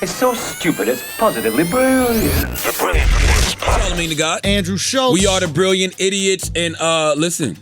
It's so stupid, it's positively brilliant. The brilliant ones. Charlamagne the God. Andrew Schulz. We are the brilliant idiots. And listen,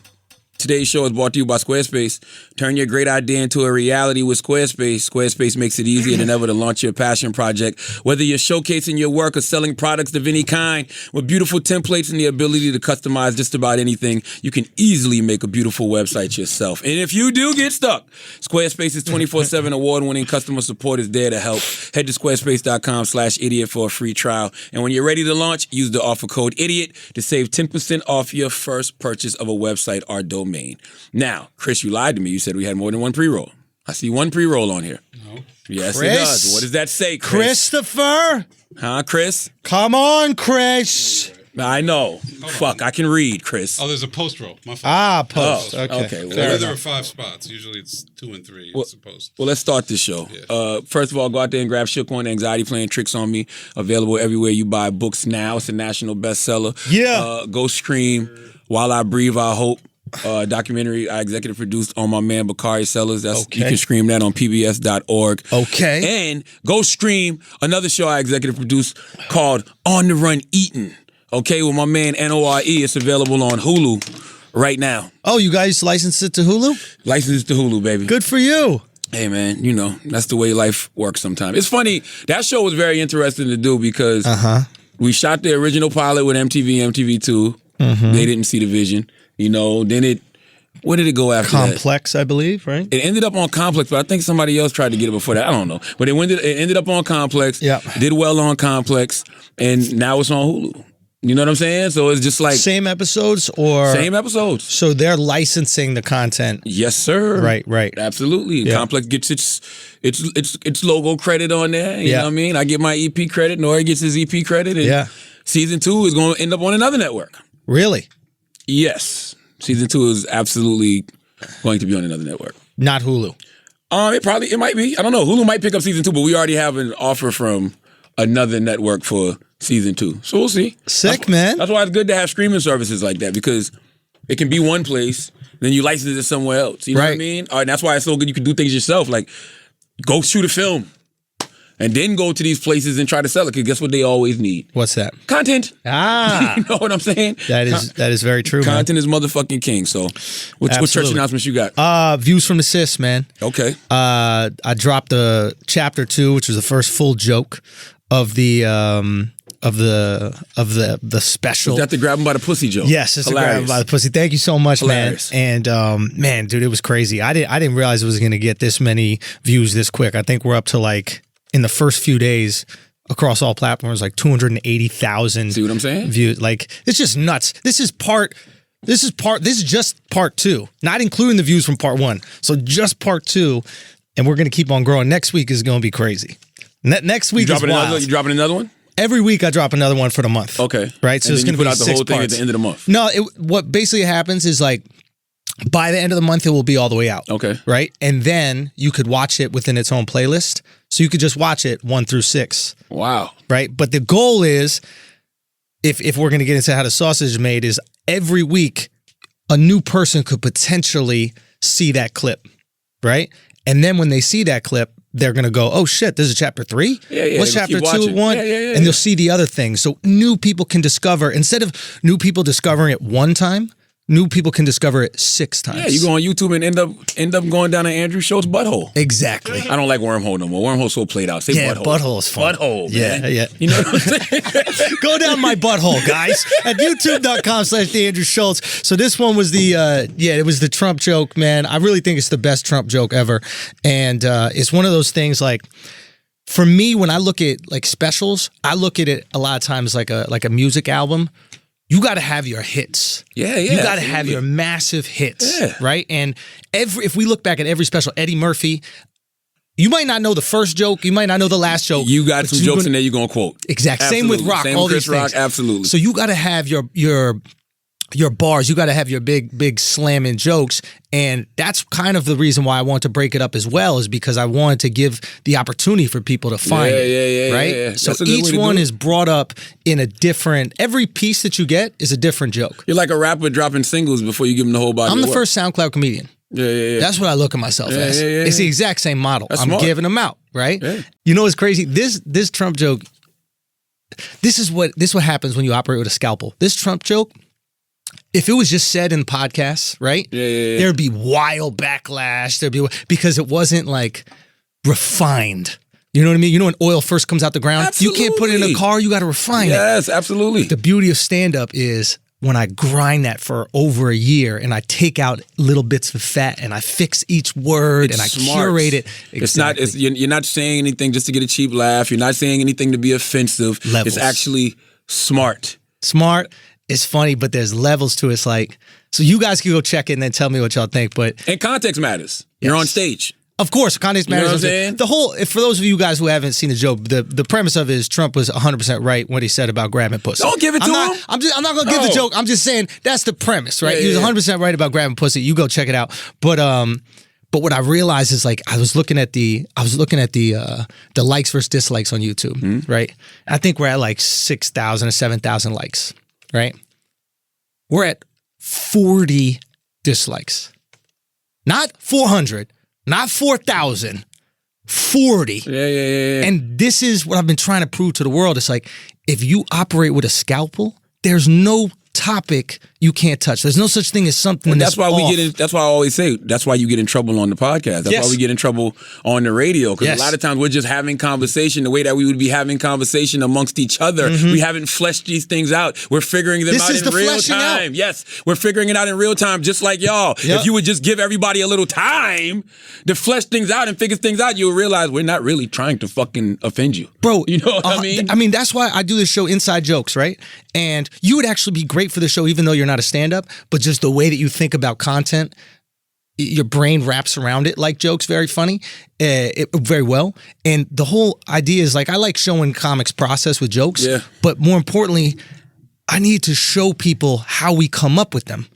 today's show is brought to you by Squarespace. Turn your great idea into a reality with Squarespace. Squarespace makes it easier than ever to launch your passion project. Whether you're showcasing your work or selling products of any kind, with beautiful templates and the ability to customize just about anything, you can easily make a beautiful website yourself. And if you do get stuck, Squarespace's 24/7 award-winning customer support is there to help. Head to squarespace.com/idiot for a free trial. And when you're ready to launch, use the offer code IDIOT to save 10% off your first purchase of a website or domain. Now, Chris, you lied to me. You said we had more than one pre-roll. I see one pre-roll on here. No. Yes, Chris? it does. What does that say, Chris? Christopher. Huh, Chris? Come on, Chris. I know. Fuck, I can read, Chris. Oh, there's a post roll. My fault. Ah, post. Oh, okay. okay, well, There enough. are 5 spots. Usually it's 2 and 3. Well, It's a post. Well, let's start this show. Yeah. First of all, go out there and grab Shook One, Anxiety Playing Tricks on Me. Available everywhere you buy books now. It's a national bestseller. Yeah. Go Scream, While I Breathe, I Hope. Documentary I executive produced on my man Bakari Sellers. That's Okay. You can stream that on pbs.org. Okay. And go stream another show I executive produced called On the Run Eatin'. Okay, with my man NORE. It's available on Hulu right now. Oh, you guys licensed it to Hulu? Licensed to Hulu, baby. Good for you. Hey, man, you know, that's the way life works sometimes. It's funny. That show was very interesting to do because we shot the original pilot with MTV, MTV2. They didn't see the vision. You know, then where did it go after that? Complex, I believe, right? It ended up on Complex, but I think somebody else tried to get it before that. I don't know. But it ended up on Complex. Yeah. Did well on Complex, and now it's on Hulu. You know what I'm saying? So it's just like Same episodes or? same episodes. So they're licensing the content. Yes, sir. Right. Absolutely. Yeah. Complex gets its logo credit on there. You Yeah. know what I mean? I get my EP credit. Nori gets his EP credit. And Yeah. Season 2 is going to end up on another network. Really? Yes. Season 2 is absolutely going to be on another network. Not Hulu. It might be. I don't know. Hulu might pick up season 2, but we already have an offer from another network for season 2. So we'll see. Sick, man. That's why it's good to have streaming services like that because it can be one place, then you license it somewhere else. You know what I Right. mean? And that's why it's so good you can do things yourself. Like, go shoot a film and then go to these places and try to sell it because guess what they always need? What's that? Content. Ah. You know what I'm saying? That is very true, man. Content is motherfucking king. So what church Absolutely. announcements you got? Views from the Sis, man. Okay. I dropped the chapter 2, which was the first full joke of the special. Is that the grab him by the pussy joke? Yes, it's a grab by the pussy. Thank you so much, Hilarious. man. And man, dude, it was crazy. I didn't realize it was going to get this many views this quick. I think we're up to like in the first few days across all platforms, like 280,000. See what I'm saying? Views. Like it's just nuts. This is just part 2, not including the views from part 1. So just part 2, and we're going to keep on growing. Next week is going to be crazy. Next week is wild. You dropping another one? Every week I drop another one for the month. Okay. Right? So And it's then going you to be put out the 6 whole thing parts. at the end of the month. No, what basically happens is like by the end of the month it will be all the way out. Okay. Right? And then you could watch it within its own playlist. So you could just watch it 1 through 6. Wow. Right? But the goal is, if we're going to get into how the sausage is made, is every week a new person could potentially see that clip. Right? And then when they see that clip, they're going to go, oh shit, this is chapter 3? Yeah. What's They'll chapter keep 2 watching. 1? Yeah. And they'll see the other things. So new people can discover, instead of new people discovering it one time, new people can discover it 6 times. Yeah, you go on YouTube and end up going down an Andrew Schulz butthole. Exactly. I don't like wormhole no more. Wormhole's so played out. Say Yeah, butthole. butthole is fun. Butthole, Yeah, man. yeah. You know what I'm saying? Go down my butthole, guys, at youtube.com/Andrew Schulz. So this one was it was the Trump joke, man. I really think it's the best Trump joke ever. And it's one of those things like, for me, when I look at like specials, I look at it a lot of times like a music album. You got to have your hits. Yeah. You got to have your massive hits, Yeah. right? And if we look back at every special, Eddie Murphy, you might not know the first joke, you might not know the last joke. You got some jokes in there you're going to quote. Exactly. Same with Rock, Same all with these Chris Rock, things. absolutely. So you got to have your bars, you got to have your big slamming jokes. And that's kind of the reason why I want to break it up as well, is because I wanted to give the opportunity for people to find it. Right? Yeah. So That's a good way each to one do it. is brought up in a different, every piece that you get is a different joke. You're like a rapper dropping singles before you give them the whole body I'm of the work. first SoundCloud comedian. Yeah. That's what I look at myself as. Yeah. It's the exact same model. That's I'm smart. giving them out, right? Yeah. You know what's crazy? This Trump joke, this is what happens when you operate with a scalpel. This Trump joke, if it was just said in podcasts, right? Yeah. There'd be wild backlash. Because it wasn't like refined. You know what I mean? You know when oil first comes out the ground? Absolutely. You can't put it in a car, you got to refine it. Yes, absolutely. The beauty of stand-up is when I grind that for over a year and I take out little bits of fat and I fix each word and I curate it. Exactly. You're not saying anything just to get a cheap laugh. You're not saying anything to be offensive. Levels. It's actually smart. Smart. It's funny, but there's levels to it. It's like, so you guys can go check it and then tell me what y'all think. But And context matters. You're on stage. of course, context matters. You know what I'm saying? The whole, for those of you guys who haven't seen the joke, the premise of it is Trump was 100% right when he said about grabbing pussy. Don't give it to him. I'm not going to give the joke. I'm just saying that's the premise, right? Yeah, He was yeah. 100% right about grabbing pussy. You go check it out. But what I realized is like I was looking at the likes versus dislikes on YouTube, right? I think we're at like 6,000 or 7,000 likes, right? We're at 40 dislikes. Not 400, not 4,000, 40. Yeah. And this is what I've been trying to prove to the world. It's like, if you operate with a scalpel, there's no topic you can't touch. There's no such thing as something That's why off. that's why I always say that's why you get in trouble on the podcast. That's Yes. why we get in trouble on the radio. Because Yes. a lot of times we're just having conversation the way that we would be having conversation amongst each other. We haven't fleshed these things out. We're figuring them This out is in the real fleshing out. time. Yes, we're figuring it out in real time, just like y'all. Yep. If you would just give everybody a little time to flesh things out and figure things out, you'll realize we're not really trying to fucking offend you. Bro, You know what I mean? I mean, that's why I do this show, Inside Jokes, right? And you would actually be great for the show, even though you're not a stand-up, but just the way that you think about content, your brain wraps around it like jokes very funny, very well. And the whole idea is like, I like showing comics process with jokes, Yeah. but more importantly, I need to show people how we come up with them.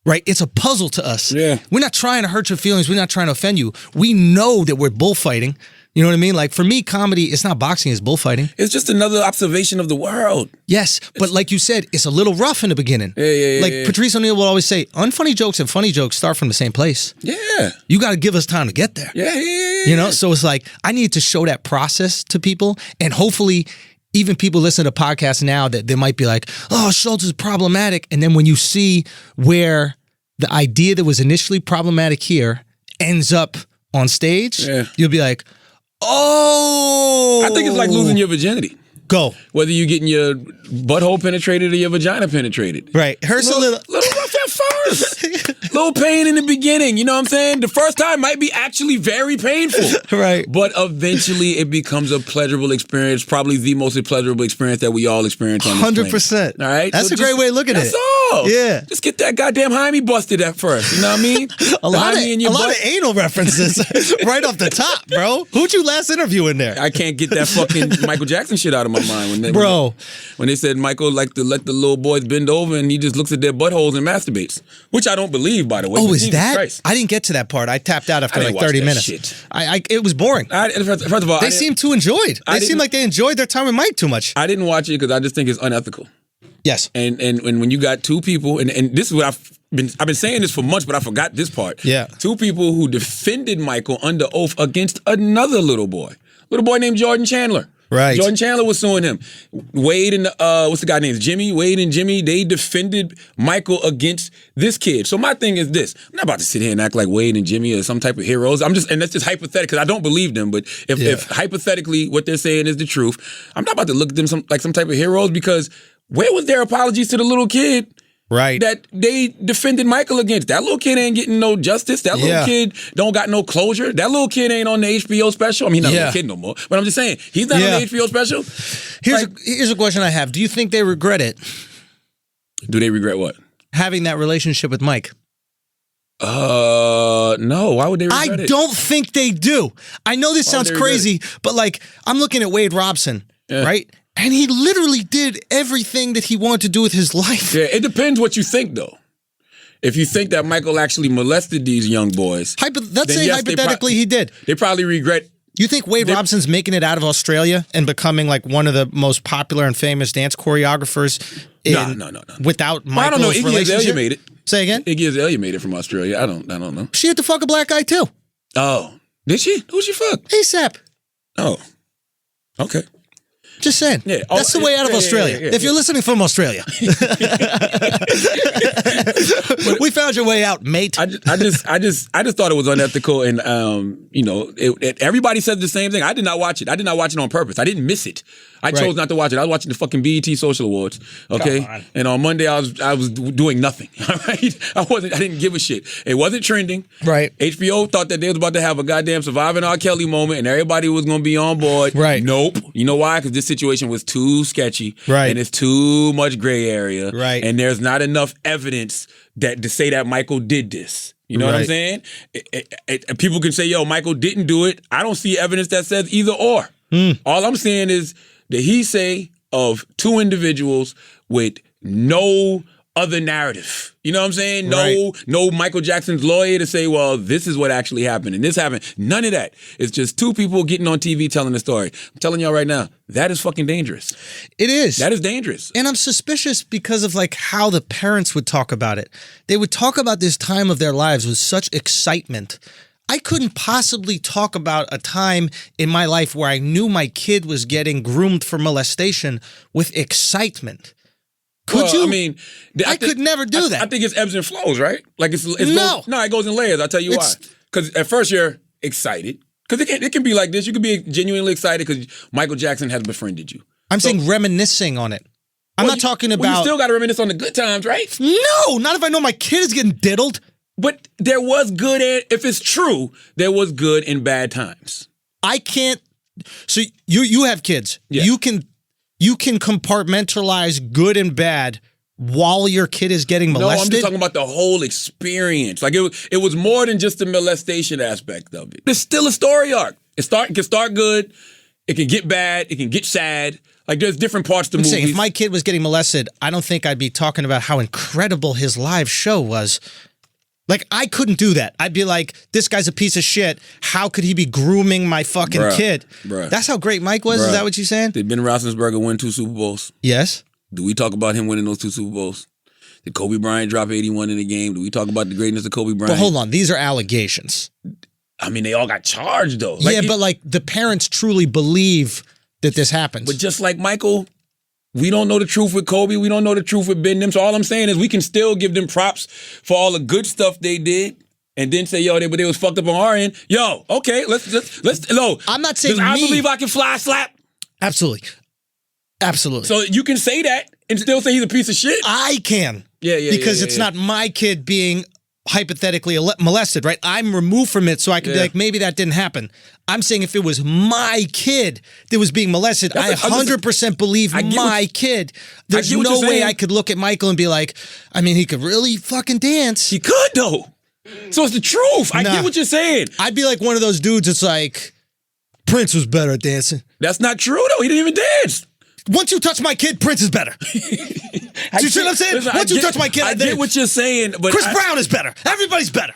Right? It's a puzzle to us. Yeah. We're not trying to hurt your feelings. We're not trying to offend you. We know that we're bullfighting. You know what I mean? Like for me, comedy, it's not boxing, it's bullfighting. It's just another observation of the world. Yes, but like you said, it's a little rough in the beginning. Yeah. Like Patrice O'Neal will always say, unfunny jokes and funny jokes start from the same place. Yeah. You got to give us time to get there. Yeah. You know? So it's like, I need to show that process to people, and hopefully even people listen to podcasts now that they might be like, oh, Schulz is problematic. And then when you see where the idea that was initially problematic here ends up on stage, you'll be like, oh. I think it's like losing your virginity. Go. Whether you're getting your butthole penetrated or your vagina penetrated. Right. Hurts a little. Little rough at first. Little pain in the beginning. You know what I'm saying? The first time might be actually very painful. Right. But eventually it becomes a pleasurable experience. Probably the most pleasurable experience that we all experience on this 100%. planet. All right? That's So a great way of looking at that's it. all. Yeah. Just get that goddamn hyme busted at first. You know what I mean? A lot of anal references right off the top, bro. Who'd you last interview in there? I can't get that fucking Michael Jackson shit out of my mind. When they said Michael like to let the little boys bend over and he just looks at their buttholes and masturbates, which I don't believe, by the way. Oh, but is Jesus that? Christ. I didn't get to that part. I tapped out after I like didn't watch 30 that minutes. shit. It was boring. First of all, They seemed to enjoy it. They seemed like they enjoyed their time with Mike too much. I didn't watch it because I just think it's unethical. Yes. And when you got two people, and this is what I've been saying this for months, but I forgot this part. Yeah. Two people who defended Michael under oath against another little boy named Jordan Chandler. Right. Jordan Chandler was suing him. Wade and what's the guy named Jimmy? Wade and Jimmy, they defended Michael against this kid. So my thing is this: I'm not about to sit here and act like Wade and Jimmy are some type of heroes. And that's just hypothetical because I don't believe them. But if hypothetically what they're saying is the truth, I'm not about to look at them like some type of heroes because where was their apologies to the little kid? Right. That they defended Michael against. That little kid ain't getting no justice. That little kid don't got no closure. That little kid ain't on the HBO special. I mean, not a little kid no more. But I'm just saying, he's not on the HBO special. Here's a question I have. Do you think they regret it? Do they regret what? Having that relationship with Mike. No. Why would they regret it? I don't think they do. I know this sounds crazy, but like I'm looking at Wade Robson, right? And he literally did everything that he wanted to do with his life. Yeah, it depends what you think, though. If you think that Michael actually molested these young boys, let's say hypothetically he did. They probably regret. You think Wade Robson's making it out of Australia and becoming like one of the most popular and famous dance choreographers? No. Without Michael's I don't know. Iggy relationship? Azalea made it. Say again? Iggy Azalea made it from Australia. I don't know. She had to fuck a black guy too. Oh, did she? Who'd she fuck? ASAP. Oh, okay. Just saying. Yeah. That's the way out of Australia. If you're listening from Australia. We found your way out, mate. I just thought it was unethical, and everybody said the same thing. I did not watch it. I did not watch it on purpose. I didn't miss it. I chose not to watch it. I was watching the fucking BET Social Awards. Okay, and on Monday I was doing nothing. All right, I didn't give a shit. It wasn't trending. Right. HBO thought that they was about to have a goddamn Surviving R. Kelly moment, and everybody was going to be on board. Right. Nope. You know why? Because this situation was too sketchy. Right. And it's too much gray area. Right. And there's not enough evidence to say that Michael did this. You know what I'm saying? People can say, yo, Michael didn't do it. I don't see evidence that says either or. All I'm saying is the hearsay of two individuals with no other narrative. You know what I'm saying? No Michael Jackson's lawyer to say, well, this is what actually happened and this happened. None of that. It's just two people getting on TV telling the story. I'm telling y'all right now, that is fucking dangerous. It is. That is dangerous. And I'm suspicious because of like how the parents would talk about it. They would talk about this time of their lives with such excitement. I couldn't possibly talk about a time in my life where I knew my kid was getting groomed for molestation with excitement. Could you? I mean, I could never do that. I think it's ebbs and flows, right? Like it goes in layers. I'll tell you why. Because at first you're excited. Because it can be like this. You can be genuinely excited because Michael Jackson has befriended you. I'm saying reminiscing on it. I'm not talking about. Well, you still got to reminisce on the good times, right? No, not if I know my kid is getting diddled. But there was good, if it's true, there was good and bad times. I can't. So you have kids. Yeah. You can compartmentalize good and bad while your kid is getting molested? No, I'm just talking about the whole experience. Like it was more than just the molestation aspect of it. It's still a story arc. It can start good. It can get bad. It can get sad. Like there's different parts to movies. Saying, if my kid was getting molested, I don't think I'd be talking about how incredible his live show was. Like, I couldn't do that. I'd be like, this guy's a piece of shit. How could he be grooming my fucking kid? Bruh. That's how great Mike was? Is that what you're saying? Did Ben Roethlisberger win 2 Super Bowls? Yes. Do we talk about him winning those 2 Super Bowls? Did Kobe Bryant drop 81 in the game? Do we talk about the greatness of Kobe Bryant? But hold on. These are allegations. I mean, they all got charged, though. But the parents truly believe that this happens. But just like Michael, we don't know the truth with Kobe. We don't know the truth with Ben. So all I'm saying is we can still give them props for all the good stuff they did, and then say, yo, they was fucked up on our end. Yo, okay, let's. No, I'm not saying I believe I can fly slap. Absolutely. So you can say that and still say he's a piece of shit. I can. Because it's not my kid being hypothetically molested, right? I'm removed from it, so I can be like, maybe that didn't happen. I'm saying if it was my kid that was being molested, I 100% believe my kid. There's no way I could look at Michael and be like, I mean, he could really fucking dance. He could, though. So it's the truth. I get what you're saying. I'd be like one of those dudes that's like, Prince was better at dancing. That's not true, though. He didn't even dance. Once you touch my kid, Prince is better. Do you see what I'm saying? Listen, Once you touch my kid, I get what you're saying, but Chris Brown is better. Everybody's better.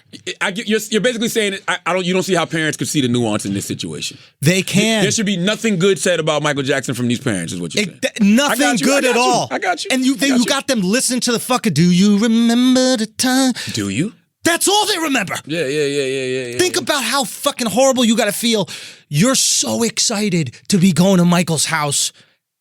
You're basically saying you don't see how parents could see the nuance in this situation. They can. There should be nothing good said about Michael Jackson from these parents, is what you're saying. Nothing good at all. I got you. And you got them listening to the fucking. Do you remember the time? Do you? That's all they remember. Yeah. Think about how fucking horrible you got to feel. You're so excited to be going to Michael's house.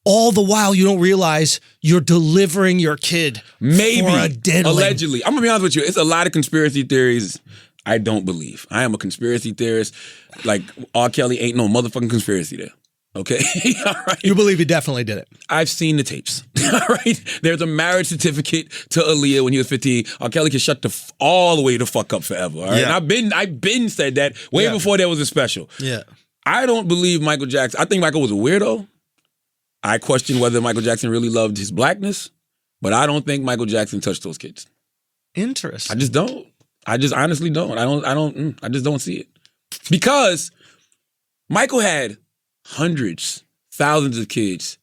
All the while, you don't realize you're delivering your kid for a diddling. Allegedly. I'm going to be honest with you. It's a lot of conspiracy theories I don't believe. I am a conspiracy theorist. Like, R. Kelly ain't no motherfucking conspiracy there. Okay? All right? You believe he definitely did it? I've seen the tapes. All right? There's a marriage certificate to Aaliyah when he was 15. R. Kelly can shut all the way the fuck up forever. All right? Yeah. And I've been said that way before there was a special. Yeah. I don't believe Michael Jackson. I think Michael was a weirdo. I question whether Michael Jackson really loved his blackness, but I don't think Michael Jackson touched those kids. Interesting. I just don't. I just honestly don't. I just don't see it. Because Michael had hundreds, thousands of kids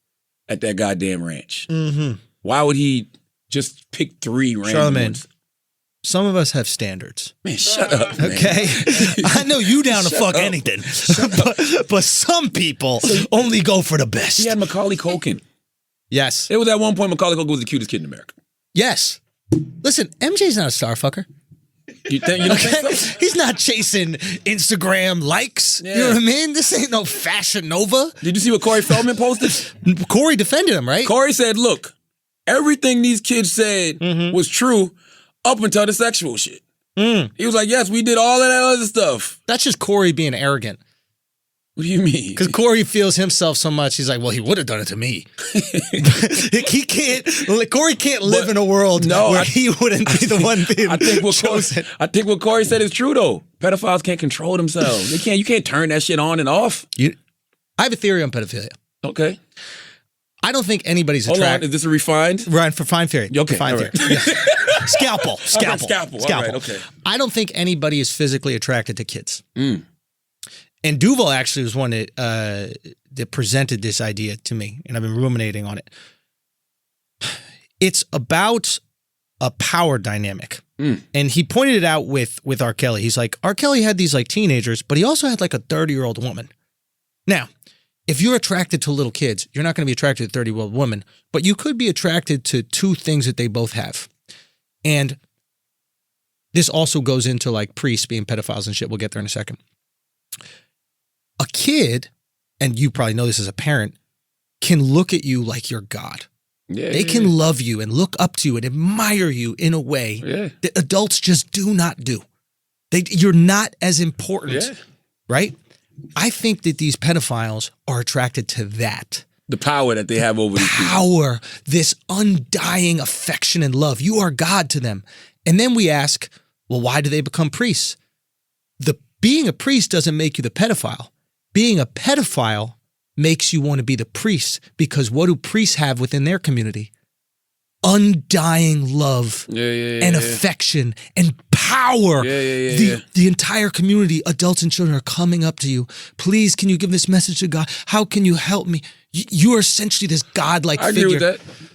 at that goddamn ranch. Mm-hmm. Why would he just pick 3 random Charlamagne, ones? some of us have standards. Man, shut up, man. Okay? I know you down to fuck anything. but some people only go for the best. He had Macaulay Culkin. Yes. It was at one point Macaulay Culkin was the cutest kid in America. Yes. Listen, MJ's not a star fucker. You don't think so? He's not chasing Instagram likes. Yeah. You know what I mean? This ain't no Fashion Nova. Did you see what Corey Feldman posted? Corey defended him, right? Corey said, look, everything these kids said was true up until the sexual shit. He was like, yes, we did all of that other stuff. That's just Corey being arrogant. What do you mean? Because Corey feels himself so much, he's like, well, he would have done it to me. Corey can't live in a world where he wouldn't be the one being chosen. I think what Corey said is true, though. Pedophiles can't control themselves. You can't turn that shit on and off. I have a theory on pedophilia. Okay. I don't think anybody's Hold attracted. on, is this a refined? Right, for fine theory. Okay, fine all theory. right. Yeah. Scalpel. All right, okay. I don't think anybody is physically attracted to kids. And Duval actually was one that presented this idea to me, and I've been ruminating on it. It's about a power dynamic. And he pointed it out with R. Kelly. He's like, R. Kelly had these like teenagers, but he also had like a 30-year-old woman. Now, if you're attracted to little kids, you're not going to be attracted to a 30-year-old woman, but you could be attracted to two things that they both have. And this also goes into like priests being pedophiles and shit. We'll get there in a second. A kid, and you probably know this as a parent, can look at you like you're God. They can love you and look up to you and admire you in a way that adults just do not do. You're not as important, right? I think that these pedophiles are attracted to that. The power that they have over these people. Power, this undying affection and love. You are God to them. And then we ask, well, why do they become priests? Being a priest doesn't make you the pedophile. Being a pedophile makes you want to be the priest, because what do priests have within their community? Undying love and affection and power. The entire community, adults and children, are coming up to you. Please, can you give this message to God? How can you help me? You are essentially this godlike figure. I agree with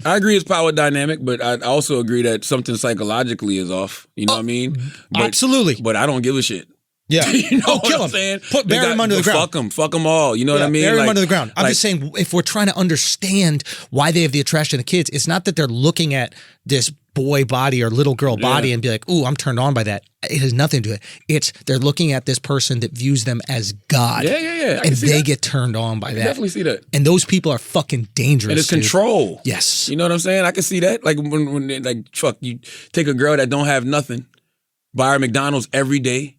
that. I agree it's power dynamic, but I also agree that something psychologically is off. You know what I mean? Absolutely. But I don't give a shit. Yeah. You know what kill I'm him. saying? Bury him under the ground. Fuck them all. You know what I mean? Bury him under the ground. I'm just saying, if we're trying to understand why they have the attraction to kids, it's not that they're looking at this boy body or little girl body and be like, ooh, I'm turned on by that. It has nothing to do with it. It's they're looking at this person that views them as God. And they get turned on by that. Definitely see that. And those people are fucking dangerous. And it's control. Yes. You know what I'm saying? I can see that. Like when like, fuck, you take a girl that don't have nothing, buy her McDonald's every day,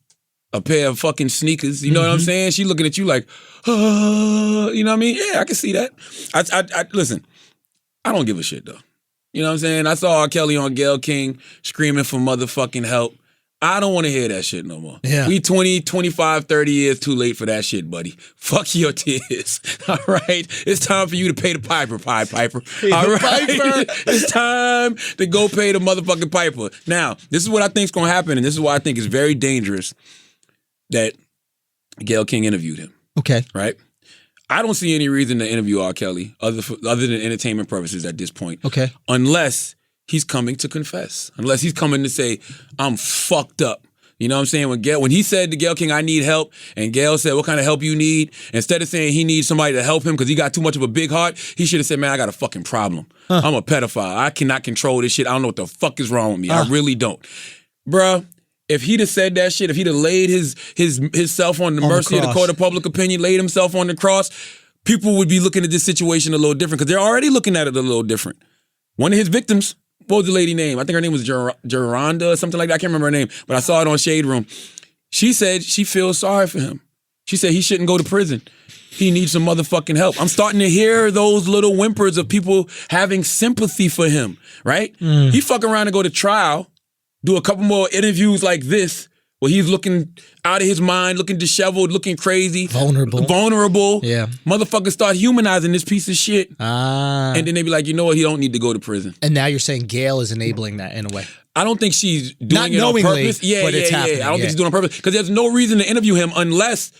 a pair of fucking sneakers, you know what I'm saying? She looking at you like, you know what I mean? Yeah, I can see that. I listen, I don't give a shit though. You know what I'm saying? I saw R. Kelly on Gayle King screaming for motherfucking help. I don't want to hear that shit no more. Yeah. We 20, 25, 30 years too late for that shit, buddy. Fuck your tears. All right? It's time for you to pay the piper, Piper. All right? It's time to go pay the motherfucking piper. Now, this is what I think is going to happen, and this is why I think it's very dangerous that Gayle King interviewed him. Okay. Right? I don't see any reason to interview R. Kelly other than entertainment purposes at this point. Okay. Unless he's coming to confess. Unless he's coming to say, I'm fucked up. You know what I'm saying? When he said to Gayle King, I need help, and Gayle said, what kind of help you need? Instead of saying he needs somebody to help him because he got too much of a big heart, he should have said, man, I got a fucking problem. I'm a pedophile. I cannot control this shit. I don't know what the fuck is wrong with me. I really don't. Bruh. If he'd have said that shit, if he'd have laid himself on the mercy of the court of public opinion, laid himself on the cross, people would be looking at this situation a little different because they're already looking at it a little different. One of his victims, what was the lady name? I think her name was Geronda or something like that. I can't remember her name, but I saw it on Shade Room. She said she feels sorry for him. She said he shouldn't go to prison. He needs some motherfucking help. I'm starting to hear those little whimpers of people having sympathy for him, right? He fuck around and go to trial, do a couple more interviews like this, where he's looking out of his mind, looking disheveled, looking crazy. Vulnerable. Yeah. Motherfuckers start humanizing this piece of shit. And then they be like, you know what, he don't need to go to prison. And now you're saying Gayle is enabling that in a way. I don't think she's doing Not it on knowingly, purpose. Yeah, but it's happening. I don't think she's doing it on purpose. Because there's no reason to interview him unless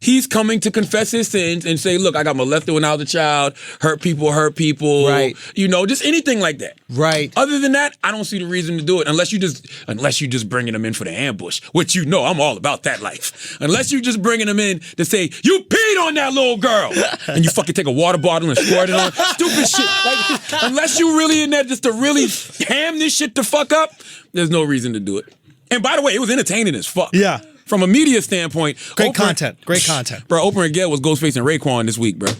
he's coming to confess his sins and say, look, I got molested when I was a child, hurt people, Right. just anything like that. Right. Other than that, I don't see the reason to do it unless you just bringing them in for the ambush, which I'm all about that life. Unless you just bringing them in to say, you peed on that little girl, and you fucking take a water bottle and squirt it on, stupid shit. Like, unless you really in there just to really ham this shit the fuck up, there's no reason to do it. And by the way, it was entertaining as fuck. Yeah. From a media standpoint, Great content. Bro, Oprah and Gayle was Ghostface and Raekwon this week, bro.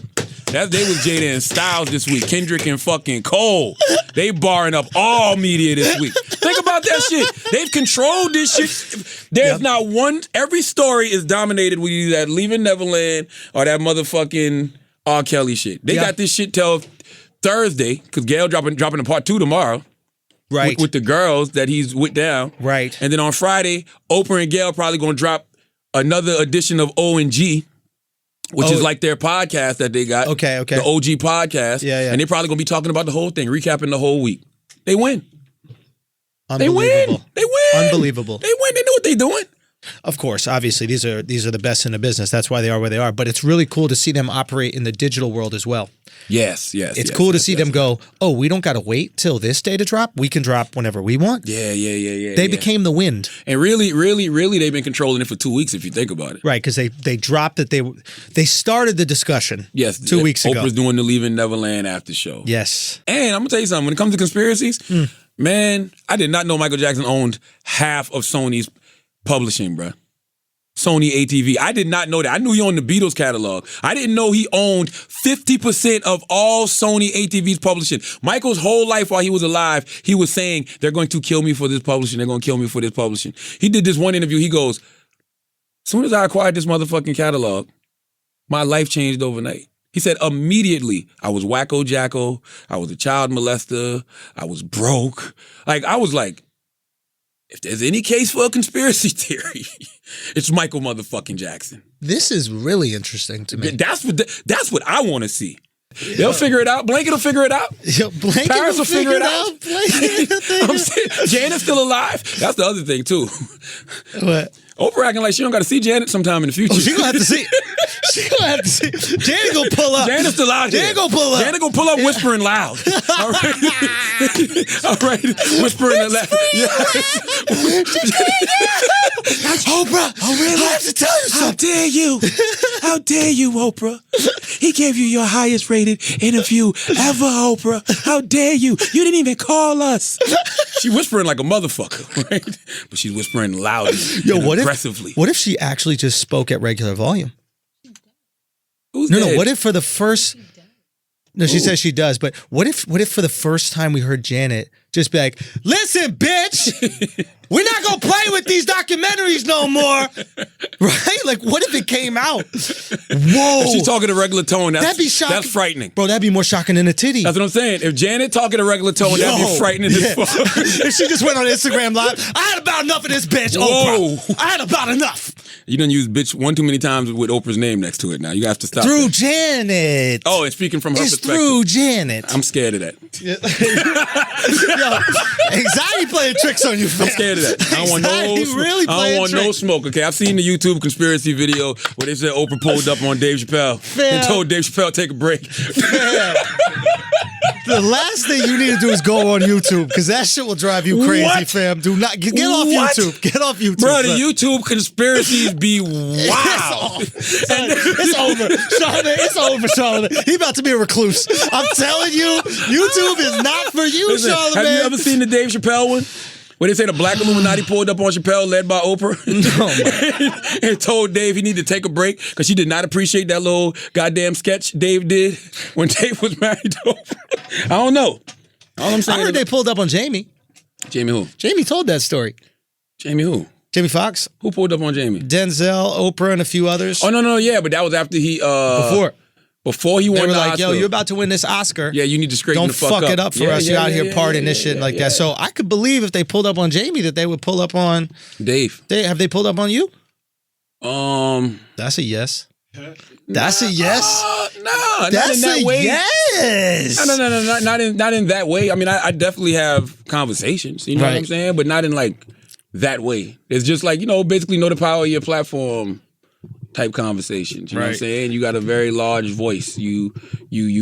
They was Jada and Styles this week. Kendrick and fucking Cole. They barring up all media this week. Think about that shit. They've controlled this shit. There's not one. Every story is dominated with either that Leaving Neverland or that motherfucking R. Kelly shit. They got this shit till Thursday because Gayle dropping a part 2 tomorrow. Right. With the girls that he's with down. Right. And then on Friday, Oprah and Gayle probably going to drop another edition of O&G, which is like their podcast that they got. Okay. The OG podcast. Yeah. And they're probably going to be talking about the whole thing, recapping the whole week. They win. Unbelievable. They win. Unbelievable. They win. They know what they're doing. Of course, obviously, these are the best in the business. That's why they are where they are. But it's really cool to see them operate in the digital world as well. Yes. It's cool to see them go, oh, we don't got to wait till this day to drop. We can drop whenever we want. Yeah. They became the wind. And really, they've been controlling it for 2 weeks if you think about it. Right, because they dropped it. They started the discussion 2 weeks ago. Oprah's doing the Leaving Neverland after show. Yes. And I'm going to tell you something. When it comes to conspiracies, man, I did not know Michael Jackson owned half of Sony's publishing, bruh. Sony ATV. I did not know that. I knew he owned the Beatles catalog. I didn't know he owned 50% of all Sony ATV's publishing. Michael's whole life while he was alive, he was saying, they're going to kill me for this publishing. They're going to kill me for this publishing. He did this one interview. He goes, as soon as I acquired this motherfucking catalog, my life changed overnight. He said, immediately, I was wacko jacko. I was a child molester. I was broke. I was like, if there's any case for a conspiracy theory, it's Michael motherfucking Jackson. This is really interesting to me. That's what I want to see. They'll figure it out. Blanket will figure it out. Paris will figure it out. I'm saying, Janet's still alive. That's the other thing, too. What? Oprah acting like she don't got to see Janet sometime in the future. Oh, she gonna have to see. Janet gonna pull up. Janet's still out here. Janet gonna pull up. Janet gonna pull up whispering loud. All right. All right. Whispering loud. Oprah, I have to tell you something. How dare you? How dare you, Oprah? He gave you your highest rated interview ever, Oprah. How dare you? You didn't even call us. She's whispering like a motherfucker, right? But she's whispering loudly and aggressively. What if she actually just spoke at regular volume? Who's No, dead? what if for the first... No, she says she does, but what if for the first time we heard Janet just be like, listen, bitch, we're not going to play with these documentaries no more. Right? Like, what if it came out? Whoa. If she's talking a regular tone, That'd be shocking. That's frightening. Bro, that'd be more shocking than a titty. That's what I'm saying. If Janet talking a regular tone, that'd be frightening as fuck. If she just went on Instagram Live, I had about enough of this bitch, Whoa. Oprah. I had about enough. You done used bitch one too many times with Oprah's name next to it now. You have to stop Through that. Janet. Oh, and speaking from her It's perspective. through Janet. I'm scared of that. Yo, anxiety playing tricks on you, fam. I'm scared of that. I don't want no smoke. Okay, I've seen the YouTube conspiracy video where they said Oprah pulled up on Dave Chappelle and told Dave Chappelle take a break. The last thing you need to do is go on YouTube because that shit will drive you crazy, fam. Do not get off YouTube. Get off YouTube, bro. The son. YouTube conspiracies be wild. It's over, Charlamagne. It's over, Charlamagne. He about to be a recluse. I'm telling you, YouTube is not for you, Listen, Charlamagne. have you ever seen the Dave Chappelle one? Where they say the Black Illuminati pulled up on Chappelle, led by Oprah, and told Dave he needed to take a break because she did not appreciate that little goddamn sketch Dave did when Dave was married to Oprah. I don't know. All I'm saying I heard they pulled up on Jamie. Jamie who? Jamie told that story. Jamie who? Jamie Foxx, Who pulled up on Jamie? Denzel, Oprah, and a few others. Oh, no, yeah, but that was after he... Before he They won were the like, Oscar. yo, you're about to win this Oscar. Yeah, you need to straighten Don't the fuck up. fuck it up for us. You're out here partying this shit like that. So I could believe if they pulled up on Jamie that they would pull up on Dave. Have they pulled up on you? That's a yes. That's a yes. No, That's not in that a way. yes. No, not in that way. I mean, I definitely have conversations. You know what I'm saying, but not in like that way. It's just like basically know the power of your platform. type conversations. You know what I'm Right. saying? You got a very large voice. You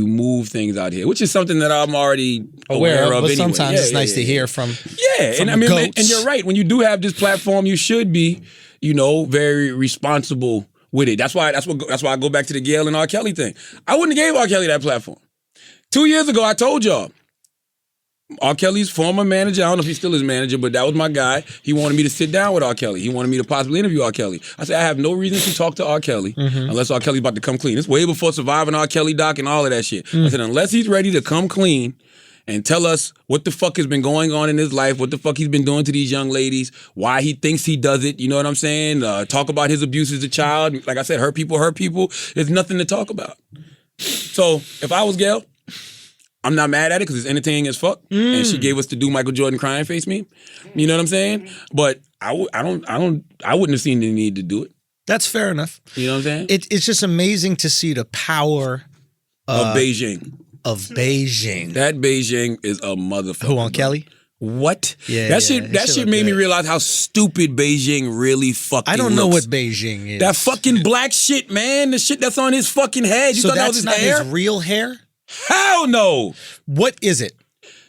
move things out here, which is something that I'm already aware of but anyway. sometimes Yeah, it's yeah, nice yeah. to hear from. Yeah, from and I mean, goats. and you're right. When you do have this platform, you should be, very responsible with it. That's why I go back to the Gayle and R. Kelly thing. I wouldn't have gave R. Kelly that platform. 2 years ago, I told y'all. R. Kelly's former manager, I don't know if he's still his manager, but that was my guy. He wanted me to sit down with R. Kelly. He wanted me to possibly interview R. Kelly. I said, I have no reason to talk to R. Kelly unless R. Kelly's about to come clean. It's way before Surviving R. Kelly doc and all of that shit. I said, unless he's ready to come clean and tell us what the fuck has been going on in his life, what the fuck he's been doing to these young ladies, why he thinks he does it, you know what I'm saying? Talk about his abuse as a child. Like I said, hurt people. There's nothing to talk about. So if I was Gayle, I'm not mad at it because it's entertaining as fuck, and she gave us to do Michael Jordan crying face meme. You know what I'm saying? But I wouldn't have seen the need to do it. That's fair enough. You know what I'm saying? It's just amazing to see the power Of Beijing. of Beijing. That Beijing is a motherfucker. Who on bro. Kelly? What? Yeah, that yeah, shit. that That shit shit look made me good. realize how stupid Beijing really fucking. I don't know looks. what Beijing is. That fucking black shit, man. The shit that's on his fucking head. You so thought that was that's his not hair? his real hair? Hell no. What is it?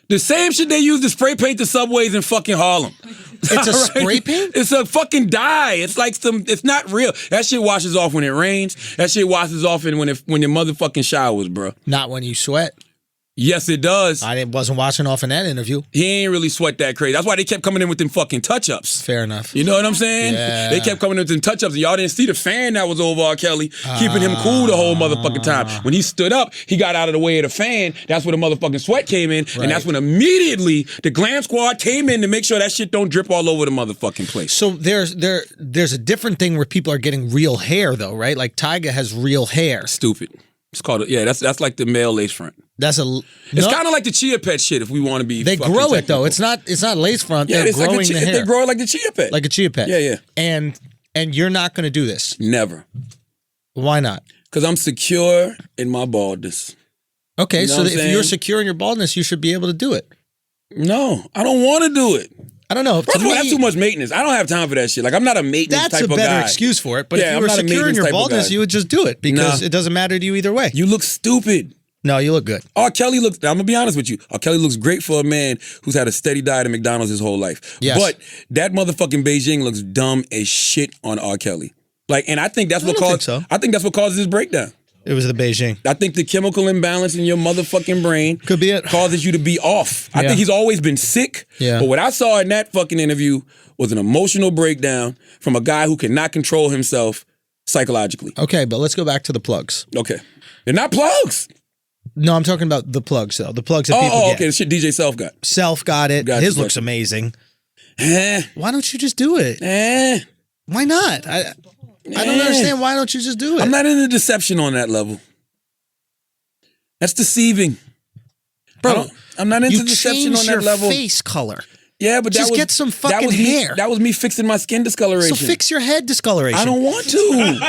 The same shit they use to spray paint the subways in fucking Harlem. It's a All right? spray paint? It's a fucking dye. It's like it's not real. That shit washes off when it rains. That shit washes off when your motherfucking showers, bro. Not when you sweat. Yes, it does. Wasn't watching off in that interview. He ain't really sweat that crazy. That's why they kept coming in with them fucking touch-ups. Fair enough. You know what I'm saying? Yeah. They kept coming in with them touch-ups, and y'all didn't see the fan that was over R. Kelly, keeping him cool the whole motherfucking time. When he stood up, he got out of the way of the fan. That's when the motherfucking sweat came in, and that's when immediately the glam squad came in to make sure that shit don't drip all over the motherfucking place. So there's a different thing where people are getting real hair though, right? Like Tyga has real hair. Stupid. It's called, that's like the male lace front. It's kind of like the chia pet shit if we want to be. They fucking grow it though. technical. It's not lace front. Yeah, They're it's like growing the hair. They grow it like the chia pet. Like a chia pet. Yeah, yeah. And you're not going to do this. Never. Why not? Because I'm secure in my baldness. Okay, You know so what I'm if saying? you're secure in your baldness, you should be able to do it. No, I don't want to do it. I don't know. First To of all, that's me, too much maintenance. I don't have time for that shit. Like, I'm not a maintenance that's type a of better guy. excuse for it. But Yeah, if you I'm were not a secure in maintenance your type of baldness, guy. you would just do it because Nah. it doesn't matter to you either way. You look stupid. No, you look good. R. Kelly looks, I'm going to be honest with you. R. Kelly looks great for a man who's had a steady diet at McDonald's his whole life. Yes. But that motherfucking Beijing looks dumb as shit on R. Kelly. Like, and I think that's what don't caused, think so. I think that's what causes his breakdown. It was the Beijing. I think the chemical imbalance in your motherfucking brain Could be it. causes you to be off. I Yeah. think he's always been sick. Yeah. But what I saw in that fucking interview was an emotional breakdown from a guy who cannot control himself psychologically. Okay, but let's go back to the plugs. Okay. They're not plugs. No, I'm talking about the plugs though. The plugs that people Oh, get. okay. The shit DJ Self got. Self got it. Gotcha, His looks gotcha. amazing. Eh. Why don't you just do it? Eh. Why not? I don't understand. Why don't you just do it? I'm not into deception on that level. That's deceiving. Bro, I'm not into you deception change on your that level. face color. Yeah, but Just get some fucking hair. That was me fixing my skin discoloration. So fix your head discoloration. I don't want to.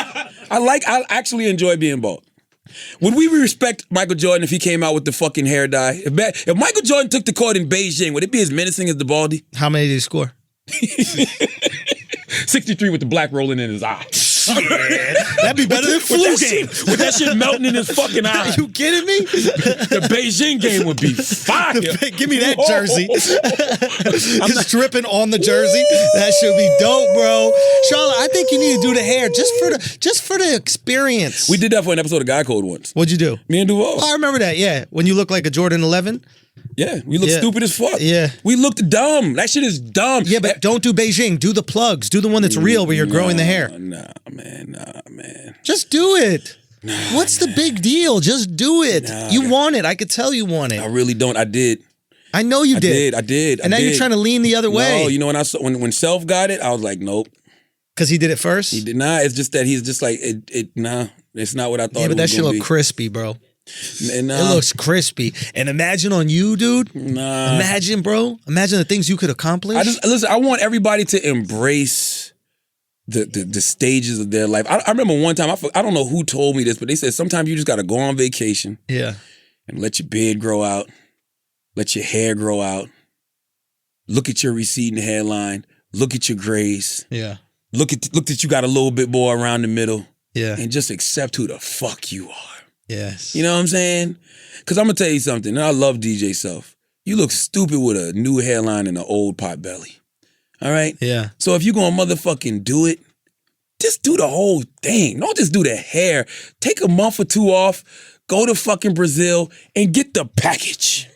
I actually enjoy being bald. Would we respect Michael Jordan if he came out with the fucking hair dye? If Michael Jordan took the court in Beijing, would it be as menacing as the baldy? How many did he score? 63 with the black rolling in his eye. That'd be better than With that shit- with that shit melting in his fucking eye. Are you kidding me? The Beijing game would be fire. Give me that jersey. It's dripping on the jersey. That should be dope, bro. Charlotte, I think you need to do the hair just for the experience. We did that for an episode of Guy Code once. What'd you do? Me and Duval. Oh, I remember that. Yeah, when you look like a Jordan 11. Yeah, we look Yeah. stupid as fuck. Yeah. We looked dumb. That shit is dumb. Yeah, but don't do Beijing. Do the plugs. Do the one that's real where you're growing the hair. Nah, man. Just do it. What's the big deal? Just do it. You want it. I could tell you want I it. really don't. I did. I know you did. I did. And now you're trying to lean the other way. No, you know when I saw when Self got it, I was like, nope. Because he did it first? He did not. It's just that he's just like nah. It's not what I thought. Yeah, but it that was shit gonna look be. crispy, bro. Nah, It looks crispy. And imagine on you, dude. Nah. Imagine, bro. Imagine the things you could accomplish. I want everybody to embrace the stages of their life. I remember one time, I don't know who told me this, but they said sometimes you just got to go on vacation Yeah. and let your beard grow out, let your hair grow out, look at your receding hairline, look at your grays, Yeah. look that you got a little bit more around the middle. Yeah. and just accept who the fuck you are. Yes. You know what I'm saying? Because I'm going to tell you something, and I love DJ Self. You look stupid with a new hairline and an old pot belly. All right? Yeah. So if you're going to motherfucking do it, just do the whole thing. Don't just do the hair. Take a month or two off, go to fucking Brazil, and get the package.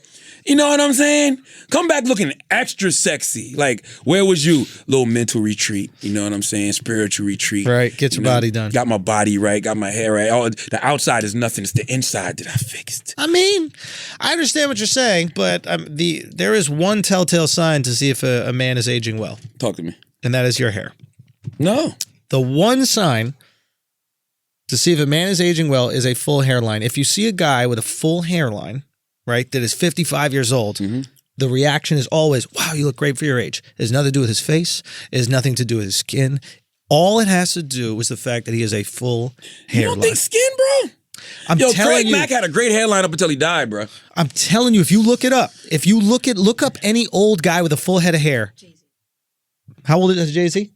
You know what I'm saying? Come back looking extra sexy. Like, where was you? Little mental retreat. You know what I'm saying? Spiritual retreat. Right. Get your body done. Got my body right. Got my hair right. Oh, the outside is nothing. It's the inside that I fixed. I mean, I understand what you're saying, but there is one telltale sign to see if a man is aging well, Talk to me. and that is your hair. No. The one sign to see if a man is aging well is a full hairline. If you see a guy with a full hairline, right, that is 55 years old, the reaction is always, wow, you look great for your age. It has nothing to do with his face. It has nothing to do with his skin. All it has to do is the fact that he has a full hairline. You don't think skin, bro? I'm Yo, telling Craig you, Mack had a great hairline up until he died, bro. I'm telling you, if you look it up, if you look up any old guy with a full head of hair. How old is Jay-Z?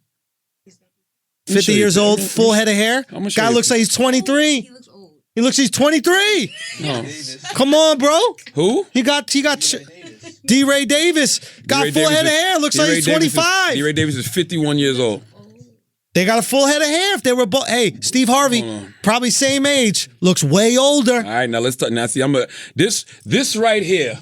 50 years old, full head of hair. Guy looks like he's 23. He looks old. He looks he's 23. No. Come on, bro. Who? He got D-Ray Davis. Got D-Ray full Davis head of is- hair. Looks like D-Ray he's Davis is- 25. D-Ray Davis is 51 years old. They got a full head of hair. If they were both, hey, Steve Harvey, probably same age, looks way older. All right, now let's talk. Now, see, this right here.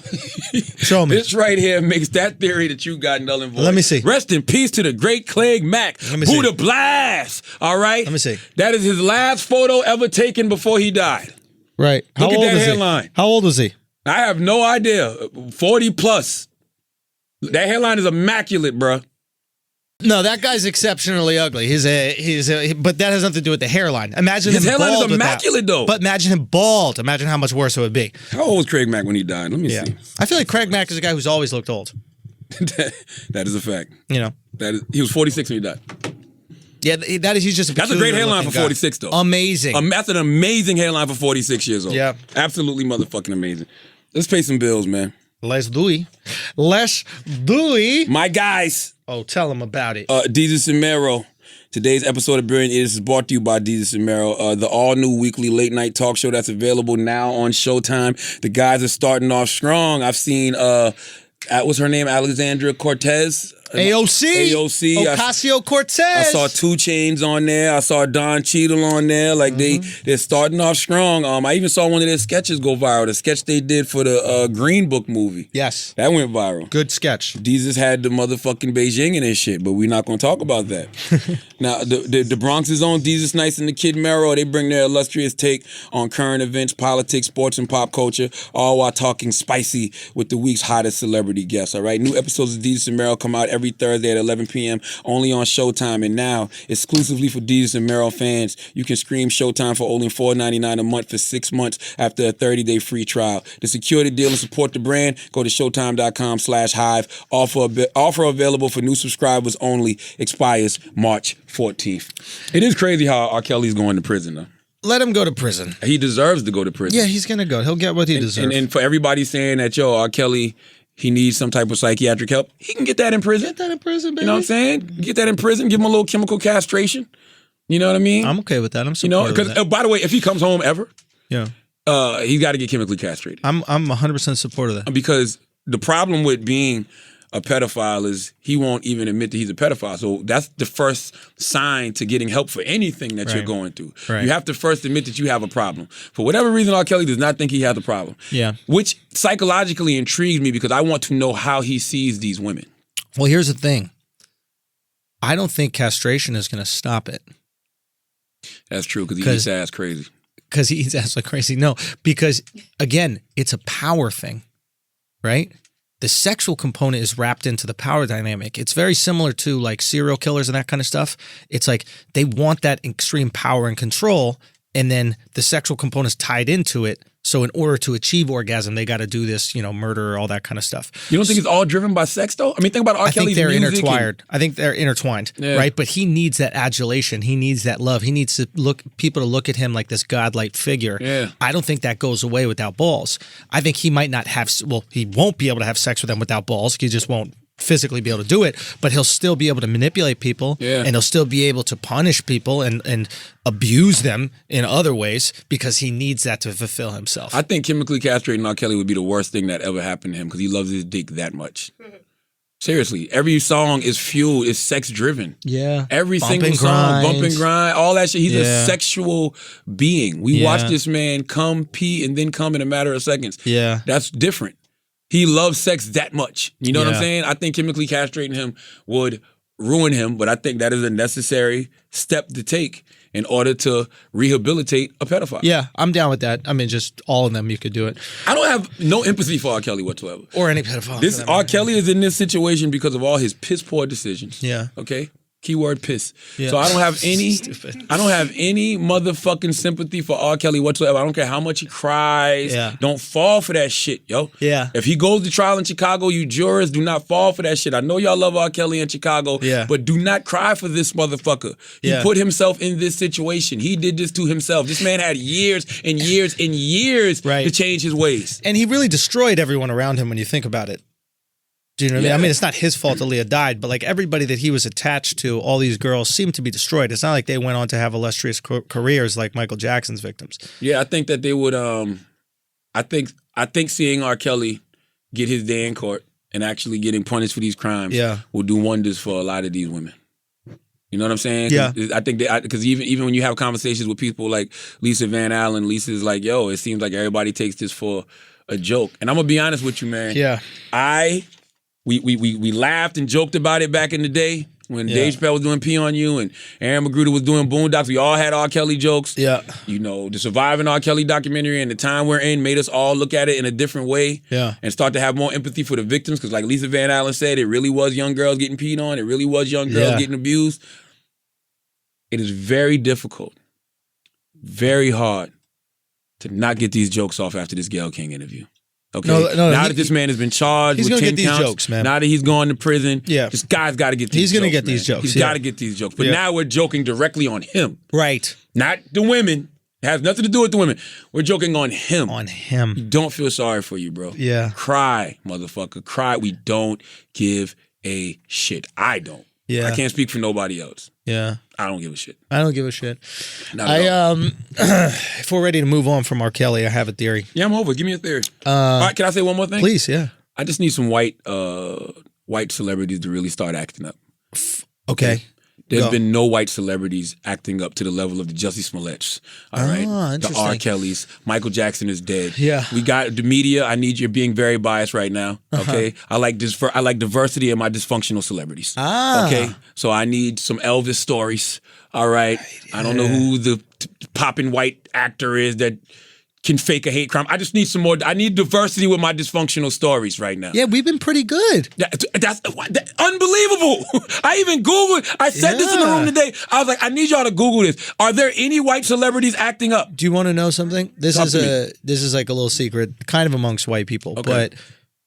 Show me. This right here makes that theory that you got null and void. Let me see. Rest in peace to the great Craig Mack. Let me see. Buddha Blast. All right? Let me see. That is his last photo ever taken before he died. Right. Look at that hairline. How old was he? I have no idea. 40 plus. That hairline is immaculate, bruh. No, that guy's exceptionally ugly. But that has nothing to do with the hairline. Imagine His him hairline bald is with that. immaculate, though. But imagine him bald. Imagine how much worse it would be. How old was Craig Mack when he died? Let me see. I feel like Craig Mack is a guy who's always looked old. That is a fact. You know. He was 46 when he died. Yeah, he's just That's a great hairline for 46, though. Amazing. That's an amazing hairline for 46 years old. Yeah. Absolutely motherfucking amazing. Let's pay some bills, man. Les Louis. My guys. Oh, tell him about it. Deezus and Mero. Today's episode of Brilliant Idiots is brought to you by Deezus and Mero, the all-new weekly late-night talk show that's available now on Showtime. The guys are starting off strong. I've seen, what's her name? Alexandra Cortez. AOC. Ocasio-Cortez. I saw 2 Chainz on there. I saw Don Cheadle on there. Like they're starting off strong. I even saw one of their sketches go viral. The sketch they did for the Green Book movie. Yes. That went viral. Good sketch. Jesus had the motherfucking Beijing in his shit, but we're not going to talk about that. Now, the Bronx's own Jesus Nice and the Kid Mero, they bring their illustrious take on current events, politics, sports, and pop culture, all while talking spicy with the week's hottest celebrity guests, all right? New episodes of Jesus and Mero come out every Thursday at 11 p.m. only on Showtime. And now, exclusively for Jesus and Mero fans, you can stream Showtime for only $4.99 a month for 6 months after a 30-day free trial. To secure the deal and support the brand, go to showtime.com/hive. Offer available for new subscribers only. Expires March 14th. It is crazy how R. Kelly's going to prison, though. Let him go to prison. He deserves to go to prison. Yeah, he's going to go. He'll get what he deserves. And for everybody saying that, R. Kelly, he needs some type of psychiatric help, he can get that in prison. Get that in prison, baby. You know what I'm saying? Get that in prison. Give him a little chemical castration. You know what I mean? I'm okay with that. I'm supportive of that. By the way, if he comes home ever, Yeah. he's got to get chemically castrated. I'm 100% supportive of that. Because the problem with being a pedophile is he won't even admit that he's a pedophile. So that's the first sign to getting help for anything that you're going through. Right. You have to first admit that you have a problem. For whatever reason, R. Kelly does not think he has a problem. Yeah. Which psychologically intrigues me because I want to know how he sees these women. Well, here's the thing. I don't think castration is going to stop it. That's true because he eats ass crazy. Because he eats ass like crazy. No, because, again, it's a power thing, right? The sexual component is wrapped into the power dynamic. It's very similar to like serial killers and that kind of stuff. It's like they want that extreme power and control, and then the sexual component is tied into it. So in order to achieve orgasm, they got to do this, murder, all that kind of stuff. You don't think it's all driven by sex, though? I mean, think about R. Kelly's music. I think they're intertwined, right? But he needs that adulation. He needs that love. He needs people to look at him like this godlike figure. Yeah. I don't think that goes away without balls. I think he might not have, he won't be able to have sex with them without balls. He just won't physically be able to do it, but he'll still be able to manipulate people, and he'll still be able to punish people and abuse them in other ways because he needs that to fulfill himself. I think chemically castrating R. Kelly would be the worst thing that ever happened to him because he loves his dick that much. Seriously, every song is fueled, is sex driven. Yeah. Every Bump single and song, grind. bump and grind, all that shit. He's a sexual being. We watch this man come, pee, and then come in a matter of seconds. Yeah. That's different. He loves sex that much. You know what I'm saying? I think chemically castrating him would ruin him, but I think that is a necessary step to take in order to rehabilitate a pedophile. Yeah, I'm down with that. I mean, just all of them, you could do it. I don't have no empathy for R. Kelly whatsoever. Or any pedophile. This R. Kelly is in this situation because of all his piss poor decisions. Yeah. Okay? Keyword piss. Yeah. So I don't have any Stupid. I don't have any motherfucking sympathy for R. Kelly whatsoever. I don't care how much he cries. Yeah. Don't fall for that shit, yo. Yeah. If he goes to trial in Chicago, you jurors do not fall for that shit. I know y'all love R. Kelly in Chicago, but do not cry for this motherfucker. He put himself in this situation. He did this to himself. This man had years and years and years to change his ways. And he really destroyed everyone around him when you think about it. Do you know what I mean? I mean, it's not his fault that Leah died, but like everybody that he was attached to, all these girls seemed to be destroyed. It's not like they went on to have illustrious careers like Michael Jackson's victims. Yeah, I think that they would. I think seeing R. Kelly get his day in court and actually getting punished for these crimes will do wonders for a lot of these women. You know what I'm saying? Yeah. I think because even when you have conversations with people like Lisa Van Allen, Lisa's like, yo, it seems like everybody takes this for a joke. And I'm gonna be honest with you, man. Yeah. We laughed and joked about it back in the day when Dave Chappelle was doing Pee on You and Aaron Magruder was doing Boondocks. We all had R. Kelly jokes. Yeah. You know, the Surviving R. Kelly documentary and the time we're in made us all look at it in a different way. Yeah. And start to have more empathy for the victims because like Lisa Van Allen said, it really was young girls getting peed on. It really was young girls getting abused. It is very difficult, very hard to not get these jokes off after this Gayle King interview. Okay. Now that this man has been charged with 10 get these counts, jokes, man. now that he's gone to prison, this guy's got to get these jokes. He's going to get these jokes. He's got to get these jokes. But now we're joking directly on him. Right. Not the women. It has nothing to do with the women. We're joking on him. On him. Don't feel sorry for you, bro. Yeah. Cry, motherfucker. Cry. We don't give a shit. I don't. Yeah. I can't speak for nobody else. Yeah. I don't give a shit. I don't give a shit. Not at all. If we're ready to move on from R. Kelly, I have a theory. Yeah, I'm over. Give me a theory. All right, can I say one more thing? Please, yeah. I just need some white celebrities to really start acting up. Okay. There's been no white celebrities acting up to the level of the Jussie Smolletts. All right, the interesting. R. Kellys. Michael Jackson is dead. Yeah. We got the media. I need you being very biased right now. Okay, I like diversity in my dysfunctional celebrities. Okay, so I need some Elvis stories. All right, I don't know who the popping white actor is that can fake a hate crime. I just need some more. I need diversity with my dysfunctional stories right now. Yeah, we've been pretty good. That's unbelievable. I even Googled. I said this in the room today. I was like, I need y'all to Google this. Are there any white celebrities acting up? Do you want to know something? This is like a little secret, kind of amongst white people, but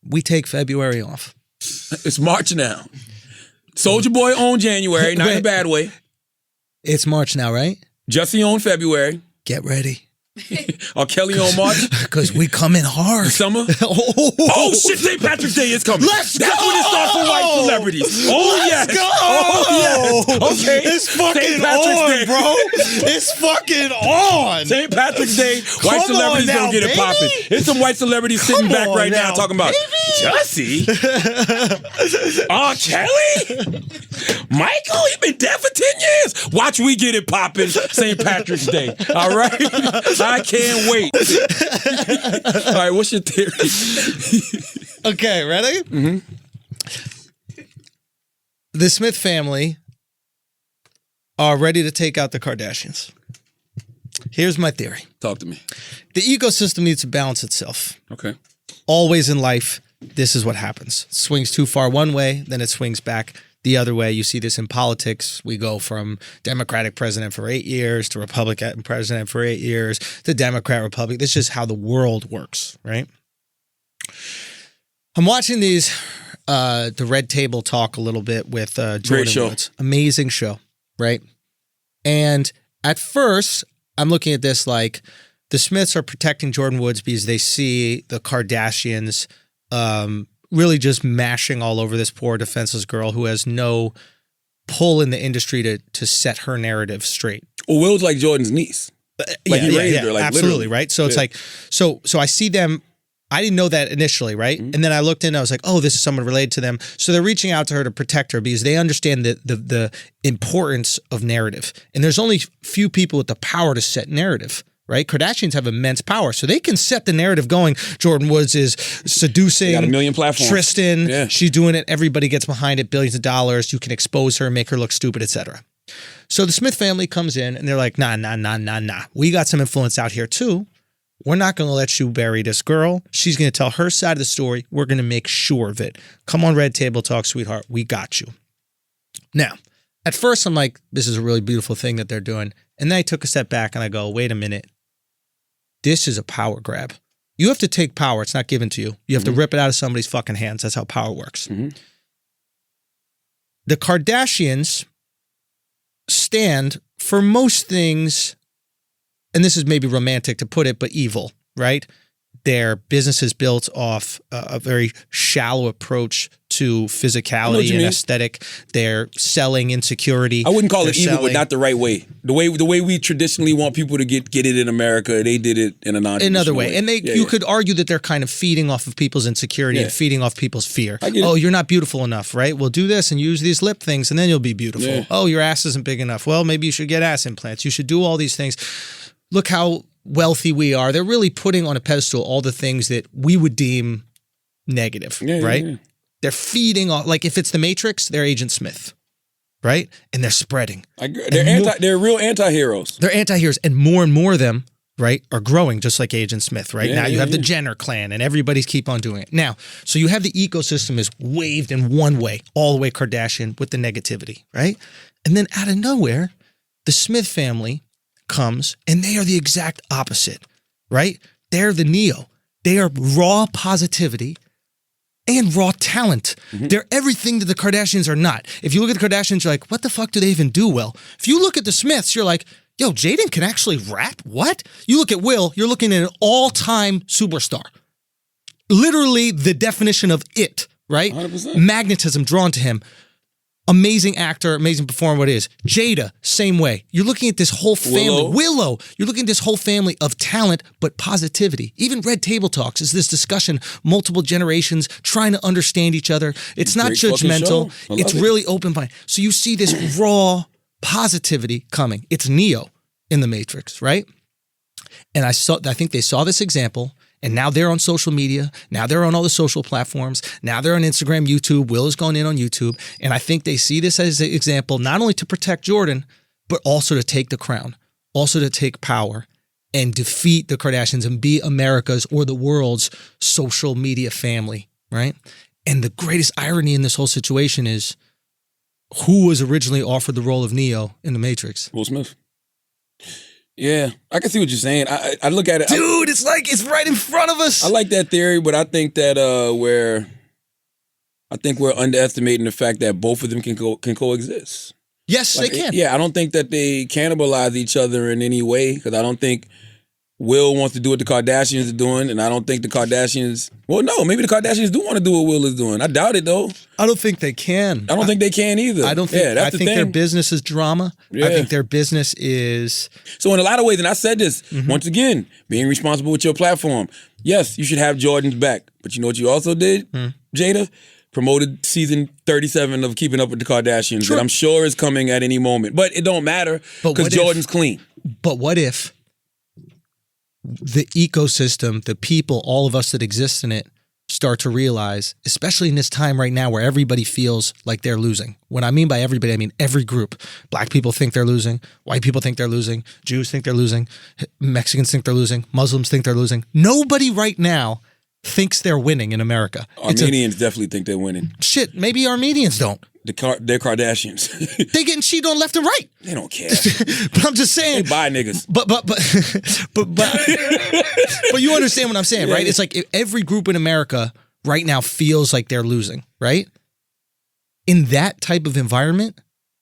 we take February off. It's March now. Soulja Boy on January, not in a bad way. It's March now, right? Jussie on February. Get ready. R. Kelly on March. Because we coming hard. Summer. Oh shit, St. Patrick's Day is coming. Let's That's go! when it starts for white celebrities. Oh yes. Let's go! Oh yes. Okay. It's fucking St. Patrick's on, Day. bro. It's fucking on. St. Patrick's Day, white Come celebrities on now, gonna get it baby. popping. There's some white celebrities sitting back on right now now, talking about Jussie. R. Kelly? Michael, he been dead for 10 years. Watch we get it popping St. Patrick's Day. All right? I can't wait. All right, what's your theory? Okay, ready? Mm-hmm. The Smith family are ready to take out the Kardashians. Here's my theory. Talk to me. The ecosystem needs to balance itself. Okay. Always in life, this is what happens. It swings too far one way, then it swings back the other way. You see this in politics. We go from Democratic president for 8 years to Republican president for 8 years to Democrat Republic. This is just how the world works, right? I'm watching these, the Red Table Talk a little bit with Jordan Woods. Amazing show, right? And at first, I'm looking at this like the Smiths are protecting Jordan Woods because they see the Kardashians really just mashing all over this poor defenseless girl who has no pull in the industry to set her narrative straight. Well, Will's like Jordan's niece. Like he raised her, like absolutely, literally. right? So it's like, so I see them. I didn't know that initially, right? And then I looked in, I was like, oh, this is someone related to them. So they're reaching out to her to protect her because they understand the importance of narrative. And there's only few people with the power to set narrative, right? Kardashians have immense power. So they can set the narrative going. Jordan Woods is seducing got a million platforms. Tristan. Yeah. She's doing it. Everybody gets behind it, billions of dollars. You can expose her, make her look stupid, etc. So the Smith family comes in and they're like, nah. We got some influence out here too. We're not going to let you bury this girl. She's going to tell her side of the story. We're going to make sure of it. Come on, Red Table Talk, sweetheart. We got you. Now, at first I'm like, this is a really beautiful thing that they're doing. And then I took a step back and I go, wait a minute. This is a power grab. You have to take power. It's not given to you. You have to rip it out of somebody's fucking hands. That's how power works. The Kardashians stand for most things, and this is maybe romantic to put it, but evil, right? Their business is built off a very shallow approach to physicality and aesthetic. They're selling insecurity. I wouldn't call it evil, but not the right way. The way we traditionally want people to get it in America, they did it in a non-traditional way. And you could argue that they're kind of feeding off of people's insecurity and feeding off people's fear. Oh, you're not beautiful enough, right? Well, do this and use these lip things and then you'll be beautiful. Yeah. Oh, your ass isn't big enough. Well, maybe you should get ass implants. You should do all these things. Look how wealthy we are. They're really putting on a pedestal all the things that we would deem negative, right? Yeah. They're feeding on, like if it's the Matrix, they're Agent Smith, right? And they're spreading. They're real anti-heroes. They're anti-heroes, and more of them, right, are growing just like Agent Smith, right? Now you have the Jenner clan, and everybody's keep on doing it. Now, so you have the ecosystem is waved in one way, all the way Kardashian with the negativity, right? And then out of nowhere, the Smith family comes and they are the exact opposite, right? They're the Neo. They are raw positivity and raw talent. They're everything that the Kardashians are not. If you look at the Kardashians, you're like, what the fuck do they even do well? If you look at the Smiths, you're like, yo, Jaden can actually rap? What? You look at Will, you're looking at an all-time superstar. Literally the definition of it, right? 100%. Magnetism drawn to him. Amazing actor, amazing performer, what it is. Jada, same way. You're looking at this whole family. Willow. You're looking at this whole family of talent, but positivity. Even Red Table Talks is this discussion, multiple generations trying to understand each other. It's not judgmental. It's really open-minded. So you see this raw positivity coming. It's Neo in the Matrix, right? And I think they saw this example. And now they're on social media. Now they're on all the social platforms. Now they're on Instagram, YouTube. Will is going in on YouTube. And I think they see this as an example, not only to protect Jordan, but also to take the crown, also to take power and defeat the Kardashians and be America's or the world's social media family, right? And the greatest irony in this whole situation is who was originally offered the role of Neo in The Matrix? Will Smith. Yeah, I can see what you're saying. I look at it, dude. It's like it's right in front of us. I like that theory, but I think that we're underestimating the fact that both of them can coexist. Yes, they can. Yeah, I don't think that they cannibalize each other in any way because I don't think Will wants to do what the Kardashians are doing, and I don't think the Kardashians. Well, no, maybe the Kardashians do want to do what Will is doing. I doubt it though. I don't think they can. I don't think they can either. I don't think. Yeah, that's I think their business is drama. Yeah. I think their business is. So in a lot of ways, and I said this once again, being responsible with your platform. Yes, you should have Jordan's back, but you know what you also did, Jada? Promoted season 37 of Keeping Up with the Kardashians that I'm sure is coming at any moment, but it don't matter because Jordan's clean. But what if the ecosystem, the people, all of us that exist in it, start to realize, especially in this time right now where everybody feels like they're losing. What I mean by everybody, I mean every group. Black people think they're losing. White people think they're losing. Jews think they're losing. Mexicans think they're losing. Muslims think they're losing. Nobody right now thinks they're winning in America. Armenians definitely think they're winning. Shit, maybe Armenians don't. They're Kardashians. They getting cheated on left and right. They don't care. But I'm just saying. They buy niggas. But you understand what I'm saying, right? It's like every group in America right now feels like they're losing, right? In that type of environment,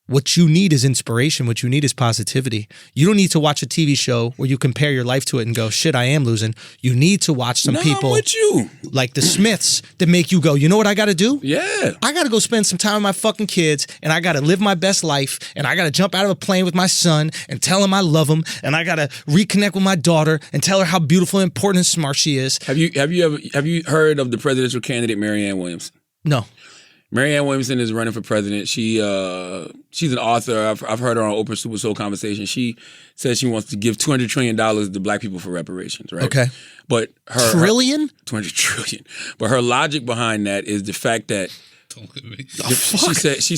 What you need is inspiration. What you need is positivity. You don't need to watch a TV show where you compare your life to it and go, shit, I am losing. You need to watch some people with you. like the Smiths that make you go, you know what I got to do? Yeah. I got to go spend some time with my fucking kids, and I got to live my best life, and I got to jump out of a plane with my son and tell him I love him, and I got to reconnect with my daughter and tell her how beautiful, important, and smart she is. Have you heard of the presidential candidate Marianne Williamson? No. Marianne Williamson is running for president. She's an author. I've heard her on Oprah Super Soul Conversation. She says she wants to give $200 trillion to black people for reparations, right? Okay. But her Trillion? 200 trillion. But her logic behind that is the fact that Don't look at me. she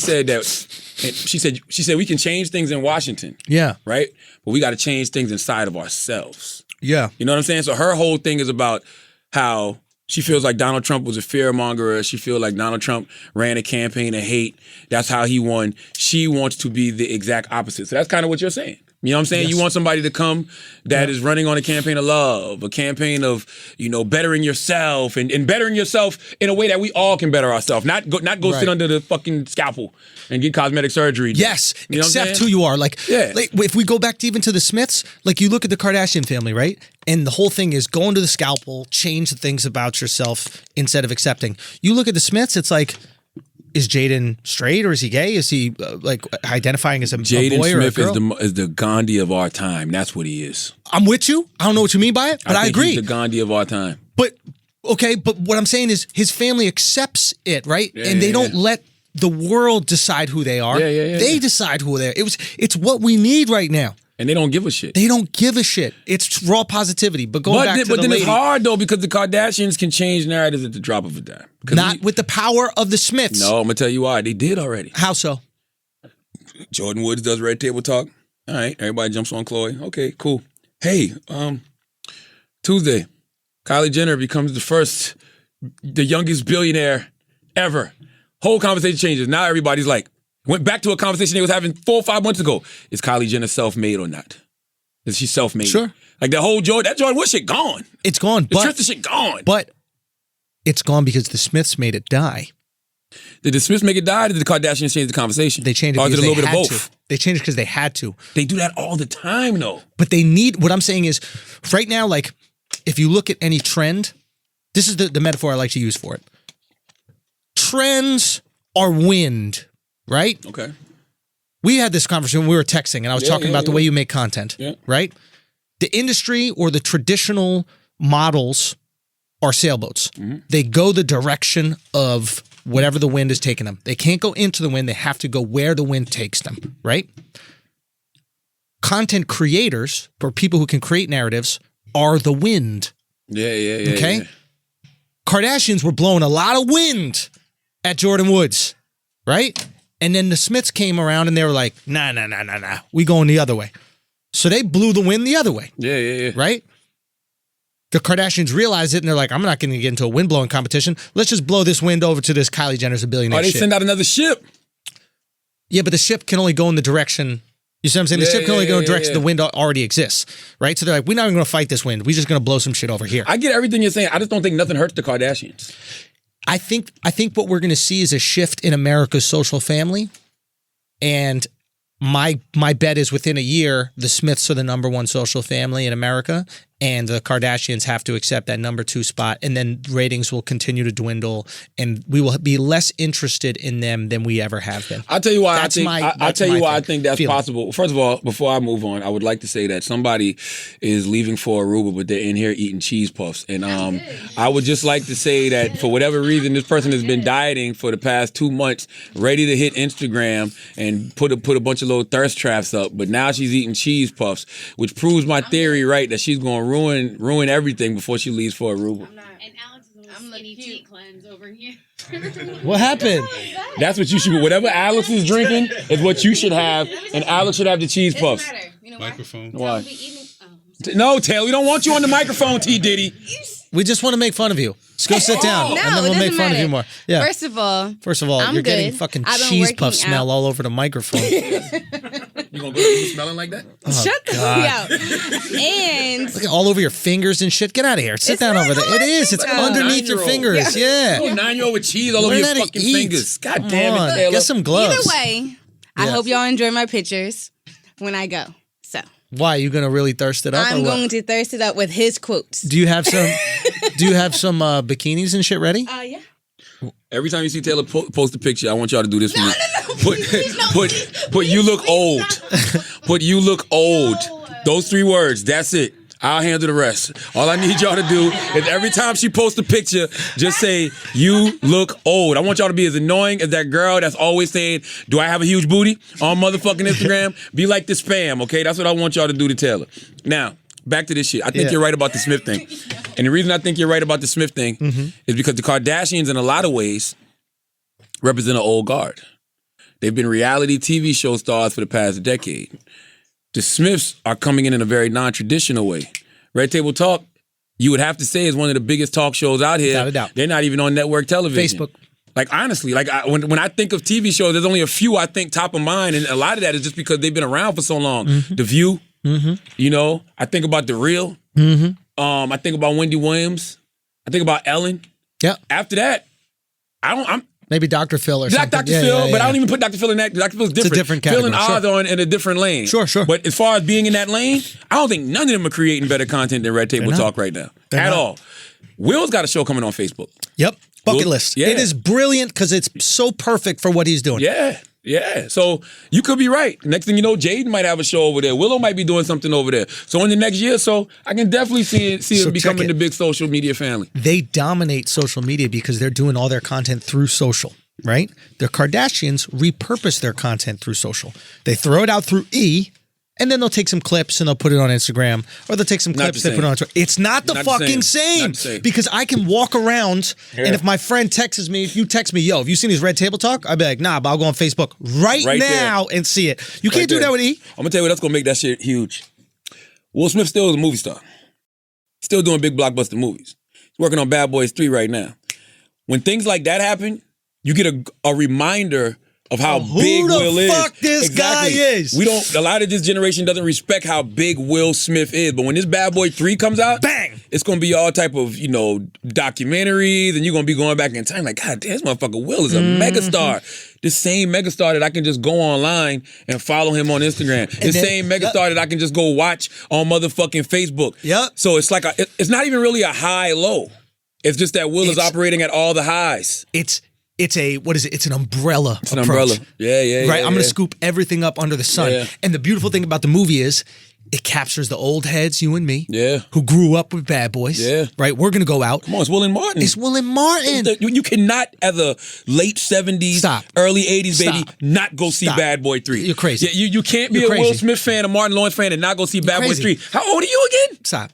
said we can change things in Washington, Yeah. right? But we got to change things inside of ourselves. Yeah. You know what I'm saying? So her whole thing is about how she feels like Donald Trump was a fearmonger. She feels like Donald Trump ran a campaign of hate. That's how he won. She wants to be the exact opposite. So that's kind of what you're saying. You know what I'm saying? Yes. You want somebody to come that is running on a campaign of love, a campaign of, bettering yourself and bettering yourself in a way that we all can better ourselves. Not go Right. sit under the fucking scalpel and get cosmetic surgery. Yes, You know what I'm accept saying? who you are. Like, Yeah. if we go back to even to the Smiths, like you look at the Kardashian family, right? And the whole thing is go into the scalpel, change the things about yourself instead of accepting. You look at the Smiths, it's like, is Jaden straight or is he gay? Is he identifying as a Jaden boy or a Smith girl? is the Gandhi of our time. That's what he is. I'm with you. I don't know what you mean by it, but I think agree. He's the Gandhi of our time. But okay, but what I'm saying is his family accepts it, right? And they don't let the world decide who they are. Yeah. They decide who they are. It's what we need right now. And they don't give a shit. They don't give a shit. It's raw positivity. But going back to but the then lady, it's hard though because the Kardashians can change narratives at the drop of a dime. not with the power of the Smiths. No, I'm gonna tell you why. They did already. How so? Jordan Woods does Red Table Talk. All right, everybody jumps on Chloe. Okay, cool. Hey, Tuesday, Kylie Jenner becomes the youngest billionaire ever. Whole conversation changes. Now everybody's like, went back to a conversation they was having 4 or 5 months ago. Is Kylie Jenner self-made or not? Is she self-made? Sure. Like that Jordan Wood shit gone. It's gone. The Tristan shit gone. But it's gone because the Smiths made it die. Did the Smiths make it die or did the Kardashians change the conversation? They changed it or because did a little they bit had of both? to. They changed it because they had to. They do that all the time though. But they need, what I'm saying is, right now, like, if you look at any trend, this is the metaphor I like to use for it. Trends are wind, right? Okay. We had this conversation when we were texting, and I was talking about the way you make content, right? The industry or the traditional models are sailboats. They go the direction of whatever the wind is taking them. They can't go into the wind. They have to go where the wind takes them, right? Content creators, or people who can create narratives, are the wind. Yeah. Okay? Yeah. Kardashians were blowing a lot of wind at Jordan Woods, right? And then the Smiths came around and they were like, nah. We going the other way. So they blew the wind the other way. Yeah. Right? The Kardashians realized it and they're like, I'm not going to get into a wind blowing competition. Let's just blow this wind over to this Kylie Jenner's a billionaire Or they shit. send out another ship. Yeah, but the ship can only go in the direction. You see what I'm saying? The ship can only go in the direction the wind already exists. Right? So they're like, we're not even going to fight this wind. We're just going to blow some shit over here. I get everything you're saying. I just don't think nothing hurts the Kardashians. I think what we're going to see is a shift in America's social family. And my bet is within a year, the Smiths are the number one social family in America, and the Kardashians have to accept that number 2 spot, and then ratings will continue to dwindle, and we will be less interested in them than we ever have been. I'll tell you why That's I think that's feeling. possible. First of all, before I move on, I would like to say that somebody is leaving for Aruba, but they're in here eating cheese puffs. And I would just like to say that for whatever reason, this person has been dieting for the past 2 months, ready to hit Instagram and put a bunch of little thirst traps up. But now she's eating cheese puffs, which proves my theory right that she's going to ruin everything before she leaves for Aruba. And Alex is on a skinny tea cleanse over here. What happened? That's what you should. Whatever Alex is drinking is what you should have, and Alex should have the cheese It puffs. doesn't matter. You know why? Microphone. Why? Be eating, No, Taylor, we don't want you on the microphone, T. Diddy. We just want to make fun of you. Let's go sit down, No, and then it we'll make doesn't fun of matter. you more. Yeah. First of all, I'm you're getting good. fucking I've been cheese working puff smell out. all over the microphone. You gonna go to smelling like that? Shut the fuck out. And Look at all over your fingers and shit. Get out of here. Sit It's down not over there. all It over is. It's my underneath your 9-year-old. fingers. Yeah. Oh, 9-year-old with cheese all over Learn your how to fucking eat. fingers. God Come damn on. it, Taylor. Get some gloves. either way, I hope y'all enjoy my pictures when I go. So Why, you gonna really thirst it up? I'm going to thirst it up with his quotes. Do you have some? Bikinis and shit ready? Yeah. Every time you see Taylor post a picture, I want y'all to do this for me. Please, Put you look old. Put you look old. Those 3 words. That's it. I'll handle the rest. All I need y'all to do is every time she posts a picture, just say, you look old. I want y'all to be as annoying as that girl that's always saying, do I have a huge booty on motherfucking Instagram? Be like the spam, okay? That's what I want y'all to do to Taylor. Now, back to this shit. I think you're right about the Smith thing. And the reason I think you're right about the Smith thing is because the Kardashians, in a lot of ways, represent an old guard. They've been reality TV show stars for the past decade. The Smiths are coming in a very non-traditional way. Red Table Talk, you would have to say, is one of the biggest talk shows out here. Without a doubt. They're not even on network television. Facebook. Like, honestly, when I think of TV shows, there's only a few I think top of mind, and a lot of that is just because they've been around for so long. The View, you know, I think about The Real. I think about Wendy Williams. I think about Ellen. Yeah. After that, I'm maybe Dr. Phil or something. Dr. Phil, but I don't even put Dr. Phil in that. Dr. Phil's different. It's a different category. Phil and Oz are in a different lane. Sure. But as far as being in that lane, I don't think none of them are creating better content than Red Table Talk right now. At all. Will's got a show coming on Facebook. Yep. Bucket list. Yeah. It is brilliant because it's so perfect for what he's doing. Yeah. So you could be right. Next thing you know, Jaden might have a show over there. Willow might be doing something over there. So in the next year or so, I can definitely see it becoming the big social media family. They dominate social media because they're doing all their content through social, right? The Kardashians repurpose their content through social. They throw it out through E, and then they'll take some clips and they'll put it on Instagram, or they'll take some clips and put it on Twitter. It's not the fucking same. Because I can walk around, and if my friend texts me, if you text me, yo, have you seen his Red Table Talk? I'd be like, nah, but I'll go on Facebook right now and see it. You can't do that with E. I'm going to tell you that's going to make that shit huge. Will Smith still is a movie star. Still doing big blockbuster movies. He's working on Bad Boys 3 right now. When things like that happen, you get a reminder of how big Will is. Who the fuck this guy is? A lot of this generation doesn't respect how big Will Smith is. But when this Bad Boy 3 comes out, bang! It's gonna be all type of, documentaries, and you're gonna be going back in time like, God damn, this motherfucker Will is a megastar. The same megastar that I can just go online and follow him on Instagram. The same megastar that I can just go watch on motherfucking Facebook. Yep. So it's like it's not even really a high-low. It's just that Will is operating at all the highs. It's an umbrella It's an approach. umbrella. Yeah. Right? I'm going to scoop everything up under the sun. Yeah. And the beautiful thing about the movie is it captures the old heads, you and me, who grew up with Bad Boys. Yeah. Right? We're going to go out. Come on, it's Will and Martin. It's Will and Martin. You cannot, as a late 70s, early 80s baby, not go see Bad Boy 3. You're crazy. Yeah, you can't be a Will Smith fan, a Martin Lawrence fan, and not go see Bad Boy 3. How old are you again? Stop.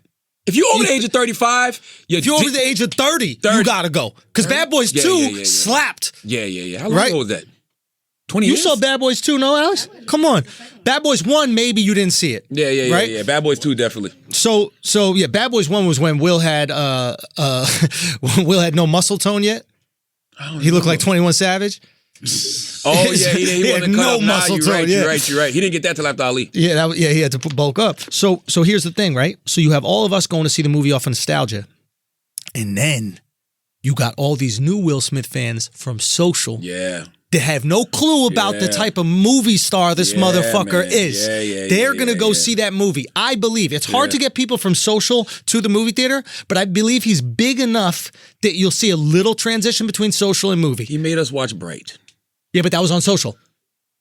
If you're over the age of 35, if you're over the age of 30, you gotta go. Because Bad Boys 2 slapped. Yeah. How long ago was that? 20 years? You saw Bad Boys 2, no, Alex? Come on. Bad Boys 1, maybe you didn't see it. Yeah. Bad Boys 2, definitely. So Bad Boys 1 was when Will had Will had no muscle tone yet. He looked like 21 Savage. Oh yeah, he wasn't no muscle tone. You're right. He didn't get that till after Ali. Yeah, he had to bulk up. So here's the thing, right? So you have all of us going to see the movie off of nostalgia, and then you got all these new Will Smith fans from social. Yeah. They have no clue about the type of movie star this motherfucker is. They're going to go see that movie. I believe. It's hard to get people from social to the movie theater, but I believe he's big enough that you'll see a little transition between social and movie. He made us watch Bright. Yeah, but that was on social.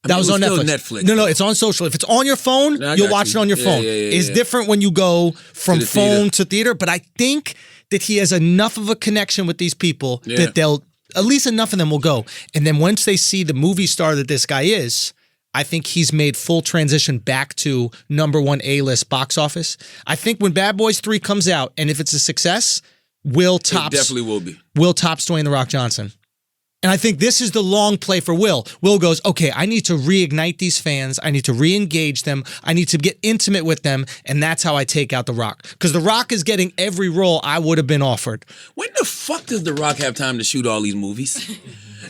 That was on Netflix. No, it's on social. If it's on your phone, you'll watch it on your phone. It's different when you go from phone to theater, but I think that he has enough of a connection with these people that at least enough of them will go. And then once they see the movie star that this guy is, I think he's made full transition back to #1 A-list box office. I think when Bad Boys 3 comes out, and if it's a success, Will tops. It definitely will be. Will tops Dwayne The Rock Johnson. And I think this is the long play for Will. Will goes, okay, I need to reignite these fans. I need to re-engage them. I need to get intimate with them. And that's how I take out The Rock. Because The Rock is getting every role I would have been offered. When the fuck does The Rock have time to shoot all these movies?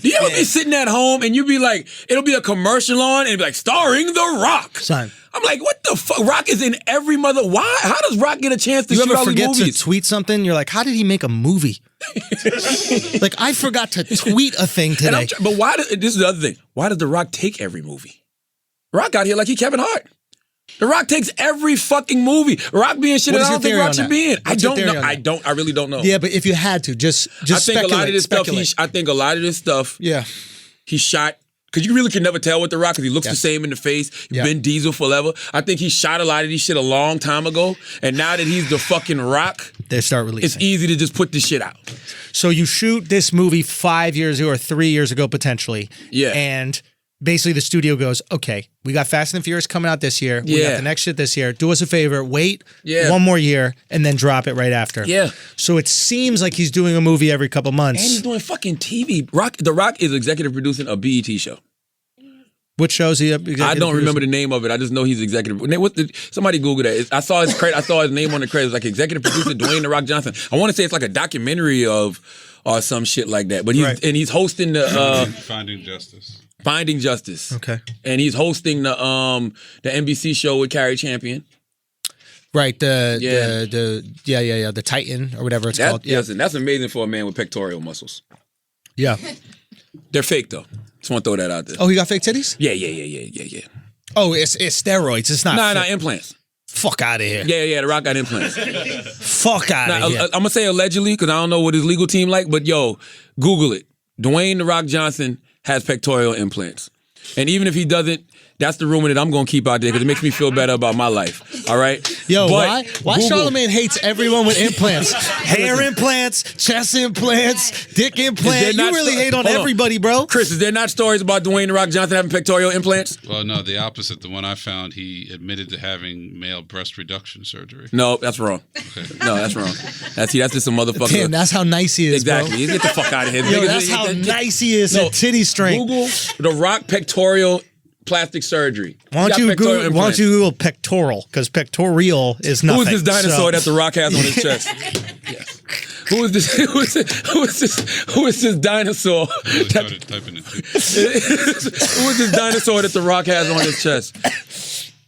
Do you ever be sitting at home and you be like, it'll be a commercial on and it'll be like, starring The Rock. Son. I'm like, what the fuck? Rock is in every mother. Why? How does Rock get a chance to shoot all these movies? You ever forget to tweet something? You're like, how did he make a movie? Like, I forgot to tweet a thing today. But why? This is the other thing. Why does The Rock take every movie? Rock out here like he Kevin Hart. The Rock takes every fucking movie. Rock being shit, What and is I your don't think theory Rock on should that? be in. I What's your don't theory know. on that? I really don't know. Yeah, but if you had to, just I think speculate. a lot of this speculate. stuff. I think a lot of this stuff. Yeah. He shot. Because you really can never tell with The Rock because he looks Yeah. the same in the face. Yeah. Been Diesel forever. I think he shot a lot of these shit a long time ago. And now that he's the fucking Rock, They start releasing. it's easy to just put this shit out. So you shoot this movie 5 years ago or 3 years ago, potentially. Yeah. And basically the studio goes, okay, we got Fast and Furious coming out this year. We got Yeah. the next shit this year. Do us a favor, wait Yeah. 1 more year and then drop it right after. Yeah. So it seems like he's doing a movie every couple months. And he's doing fucking TV. The Rock is executive producing a BET show. What shows he? I don't remember the name of it. I just know he's executive. Somebody Google that. I saw his credit. I saw his name on the credits, like executive producer Dwayne The Rock Johnson. I want to say it's like a documentary or some shit like that. But he's hosting the Finding Justice. Finding Justice. Okay. And he's hosting the NBC show with Carrie Champion. Right, the Titan or whatever it's called. Yeah. Yes, and that's amazing for a man with pectoral muscles. Yeah. They're fake though. Just want to throw that out there. Oh, he got fake titties? Yeah. Oh, it's steroids. It's not. Nah, implants. Fuck out of here. Yeah, The Rock got implants. Fuck out of here. I'm gonna say allegedly because I don't know what his legal team like, but yo, Google it. Dwayne The Rock Johnson has pectoral implants, and even if he doesn't, that's the rumor that I'm gonna keep out there because it makes me feel better about my life. All right, Yo, But why Google- Charlamagne hates everyone with implants? Hair implants, chest implants, dick implants. not You really so- hate on hold on. everybody, bro. Chris, is there not stories about Dwayne The Rock Johnson having pectoral implants? Well, no, the opposite. The one I found, he admitted to having male breast reduction surgery. No, that's wrong. No, that's wrong. That's just a motherfucker. Damn, that's how nice he is, exactly. bro. Get the fuck out of here. Yo, Niggas- that's how nice he is at titty strength. Google The Rock pectoral plastic surgery. Why don't you Google pectoral? Because pectorial is nothing. Who is this dinosaur so. that The Rock has on his chest? Yes. Who is this? Who is this dinosaur? I really started typing it. Who is this dinosaur that The Rock has on his chest?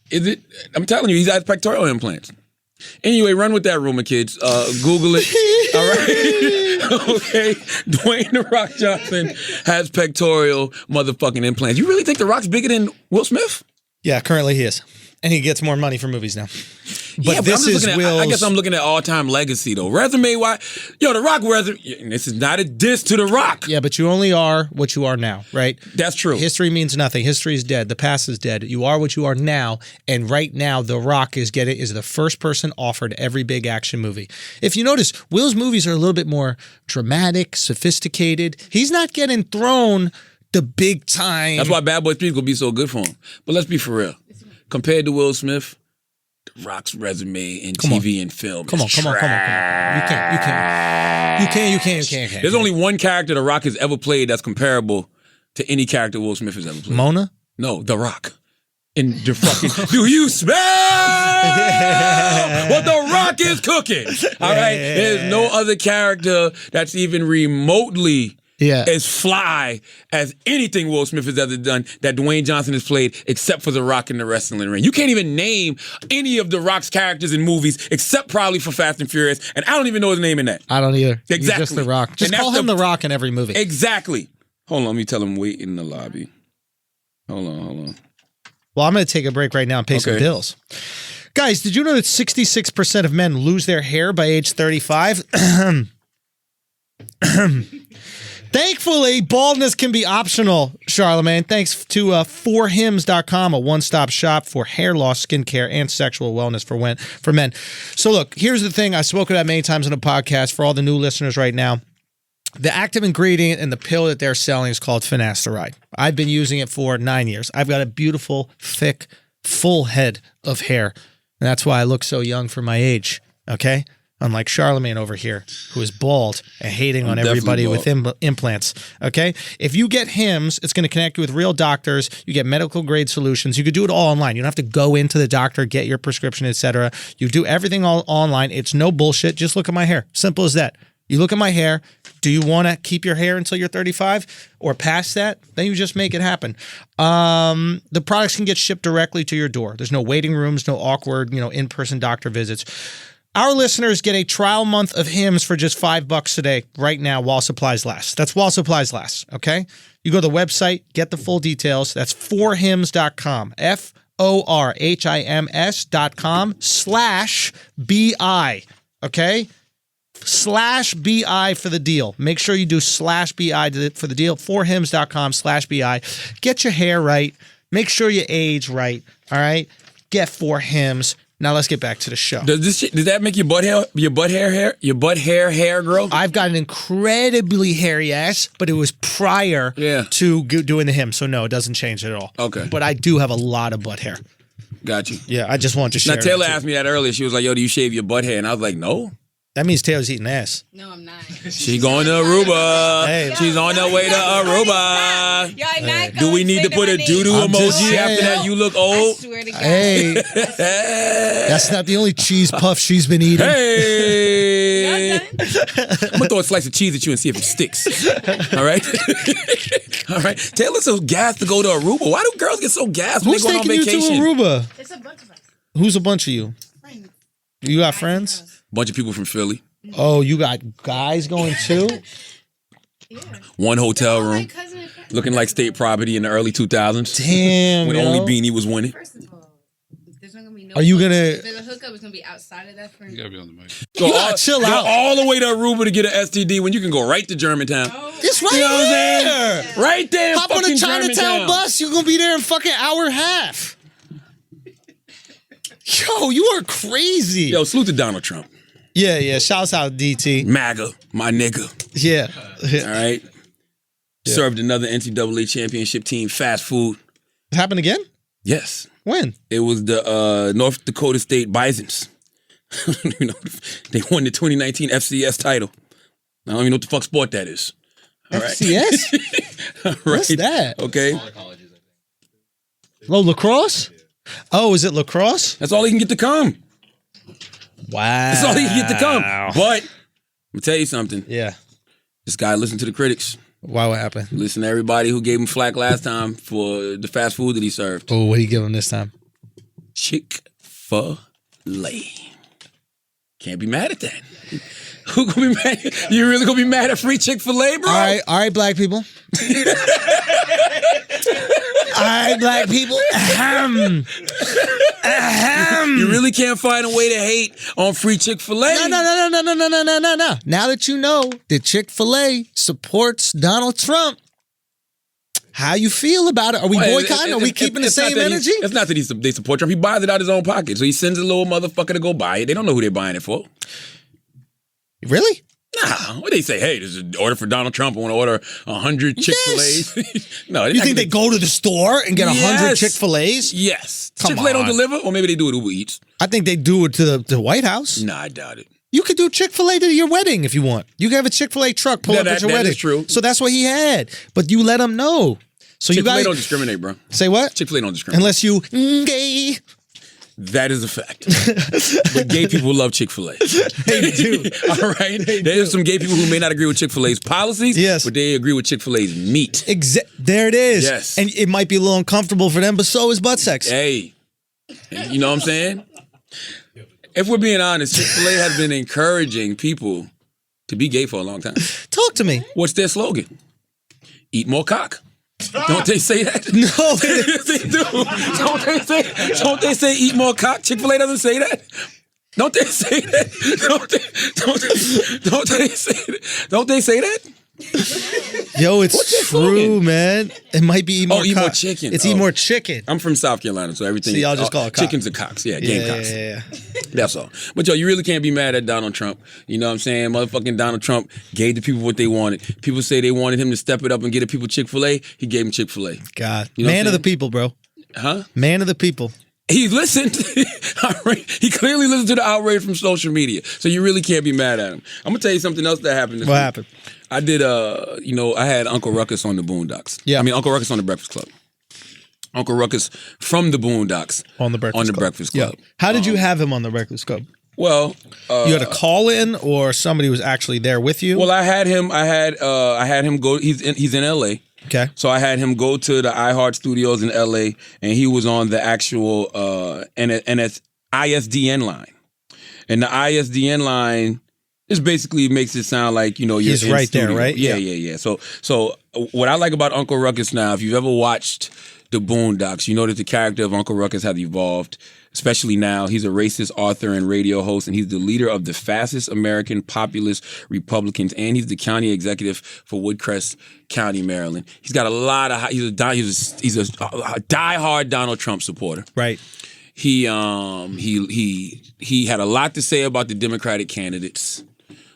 Is it? I'm telling you, he's had pectoral implants. Anyway, run with that rumor, kids. Google it. All right. Okay. Dwayne The Rock Johnson has pectoral motherfucking implants. You really think The Rock's bigger than Will Smith? Yeah, currently he is. And he gets more money for movies now. But yeah, this I'm is just Will's. I guess I'm looking at all-time legacy, though. Resume-wise, The Rock resume. This is not a diss to The Rock. Yeah, but you only are what you are now, right? That's true. History means nothing. History is dead. The past is dead. You are what you are now. And right now, The Rock is the first person offered every big action movie. If you notice, Will's movies are a little bit more dramatic, sophisticated. He's not getting thrown the big time. That's why Bad Boys 3 is going to be so good for him. But let's be for real. Compared to Will Smith, The Rock's resume in TV and film Come on. is You can't. There's only one character The Rock has ever played that's comparable to any character Will Smith has ever played. Mona? No, The Rock. In the fucking, do you smell what The Rock is cooking? All right? There's no other character that's even remotely as fly as anything Will Smith has ever done that Dwayne Johnson has played except for The Rock in the wrestling ring. You can't even name any of The Rock's characters in movies except probably for Fast and Furious, and I don't even know his name in that. I don't either. Exactly. He's just The Rock. Just And call that's him The Rock in every movie. Exactly. Hold on, let me tell him wait in the lobby. Hold on. Well, I'm going to take a break right now and pay some bills. Guys, did you know that 66% of men lose their hair by age 35? Thankfully, baldness can be optional, Charlamagne. Thanks to forhims.com, a one-stop shop for hair loss, skincare, and sexual wellness for men. So look, here's the thing. I spoke about many times on the podcast for all the new listeners right now. The active ingredient in the pill that they're selling is called finasteride. I've been using it for 9 years. I've got a beautiful, thick, full head of hair. And that's why I look so young for my age, okay? Unlike Charlamagne over here, who is bald and hating on everybody with implants, okay? If you get Hims, it's going to connect you with real doctors. You get medical-grade solutions. You could do it all online. You don't have to go into the doctor, get your prescription, etc. You do everything all online. It's no bullshit. Just look at my hair. Simple as that. You look at my hair. Do you want to keep your hair until you're 35 or past that? Then you just make it happen. The products can get shipped directly to your door. There's no waiting rooms, no awkward, in-person doctor visits. Our listeners get a trial month of Hims for just $5 today, right now, while supplies last. That's while supplies last, okay? You go to the website, get the full details. That's forhims.com. forhims.com/BI. Okay? /BI for the deal. Make sure you do /BI for the deal. forhims.com/BI. Get your hair right. Make sure you age right. All right? Get 4Hims. Now let's get back to the show. Does that make your butt hair grow? I've got an incredibly hairy ass, but it was prior to doing the hymn, so no, it doesn't change at all. Okay. But I do have a lot of butt hair. Got you. Yeah, I just wanted to share. Now Taylor that asked me that earlier. She was like, "Yo, do you shave your butt hair?" And I was like, "No." That means Taylor's eating ass. No, I'm not. She going to Aruba. Hey. She's on her way to Aruba. Do we need to put a doo-doo I'm just emoji after saying. that? You look I old. swear to God. Hey, that's not the only cheese puff she's been eating. Hey. Y'all done? I'm gonna throw a slice of cheese at you and see if it sticks. All right, all right. Taylor's so gassed to go to Aruba. Why do girls get so gassed when Who's they go on taking you vacation? to Aruba? It's a bunch of us. Who's a bunch of you? Friends. You got friends? Bunch of people from Philly. Oh, you got guys going too? Yeah. One hotel My room, cousin and friends. looking like state property in the early 2000s. Damn, When yo. only Beanie was winning. First of all, there's not gonna be no. Are you gonna- If there's a hookup, it's gonna be outside of that friend. You gotta be on the mic. Go gotta chill out. all the way to Aruba to get an STD when you can go right to Germantown. It's right You know what I'm saying? here. Right there in Hop on a fucking Chinatown Germantown. bus. You're going to be there in fucking hour and a half. Yo, you are crazy. Yo, salute to Donald Trump. Yeah. Shouts out DT. MAGA, my nigga. Yeah. All right. Served another NCAA championship team fast food. It happened again? Yes. When? It was the North Dakota State Bisons. You know, they won the 2019 FCS title. I don't even know what the fuck sport that is. All right. FCS? All right. What's that? Okay. Oh, lacrosse? Oh, is it lacrosse? That's all he can get to come. Wow. That's all he can get to come. But I'm gonna tell you something. Yeah. This guy listened to the critics. Why? What happened? Listen to everybody who gave him flack last time for the fast food that he served. Oh, what did he give him this time? Chick-fil-A. Can't be mad at that. Who gonna be mad? You really gonna be mad at free Chick-fil-A, bro? All right, black people. All right, black people. Ahem. You really can't find a way to hate on free Chick-fil-A. No. Now that you know that Chick-fil-A supports Donald Trump, how you feel about it? Are we boycotting? Are we keeping the same energy? It's not that they support Trump. He buys it out of his own pocket. So he sends a little motherfucker to go buy it. They don't know who they're buying it for. Really? Nah, what they say? Hey, this is an order for Donald Trump. I want to order 100 Chick-fil-A's. No, You think they go to the store and get 100 Yes. Chick-fil-A's? Yes. Come Chick-fil-A don't on. deliver, or maybe they do it Uber Eats. I think they do it to the White House. Nah, I doubt it. You could do Chick-fil-A to your wedding if you want. You can have a Chick-fil-A truck pull up at your that wedding. is true. So that's what he had. But you let him know. So you Chick-fil-A guys don't discriminate, bro. say what? Chick-fil-A don't discriminate. Unless you gay. That is a fact. But gay people love Chick-fil-A. They do. All right? There's some gay people who may not agree with Chick-fil-A's policies, Yes. but they agree with Chick-fil-A's meat. There it is. Yes. And it might be a little uncomfortable for them, but so is butt sex. Hey, you know what I'm saying? If we're being honest, Chick-fil-A has been encouraging people to be gay for a long time. Talk to me. What's their slogan? Eat more cock. Don't they say that? No. They do. Don't they say eat more cock? Chick-fil-A doesn't say that. Don't they say that? Don't they say that? Yo, it's What's their true, slogan? man. It might be eat more Eat more cock. chicken. It's Oh. eat more chicken. I'm from South Carolina, so everything. So y'all just call it cock. Chickens are cocks. Yeah, game cocks. Yeah. That's all. But yo, you really can't be mad at Donald Trump. You know what I'm saying? Motherfucking Donald Trump gave the people what they wanted. People say they wanted him to step it up and get the people Chick-fil-A. He gave them Chick-fil-A. God. You know what Man I'm of the saying? people, bro. Huh? Man of the people. He listened. He clearly listened to the outrage from social media. So you really can't be mad at him. I'm gonna tell you something else that happened this What week. happened? I did I had Uncle Ruckus on the Boondocks. Yeah. I mean Uncle Ruckus on the Breakfast Club. Uncle Ruckus from the Boondocks On the Breakfast Club. Breakfast Club. Yeah. How did you have him on the Breakfast Club? Well, You had a call in, or somebody was actually there with you? I had him go. He's in LA. Okay. So I had him go to the iHeart Studios in LA, and he was on the actual ISDN line. And the ISDN line This basically makes it sound like, you're He's in right there, studio. right? Yeah. So what I like about Uncle Ruckus now, if you've ever watched the Boondocks, you know that the character of Uncle Ruckus has evolved, especially now. He's a racist author and radio host, and he's the leader of the fastest American populist Republicans, and he's the county executive for Woodcrest County, Maryland. He's got a lot of, he's a diehard Donald Trump supporter. Right. He had a lot to say about the Democratic candidates.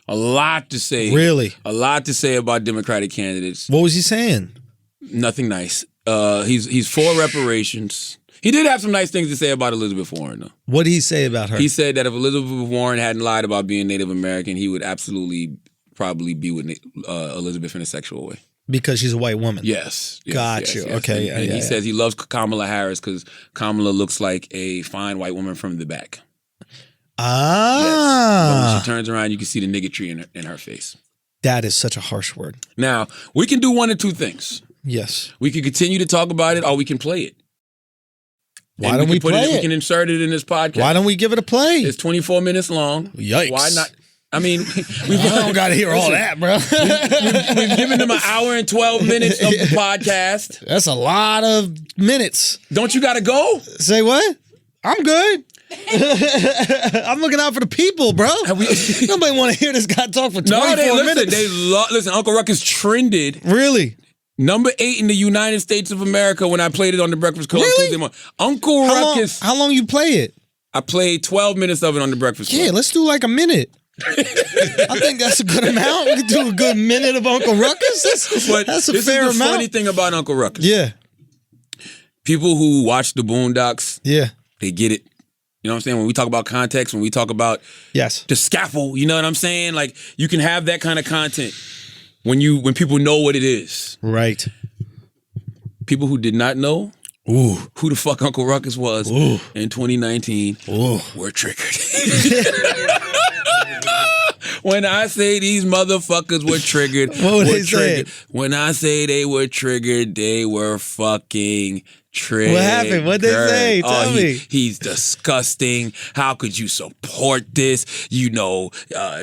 A lot to say. Really? A lot to say about Democratic candidates. What was he saying? Nothing nice. He's for reparations. He did have some nice things to say about Elizabeth Warren, though. What did he say about her? He said that if Elizabeth Warren hadn't lied about being Native American, he would absolutely probably be with Elizabeth in a sexual way. Because she's a white woman. Yes. Got you. Okay. And he says he loves Kamala Harris because Kamala looks like a fine white woman from the back. Yes. But when she turns around, you can see the niggatry in her face. That is such a harsh word. Now, we can do one of two things. Yes. We can continue to talk about it, or we can play it. Why don't we play it? We can insert it in this podcast. Why don't we give it a play? It's 24 minutes long. Yikes. Why not? I mean, I don't got to hear all that, bro. we've given them an hour and 12 minutes of the podcast. That's a lot of minutes. Don't you got to go? Say what? I'm good. I'm looking out for the people, bro. Nobody want to hear this guy talk for 24 minutes. Listen, Uncle Ruckus trended. Really? Number 8 in the United States of America when I played it on the Breakfast Club Tuesday morning. Uncle Ruckus. How long you play it? I played 12 minutes of it on the Breakfast Club. Yeah, let's do like a minute. I think that's a good amount. We can do a good minute of Uncle Ruckus. That's a fair amount. This is the funny thing about Uncle Ruckus. Yeah. People who watch the Boondocks, yeah, they get it. You know what I'm saying? When we talk about context, when we talk about the scaffold, you know what I'm saying? Like, you can have that kind of content when people know what it is. Right. People who did not know who the fuck Uncle Ruckus was in 2019 were triggered. When I say these motherfuckers were triggered, what would they say? When I say they were triggered, they were fucking triggered. What happened? What'd they say? Tell me. He's disgusting. How could you support this? You know,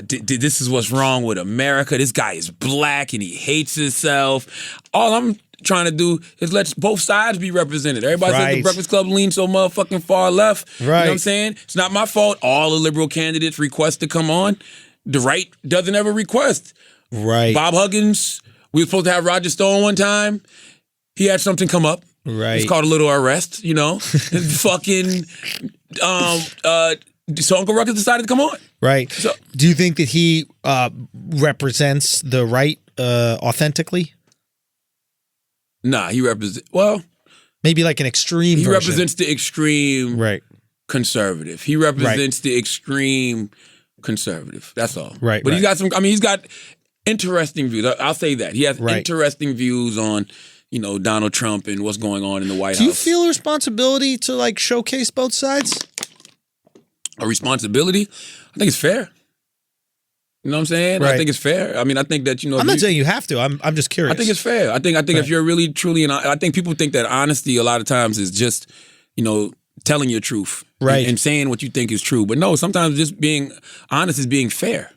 this is what's wrong with America. This guy is black and he hates himself. All I'm trying to do is let both sides be represented. Everybody says the Breakfast Club leans so motherfucking far left. Right. You know what I'm saying? It's not my fault all the liberal candidates request to come on. The right doesn't ever request. Right. Bob Huggins, we were supposed to have Roger Stone one time. He had something come up. Right. It's called a little arrest, you know. Fucking so Uncle Ruckus decided to come on. Right. So, do you think that he represents the right authentically? Nah, he represents maybe like an extreme version. Represents the extreme conservative. He represents the extreme conservative. That's all. Right. But he's got interesting views. I'll say that. He has interesting views on, you know, Donald Trump and what's going on in the White House. Do you feel a responsibility to like showcase both sides? A responsibility? I think it's fair. You know what I'm saying? Right. I think it's fair. I mean, I think that, you know, I'm not saying you have to. I'm just curious. I think it's fair. I think if you're really truly, and I think people think that honesty a lot of times is just, you know, telling your truth, and saying what you think is true. But no, sometimes just being honest is being fair.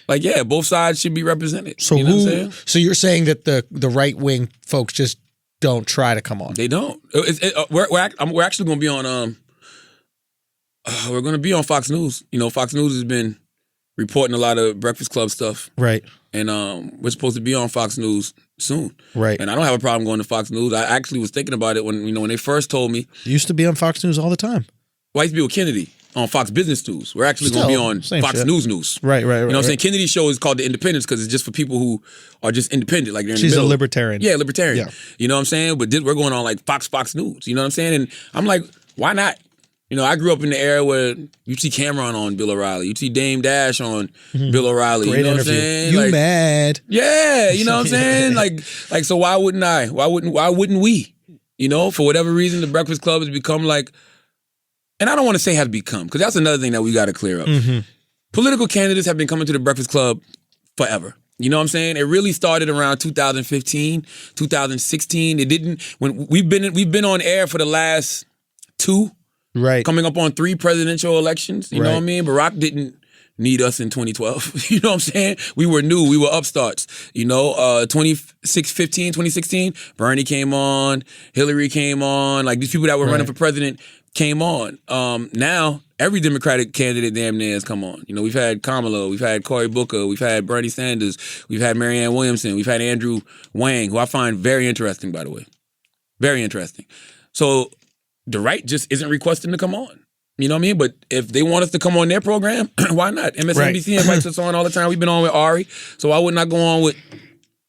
Like, yeah, both sides should be represented. So you know what I'm saying? So you're saying that the right wing folks just don't try to come on? They don't. We're actually going to be on. We're going to be on Fox News. You know, Fox News has been reporting a lot of Breakfast Club stuff, right? And we're supposed to be on Fox News soon, right? And I don't have a problem going to Fox News. I actually was thinking about it when they first told me. You used to be on Fox News all the time. Well, I used to be with Kennedy on Fox Business News. We're actually going to be on Fox News. Right. You know what I'm saying? Kennedy's show is called The Independents because it's just for people who are just independent. Like, they're in the middle. She's a libertarian. Yeah, libertarian. Yeah. You know what I'm saying? But we're going on like Fox News. You know what I'm saying? And I'm like, why not? You know, I grew up in the era where you see Cameron on Bill O'Reilly. You see Dame Dash on Bill O'Reilly. Great you know interview. What I'm saying? You like, mad? Yeah, you know what I'm saying? like, so why wouldn't I? Why wouldn't we? You know, for whatever reason, the Breakfast Club has become like, and I don't want to say has become, because that's another thing that we got to clear up. Political candidates have been coming to the Breakfast Club forever. You know what I'm saying? It really started around 2015, 2016. It didn't, when we've been on air for the last 2. Right. Coming up on 3 presidential elections. You know what I mean? Barack didn't need us in 2012. You know what I'm saying? We were new. We were upstarts. 2016, Bernie came on. Hillary came on. Like, these people that were running for president came on. Now, every Democratic candidate damn near has come on. We've had Kamala, we've had Cory Booker, we've had Bernie Sanders, we've had Marianne Williamson, we've had Andrew Wang, who I find very interesting, by the way. Very interesting. So the right just isn't requesting to come on. You know what I mean? But if they want us to come on their program, why not? MSNBC invites us on all the time. We've been on with Ari, so why wouldn't I go on with...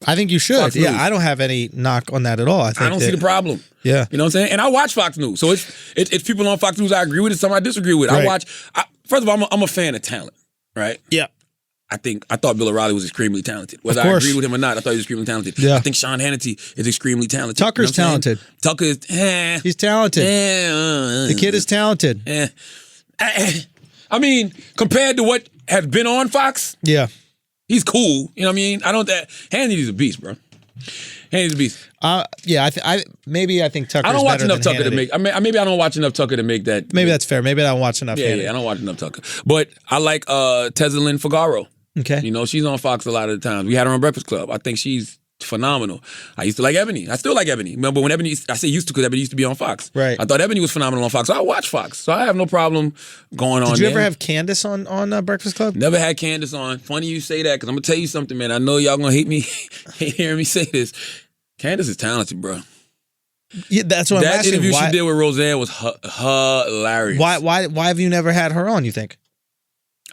I think you should. Fox News? I don't have any knock on that at all. I don't see the problem. Yeah. You know what I'm saying? And I watch Fox News. So it's people on Fox News I agree with, it's some I disagree with. Right. First of all, I'm a fan of talent, right? Yeah. I thought Bill O'Reilly was extremely talented. Whether I agree with him or not, I thought he was extremely talented. Yeah. I think Sean Hannity is extremely talented. Tucker's talented. Tucker is, He's talented. The kid is talented. I mean, compared to what has been on Fox, Yeah. he's cool. You know what I mean? Hannity's a beast, bro. Hannity's a beast. Maybe I think Tucker's I don't watch better enough than Tucker to Hannity. make. Maybe I don't watch enough Tucker to make that. Maybe that's fair. Maybe I don't watch enough Hannity. Yeah, I don't watch enough Tucker. But I like Tezelyn Figaro. Okay. She's on Fox a lot of the times. We had her on Breakfast Club. I think she's phenomenal. I used to like Ebony. I still like Ebony. Remember when Ebony, I say used to because Ebony used to be on Fox. Right. I thought Ebony was phenomenal on Fox. So I watch Fox. So I have no problem going on Did you there. ever have Candace on Breakfast Club? Never had Candace on. Funny you say that because I'm going to tell you something, man. I know y'all going to hate me, hate hearing me say this. Candace is talented, bro. Yeah, that's what I'm That asking. interview she did with Roseanne was hilarious. Why have you never had her on, you think?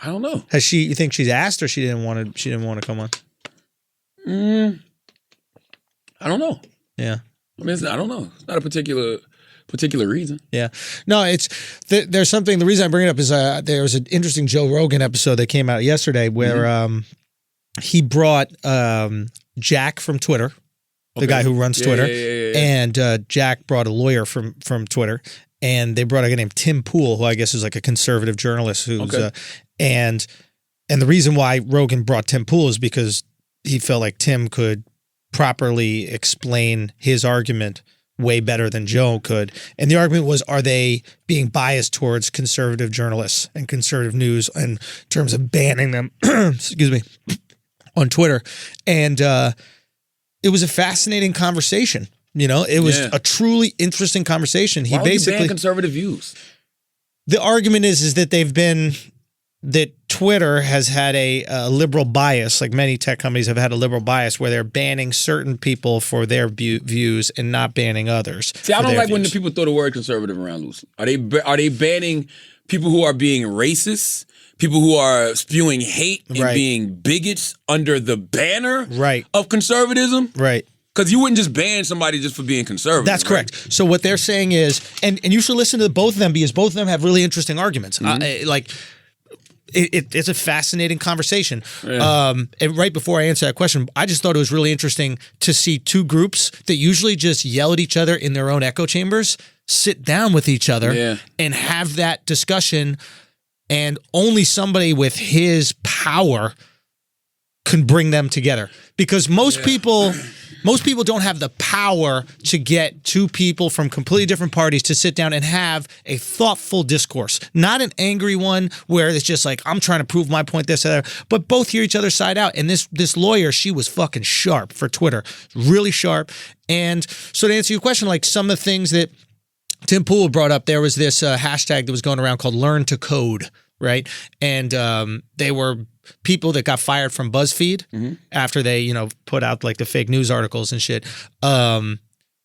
I don't know. You think she's asked or she didn't want to come on? I don't know. Yeah. I mean, I don't know. It's not a particular reason. Yeah. No, there's something, the reason I bring it up is there was an interesting Joe Rogan episode that came out yesterday where he brought Jack from Twitter, the guy who runs Twitter, and Jack brought a lawyer from Twitter, and they brought a guy named Tim Pool, who I guess is like a conservative journalist who's and the reason why Rogan brought Tim Pool is because he felt like Tim could properly explain his argument way better than Joe could. And the argument was, are they being biased towards conservative journalists and conservative news in terms of banning them, excuse me, on Twitter? And it was a fascinating conversation. It was a truly interesting conversation. Why would you ban conservative views? The argument is that Twitter has had a liberal bias, like many tech companies have had a liberal bias where they're banning certain people for their views and not banning others. See, I don't like when the people throw the word conservative around loosely. Are they banning people who are being racist, people who are spewing hate and being bigots under the banner of conservatism? Right. Because you wouldn't just ban somebody just for being conservative. That's correct. So what they're saying is, and you should listen to both of them because both of them have really interesting arguments. It's a fascinating conversation. Yeah. And right before I answer that question, I just thought it was really interesting to see two groups that usually just yell at each other in their own echo chambers sit down with each other and have that discussion, and only somebody with his power can bring them together. Because most people don't have the power to get two people from completely different parties to sit down and have a thoughtful discourse. Not an angry one where it's just like, I'm trying to prove my point, this, other, but both hear each other's side out. And this lawyer, she was fucking sharp for Twitter. Really sharp. And so to answer your question, like some of the things that Tim Pool brought up, there was this hashtag that was going around called Learn to Code, right? And they were people that got fired from BuzzFeed after they, put out like the fake news articles and shit.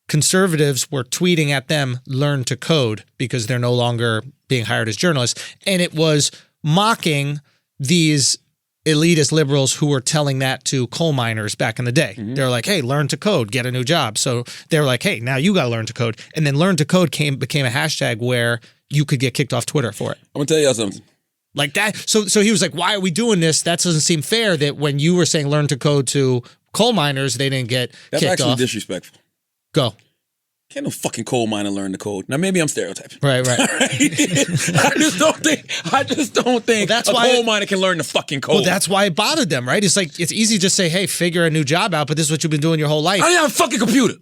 Conservatives were tweeting at them, learn to code, because they're no longer being hired as journalists. And it was mocking these elitist liberals who were telling that to coal miners back in the day. They're like, hey, learn to code, get a new job. So they're like, hey, now you got to learn to code. And then learn to code became a hashtag where you could get kicked off Twitter for it. I'm going to tell y'all something. Like that. So he was like, why are we doing this? That doesn't seem fair that when you were saying learn to code to coal miners, they didn't get kicked off. That's actually disrespectful. Go. Can't no fucking coal miner learn to code. Now maybe I'm stereotyping. Right. I just don't think that's a why coal miner can learn to fucking code. Well, that's why it bothered them, right? It's like, it's easy to just say, hey, figure a new job out, but this is what you've been doing your whole life. I don't have a fucking computer.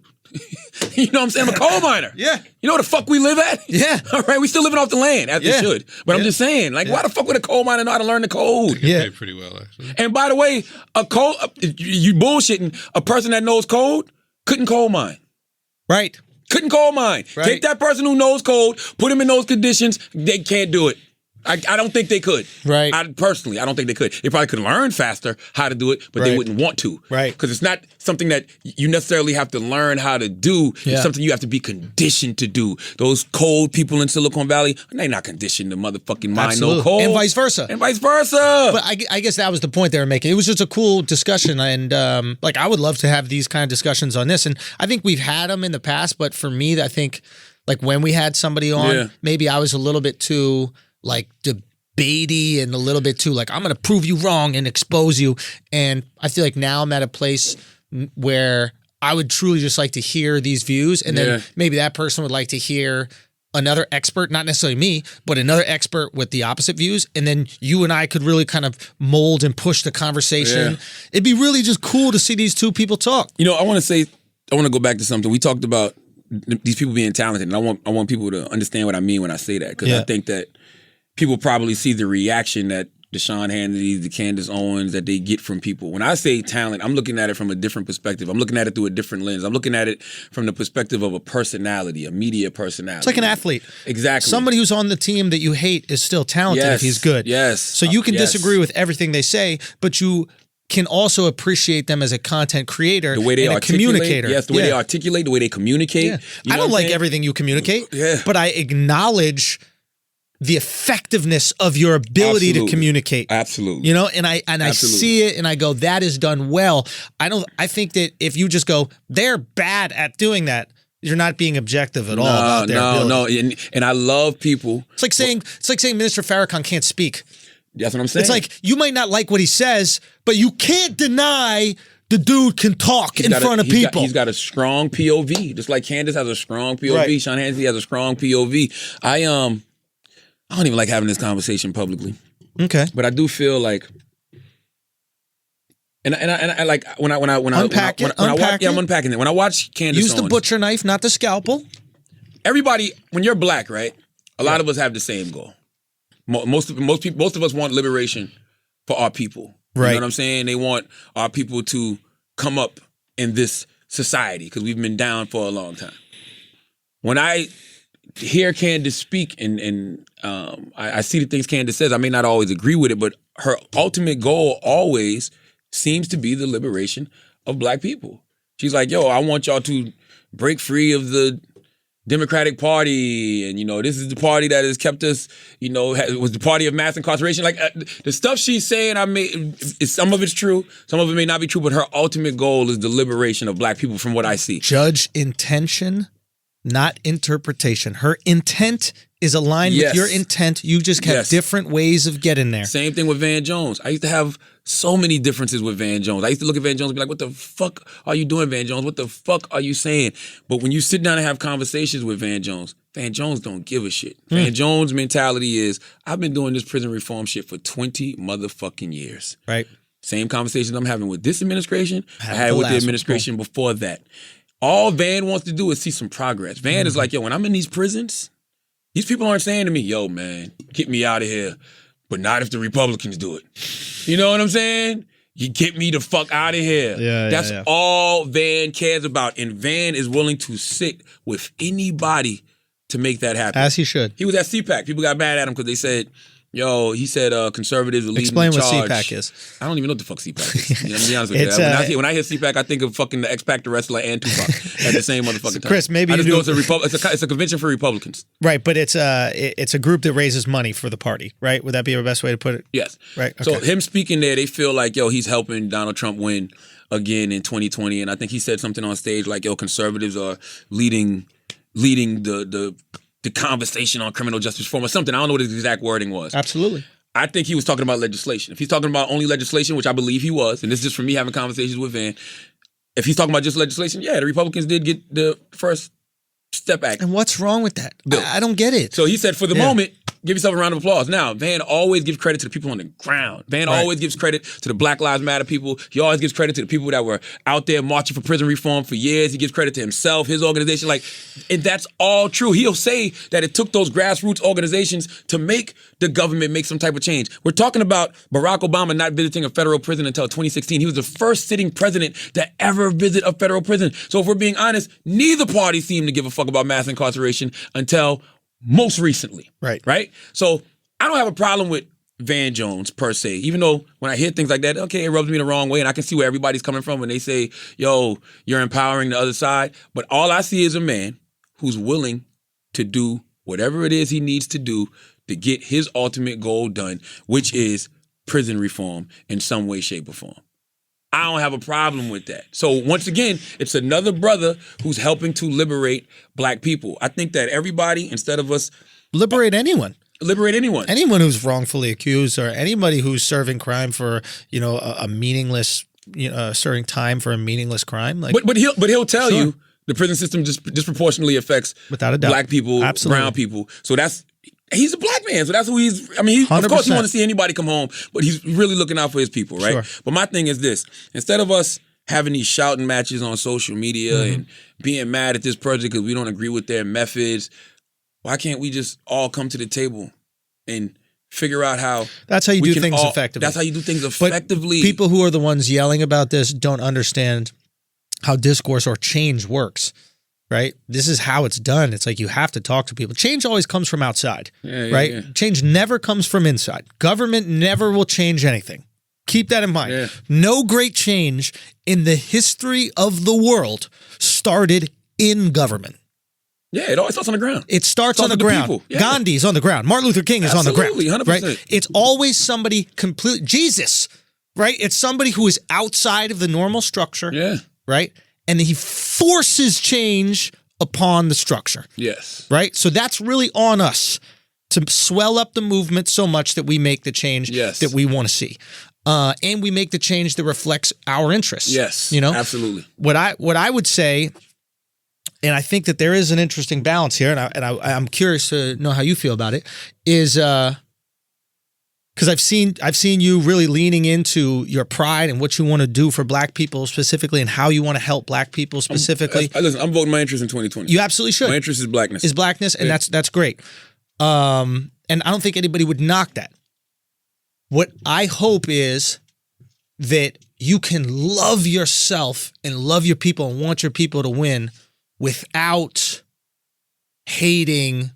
You know what I'm saying? I'm a coal miner. Yeah. You know where the fuck we live at? Yeah. All right, we still living off the land, as they should. But I'm just saying, like, why the fuck would a coal miner know how to learn the code? Yeah. Paid pretty well, actually. And by the way, you bullshitting, a person that knows code couldn't coal mine. Right. Couldn't coal mine. Right. Take that person who knows code, put him in those conditions, they can't do it. I don't think they could. Right. Personally, I don't think they could. They probably could learn faster how to do it, but they wouldn't want to. Right. Because it's not something that you necessarily have to learn how to do. Yeah. It's something you have to be conditioned to do. Those cold people in Silicon Valley, they're not conditioned to motherfucking mind Absolutely. no code. And vice versa. But I guess that was the point they were making. It was just a cool discussion, and I would love to have these kind of discussions on this. And I think we've had them in the past, but for me, I think like when we had somebody on, maybe I was a little bit too like debatey and a little bit too like I'm going to prove you wrong and expose you. And I feel like now I'm at a place where I would truly just like to hear these views, and then maybe that person would like to hear another expert, not necessarily me, but another expert with the opposite views, and then you and I could really kind of mold and push the conversation. Yeah. It'd be really just cool to see these two people talk. You know, I want to go back to something. We talked about these people being talented, and I want people to understand what I mean when I say that, because I think that people probably see the reaction that the Sean Hannity, the Candace Owens, that they get from people. When I say talent, I'm looking at it from a different perspective. I'm looking at it through a different lens. I'm looking at it from the perspective of a personality, a media personality. It's like an athlete. Exactly. Somebody who's on the team that you hate is still talented if he's good. Yes. So you can disagree with everything they say, but you can also appreciate them as a content creator, the way they and a communicator. Yes, the way they articulate, the way they communicate. Yeah. You know I don't what I'm like saying? everything you communicate, but I acknowledge the effectiveness of your ability to communicate. Absolutely. You know, and I see it and I go, that is done well. I think that if you just go, they're bad at doing that, you're not being objective at all about their ability. And I love people. It's like saying Minister Farrakhan can't speak. That's what I'm saying. It's like you might not like what he says, but you can't deny the dude can talk in front of people. He's got a strong POV, just like Candace has a strong POV. Right. Sean Hannity has a strong POV. I don't even like having this conversation publicly. Okay, but I do feel like, and I like when I unpack it. I'm unpacking it. When I watch Candace, use the butcher knife, not the scalpel. Everybody, when you're black, right? A lot of us have the same goal. Most of us want liberation for our people. Right. You know what I'm saying? They want our people to come up in this society because we've been down for a long time. When I hear Candace speak and I see the things Candace says, I may not always agree with it, but her ultimate goal always seems to be the liberation of black people. She's like, yo, I want y'all to break free of the Democratic Party, and this is the party that has kept us, it was the party of mass incarceration. Like the stuff she's saying, some of it's true, some of it may not be true, but her ultimate goal is the liberation of black people from what I see. Judge intention, not interpretation. Her intent is aligned with your intent. You just have different ways of getting there. Same thing with Van Jones. I used to have so many differences with Van Jones. I used to look at Van Jones and be like, what the fuck are you doing, Van Jones? What the fuck are you saying? But when you sit down and have conversations with Van Jones don't give a shit. Van Jones' mentality is, I've been doing this prison reform shit for 20 motherfucking years. Right. Same conversations I'm having with this administration, I had with the administration before that. All Van wants to do is see some progress. Van is like, yo, when I'm in these prisons, these people aren't saying to me, yo, man, get me out of here. But not if the Republicans do it. You know what I'm saying? You get me the fuck out of here. That's all Van cares about. And Van is willing to sit with anybody to make that happen. As he should. He was at CPAC. People got mad at him because they said, he said conservatives are leading Explain the charge. What CPAC is. I don't even know what the fuck CPAC is. I'm gonna be honest with you. When I hear CPAC, I think of fucking the X-Pac wrestler and Tupac at the same motherfucking time. Chris, maybe I you just do. know it's a convention for Republicans. Right, but it's a group that raises money for the party, right? Would that be the best way to put it? Yes. Right. Okay. So him speaking there, they feel like, he's helping Donald Trump win again in 2020. And I think he said something on stage like, conservatives are leading the conversation on criminal justice reform or something. I don't know what his exact wording was. Absolutely. I think he was talking about legislation. If he's talking about only legislation, which I believe he was, and this is just from me having conversations with Van, if he's talking about just legislation, the Republicans did get the first Step Act. And what's wrong with that? I don't get it. So he said, for the moment, give yourself a round of applause. Now, Van always gives credit to the people on the ground. Van always gives credit to the Black Lives Matter people. He always gives credit to the people that were out there marching for prison reform for years. He gives credit to himself, his organization. Like, and that's all true. He'll say that it took those grassroots organizations to make the government make some type of change. We're talking about Barack Obama not visiting a federal prison until 2016. He was the first sitting president to ever visit a federal prison. So if we're being honest, neither party seemed to give a fuck about mass incarceration until most recently. Right? So I don't have a problem with Van Jones per se, even though when I hear things like that, okay, it rubs me the wrong way, and I can see where everybody's coming from when they say, yo, you're empowering the other side. But all I see is a man who's willing to do whatever it is he needs to do to get his ultimate goal done, which is prison reform in some way, shape, or form. I don't have a problem with that. So once again, it's another brother who's helping to liberate black people. I think that everybody, instead of us... Liberate anyone. Liberate anyone. Anyone who's wrongfully accused, or anybody who's serving crime for, a meaningless, serving time for a meaningless crime. Like, but he'll tell you the prison system disproportionately affects without a doubt black people, Absolutely. brown people. So he's a black man, so that's who he's. I mean, of course, he want to see anybody come home, but he's really looking out for his people, right? Sure. But my thing is this: instead of us having these shouting matches on social media and being mad at this project because we don't agree with their methods, why can't we just all come to the table and figure out how? That's how you do things effectively. That's how you do things effectively. But people who are the ones yelling about this don't understand how discourse or change works. Right? This is how it's done. It's like you have to talk to people. Change always comes from outside, right? Yeah. Change never comes from inside. Government never will change anything. Keep that in mind. Yeah. No great change in the history of the world started in government. Yeah, it always starts on the ground. It starts on the ground. Yeah. Gandhi's on the ground. Martin Luther King is on the ground. 100%. Right? It's always somebody completely... Jesus, right? It's somebody who is outside of the normal structure. Yeah. Right? And he forces change upon the structure. Yes. Right? So that's really on us to swell up the movement so much that we make the change that we want to see. And we make the change that reflects our interests. Yes. Absolutely. What I would say, and I think that there is an interesting balance here, and I'm curious to know how you feel about it, is because I've seen you really leaning into your pride and what you want to do for black people specifically, and how you want to help black people specifically. Listen, I'm voting my interest in 2020. You absolutely should. My interest is blackness. And that's great. And I don't think anybody would knock that. What I hope is that you can love yourself and love your people and want your people to win without hating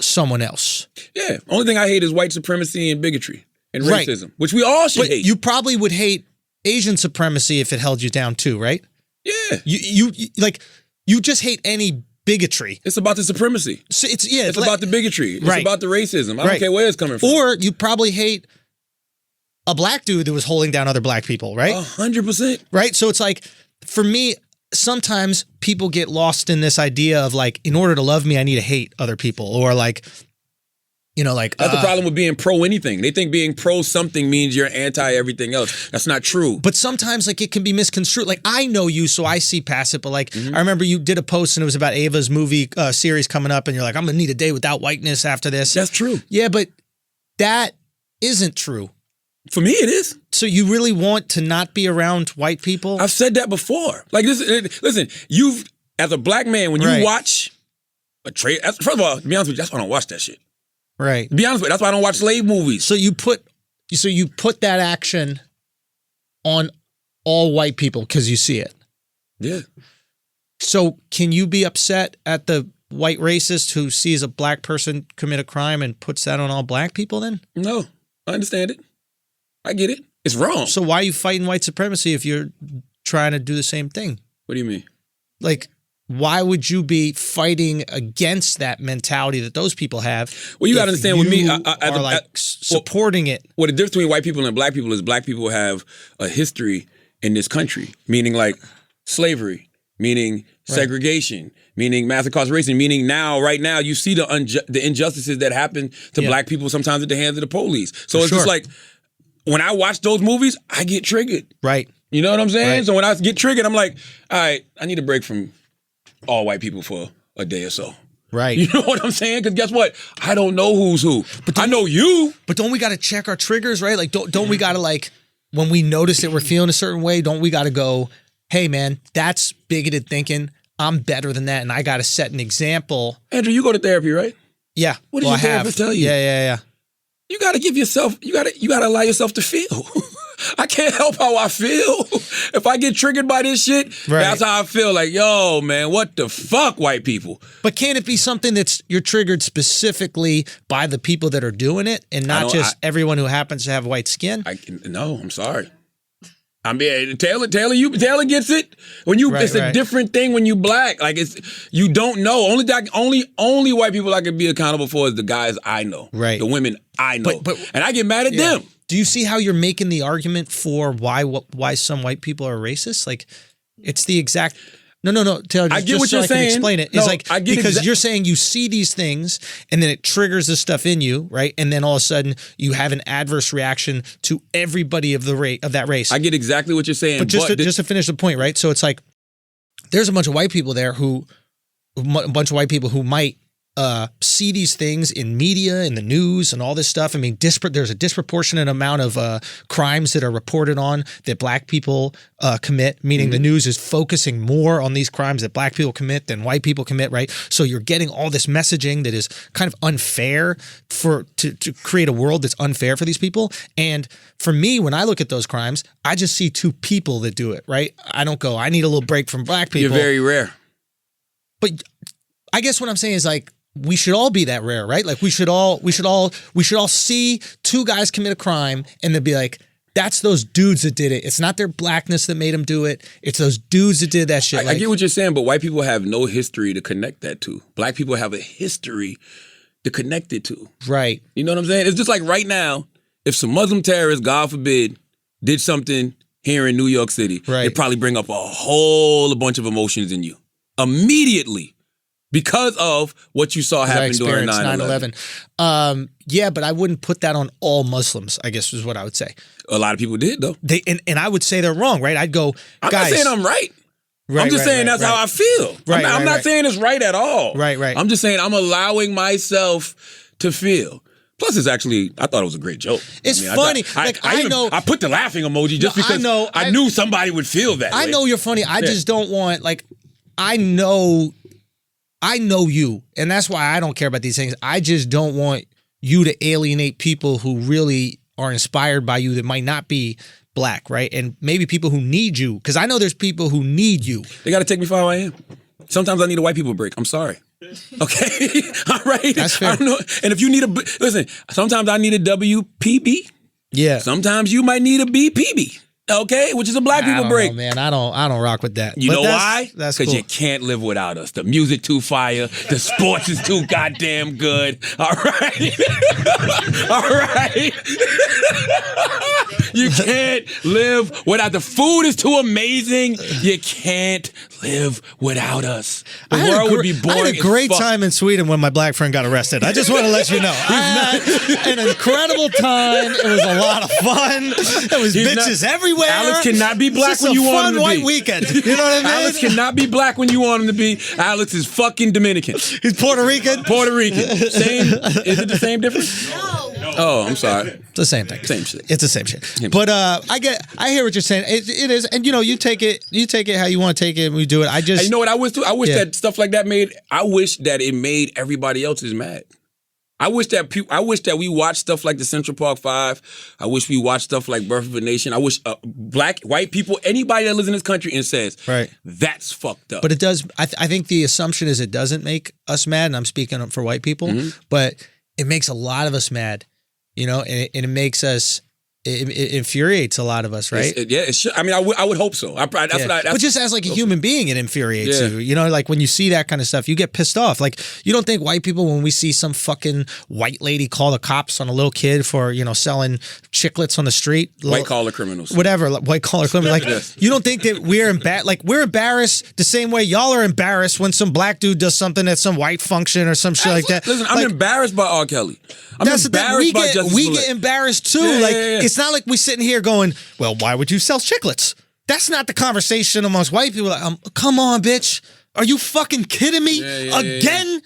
someone else. Yeah. Only thing I hate is white supremacy and bigotry and racism, which we all should hate. You probably would hate Asian supremacy if it held you down too, right? Yeah. You just hate any bigotry. It's about the supremacy. So it's about the bigotry. It's about the racism. I don't care where it's coming from. Or you probably hate a black dude that was holding down other black people, right? 100%. Right? So it's like, for me, sometimes people get lost in this idea of like, in order to love me, I need to hate other people, or like, that's the problem with being pro anything. They think being pro something means you're anti everything else. That's not true. But sometimes like it can be misconstrued. Like, I know you, so I see past it. But like, I remember you did a post and it was about Ava's movie series coming up, and you're like, I'm gonna need a day without whiteness after this. That's true. Yeah, but that isn't true. For me, it is. So you really want to not be around white people? I've said that before. Like, listen, as a black man, when you watch a trade, first of all, to be honest with you, that's why I don't watch that shit. Right. To be honest with you, that's why I don't watch slave movies. So you put that action on all white people because you see it. Yeah. So can you be upset at the white racist who sees a black person commit a crime and puts that on all black people then? No, I understand it. I get it. It's wrong. So why are you fighting white supremacy if you're trying to do the same thing? What do you mean? Like, why would you be fighting against that mentality that those people have? Well, you got to understand with me, supporting it. Well, the difference between white people and black people is black people have a history in this country, meaning like slavery, meaning segregation, meaning mass incarceration, meaning right now, you see the injustices that happen to black people sometimes at the hands of the police. So it's just like, when I watch those movies, I get triggered. Right. You know what I'm saying? Right. So when I get triggered, I'm like, all right, I need a break from all white people for a day or so. Right. You know what I'm saying? Because guess what? I don't know who's who. But I know you. But don't we got to check our triggers, right? Like, don't we got to, like, when we notice that we're feeling a certain way, don't we got to go, hey, man, that's bigoted thinking. I'm better than that, and I got to set an example. Andrew, you go to therapy, right? Yeah. What did your therapist tell you? Yeah. You got to give yourself, you got to allow yourself to feel. I can't help how I feel. If I get triggered by this shit, that's how I feel. Like, yo, man, what the fuck, white people? But can't it be something that's you're triggered specifically by the people that are doing it and not just everyone who happens to have white skin? No, I'm sorry. I mean, Taylor gets it. When you, it's a different thing when you black. Like you don't know. Only white people I can be accountable for is the guys I know, right? The women I know, and I get mad at them. Do you see how you're making the argument for why some white people are racist? Like, it's the exact. No, Taylor. I get what you're saying. Explain it. It's like because you're saying you see these things and then it triggers this stuff in you, right? And then all of a sudden you have an adverse reaction to everybody of that race. I get exactly what you're saying. But just to finish the point, right? So it's like there's a bunch of white people there who might see these things in media, in the news, and all this stuff. I mean, there's a disproportionate amount of crimes that are reported on that black people commit, meaning the news is focusing more on these crimes that black people commit than white people commit, right? So you're getting all this messaging that is kind of unfair to create a world that's unfair for these people. And for me, when I look at those crimes, I just see two people that do it, right? I don't go, I need a little break from black people. You're very rare. But I guess what I'm saying is like, we should all be that rare, right? Like we should all see two guys commit a crime and they'd be like, that's those dudes that did it. It's not their blackness that made them do it. It's those dudes that did that shit. I get what you're saying, but white people have no history to connect that to. Black people have a history to connect it to. Right. You know what I'm saying? It's just like right now, if some Muslim terrorists, God forbid, did something here in New York City, it'd probably bring up a bunch of emotions in you immediately. Because of what you saw happen during 9/11. Yeah, but I wouldn't put that on all Muslims, I guess is what I would say. A lot of people did, though. And I would say they're wrong, right? I'd go, I'm not saying I'm right. I'm just saying that's how I feel. I'm not saying it's right at all. Right. I'm just saying I'm allowing myself to feel. Plus, it's actually, I thought it was a great joke. It's funny. I put the laughing emoji just because I knew somebody would feel that way. I know you're funny. I just don't want, I know you, and that's why I don't care about these things. I just don't want you to alienate people who really are inspired by you that might not be black, right? And maybe people who need you, because I know there's people who need you. They got to take me for how I am. Sometimes I need a white people break. I'm sorry. Okay? All right? That's fair. I don't know. And if you need listen, sometimes I need a WPB. Yeah. Sometimes you might need a BPB. Okay, which is a black people break. Know, man, I don't rock with that. You know why? That's because cool. You can't live without us. The music too fire. The sports is too goddamn good. All right, all right. You can't live without the food is too amazing. You can't live without us. The world would be boring. I had a great time in Sweden when my black friend got arrested. I just want to let you know. I had an incredible time. It was a lot of fun. There was bitches everywhere. Alex cannot be black when you want him to be. Fun white weekend. You know what I mean? Alex cannot be black when you want him to be. Alex is fucking Dominican. He's Puerto Rican. Puerto Rican. Same. Is it the same difference? No. Oh, I'm sorry. It's the same thing. Same shit. It's the same shit. But I hear what you're saying. It is, and you take it how you want to take it, and we do it. You know what I wish too? I wish that stuff like that it made everybody else's mad. I wish that we watched stuff like the Central Park 5. I wish we watched stuff like Birth of a Nation. I wish black, white people, anybody that lives in this country and says, that's fucked up. But it does. I think the assumption is it doesn't make us mad, and I'm speaking for white people, but it makes a lot of us mad, and it makes us. It infuriates a lot of us, right? It should. I mean, I would hope so. But just as like a human being, it infuriates you. Like when you see that kind of stuff, you get pissed off. Like you don't think white people, when we see some fucking white lady call the cops on a little kid for selling chiclets on the street, white collar criminals, whatever, white collar criminals. Like you don't think that we're embarrassed the same way y'all are embarrassed when some black dude does something at some white function or some shit like that. Listen, I'm embarrassed by R. Kelly. I'm embarrassed by Justice We get embarrassed too. It's not like we sitting here going, well, why would you sell chiclets? That's not the conversation amongst white people. Like, come on, bitch. Are you fucking kidding me? Again?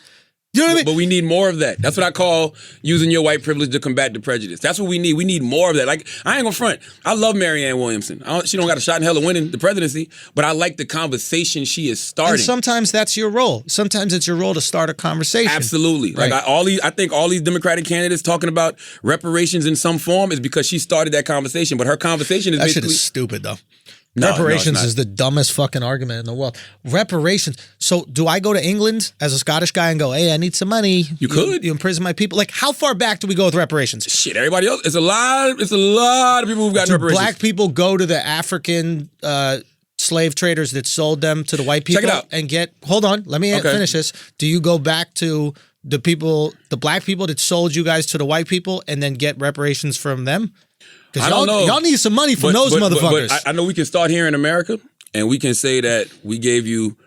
You know what I mean? But we need more of that. That's what I call using your white privilege to combat the prejudice. That's what we need. We need more of that. Like, I ain't gonna front. I love Marianne Williamson. She don't got a shot in hell of winning the presidency, but I like the conversation she is starting. And sometimes that's your role. Sometimes it's your role to start a conversation. Absolutely. Right. Like I think all these Democratic candidates talking about reparations in some form is because she started that conversation. But her conversation is that shit basically is stupid though. No, Reparations it's is the dumbest fucking argument in the world. Reparations. So do I go to England as a Scottish guy and go, hey, I need some money? You could. You imprison my people. Like, how far back do we go with reparations? Shit, everybody else. It's a lot of people who've gotten reparations. Black people go to the African slave traders that sold them to the white people? Check it out. And get, hold on, let me finish this. Do you go back to the black people that sold you guys to the white people and then get reparations from them? Because y'all need some money from those motherfuckers. But I know we can start here in America, and we can say that we gave you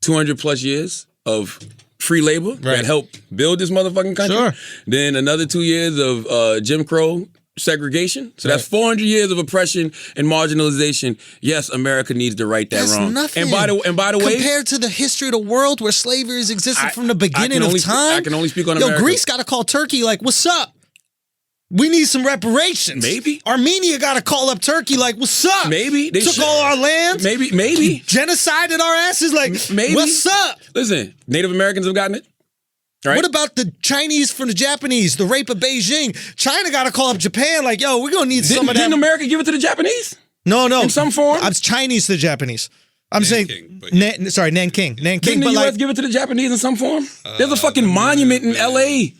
200 plus years of free labor that helped build this motherfucking country. Sure. Then another 2 years of Jim Crow segregation. So that's 400 years of oppression and marginalization. Yes, America needs to right that That's wrong. nothing. And by the way, compared to the history of the world where slavery has existed from the beginning of time. I can only speak on Yo, America. Greece got to call Turkey like, what's up? We need some reparations. Maybe. Armenia got to call up Turkey like, what's up? Maybe. They took should. all our land. Maybe. Genocided our asses like, Maybe. what's up? Listen, Native Americans have gotten it. Right? What about the Chinese from the Japanese, the rape of Beijing? China got to call up Japan like, yo, we're going to need some of that. Didn't America give it to the Japanese? No. In some form? I'm Chinese to the Japanese. I'm saying, Nanking, sorry, Nanking. Didn't But the U.S. like, give it to the Japanese in some form? There's a fucking monument in L.A.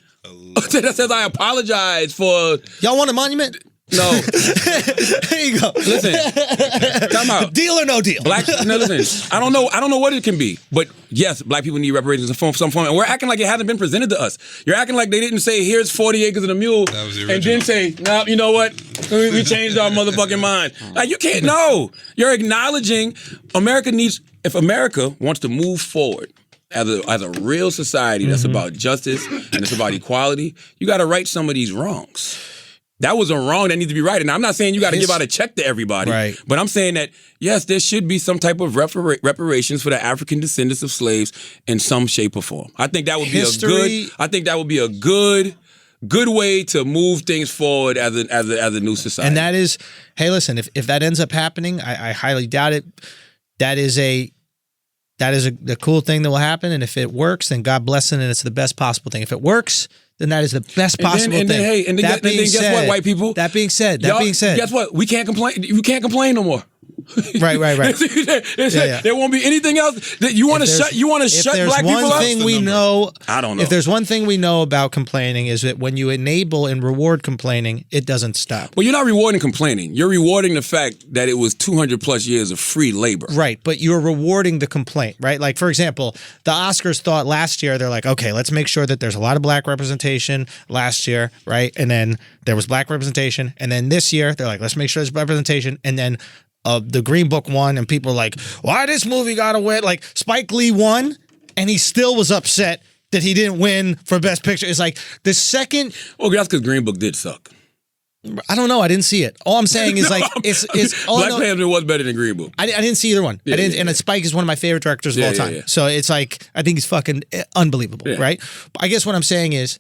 that says I apologize for... y'all want a monument? No. There you go. Listen, time out. Deal or no deal? Listen, I don't know what it can be, but yes, black people need reparations in some form, and we're acting like it hasn't been presented to us. You're acting like they didn't say, here's 40 acres and a mule, That was the and then original. say, no, you know what? We changed our motherfucking mind. Like, you can't, no. You're acknowledging if America wants to move forward as a real society that's about justice and it's about equality, you got to right some of these wrongs. That was a wrong that needs to be righted. Now, I'm not saying you got to give out a check to everybody, right. But I'm saying that, yes, there should be some type of reparations for the African descendants of slaves in some shape or form. I think that would be a good way to move things forward as a new society. And that is, hey, listen, if that ends up happening, I highly doubt it. That is a cool thing that will happen. And if it works, then God bless it, and it's the best possible thing. If it works, then that is the best possible thing. Guess what, white people? That being said, guess what? We can't complain. You can't complain no more. Right. There won't be anything else that you want to shut. You want to shut black people up. I don't know. If there's one thing we know about complaining is that when you enable and reward complaining, it doesn't stop. Well, you're not rewarding complaining. You're rewarding the fact that it was 200 plus years of free labor. Right, but you're rewarding the complaint, right? Like, for example, the Oscars thought last year, they're like, okay, let's make sure that there's a lot of black representation last year, right? And then there was black representation. And then this year, they're like, let's make sure there's representation. And then the Green Book won, and people are like, why this movie got to win? Like, Spike Lee won, and he still was upset that he didn't win for Best Picture. It's like the second... Well, that's because Green Book did suck. I don't know. I didn't see it. All I'm saying is like it's Black Panther was better than Green Book. I didn't see either one. I didn't. And Spike is one of my favorite directors of all time. Yeah. So it's like I think he's fucking unbelievable, right? I guess what I'm saying is,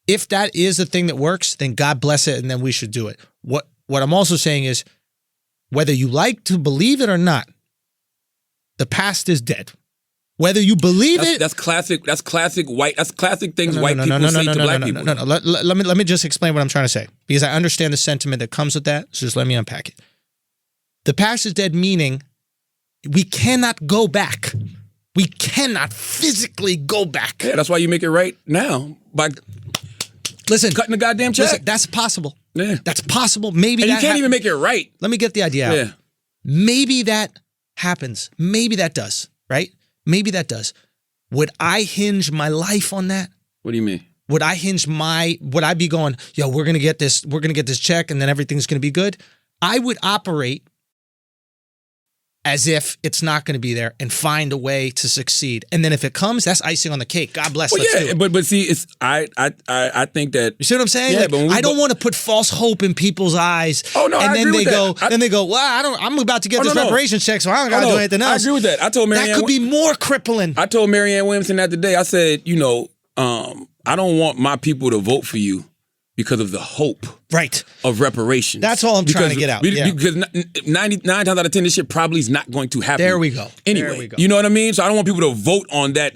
if that is the thing that works, then God bless it, and then we should do it. What I'm also saying is, whether you like to believe it or not, the past is dead. Whether you believe it, that's classic. That's classic white. That's classic things white people say to black people. No. Let me just explain what I'm trying to say, because I understand the sentiment that comes with that. So just let me unpack it. The past is dead, meaning we cannot go back. We cannot physically go back. Yeah, that's why you make it right now by cutting the goddamn check. Listen, that's possible. Yeah, that's possible. Maybe and you can't even make it right. Let me get the idea out. Yeah, maybe that happens. Maybe that does. Right. Maybe that does. Would I hinge my life on that? What do you mean? Would I be going, yo, we're gonna get this check and then everything's gonna be good? I would operate as if it's not going to be there and find a way to succeed. And then if it comes, that's icing on the cake. God bless. Well, let's do yeah, it. but see, it's I think that You see what I'm saying? Yeah, Like, but when we I don't go- want to put false hope in people's eyes. Oh, no, and I then agree they with that. go, then they go, well, I'm about to get Oh, this no, no. reparations check, so I don't got to Oh, do no, anything I else. agree with that. I told Marianne That could be more crippling. I told Marianne Williamson that today. I said, I don't want my people to vote for you because of the hope Right. of reparations. That's all I'm trying to get out. Yeah. Because 99 times out of 10, this shit probably is not going to happen. There we go. Anyway, There we go. you know what I mean? So I don't want people to vote on that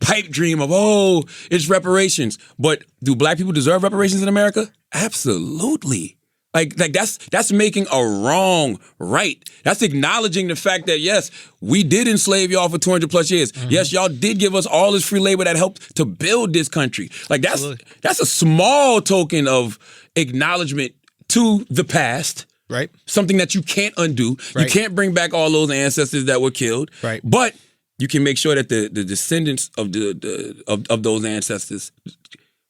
pipe dream of, oh, it's reparations. But do black people deserve reparations in America? Absolutely. Like that's making a wrong right. That's acknowledging the fact that, yes, we did enslave y'all for 200 plus years. Mm-hmm. Yes, y'all did give us all this free labor that helped to build this country. Like that's a small token of acknowledgement to the past. Right. Something that you can't undo. Right. You can't bring back all those ancestors that were killed. Right. But you can make sure that the descendants of of those ancestors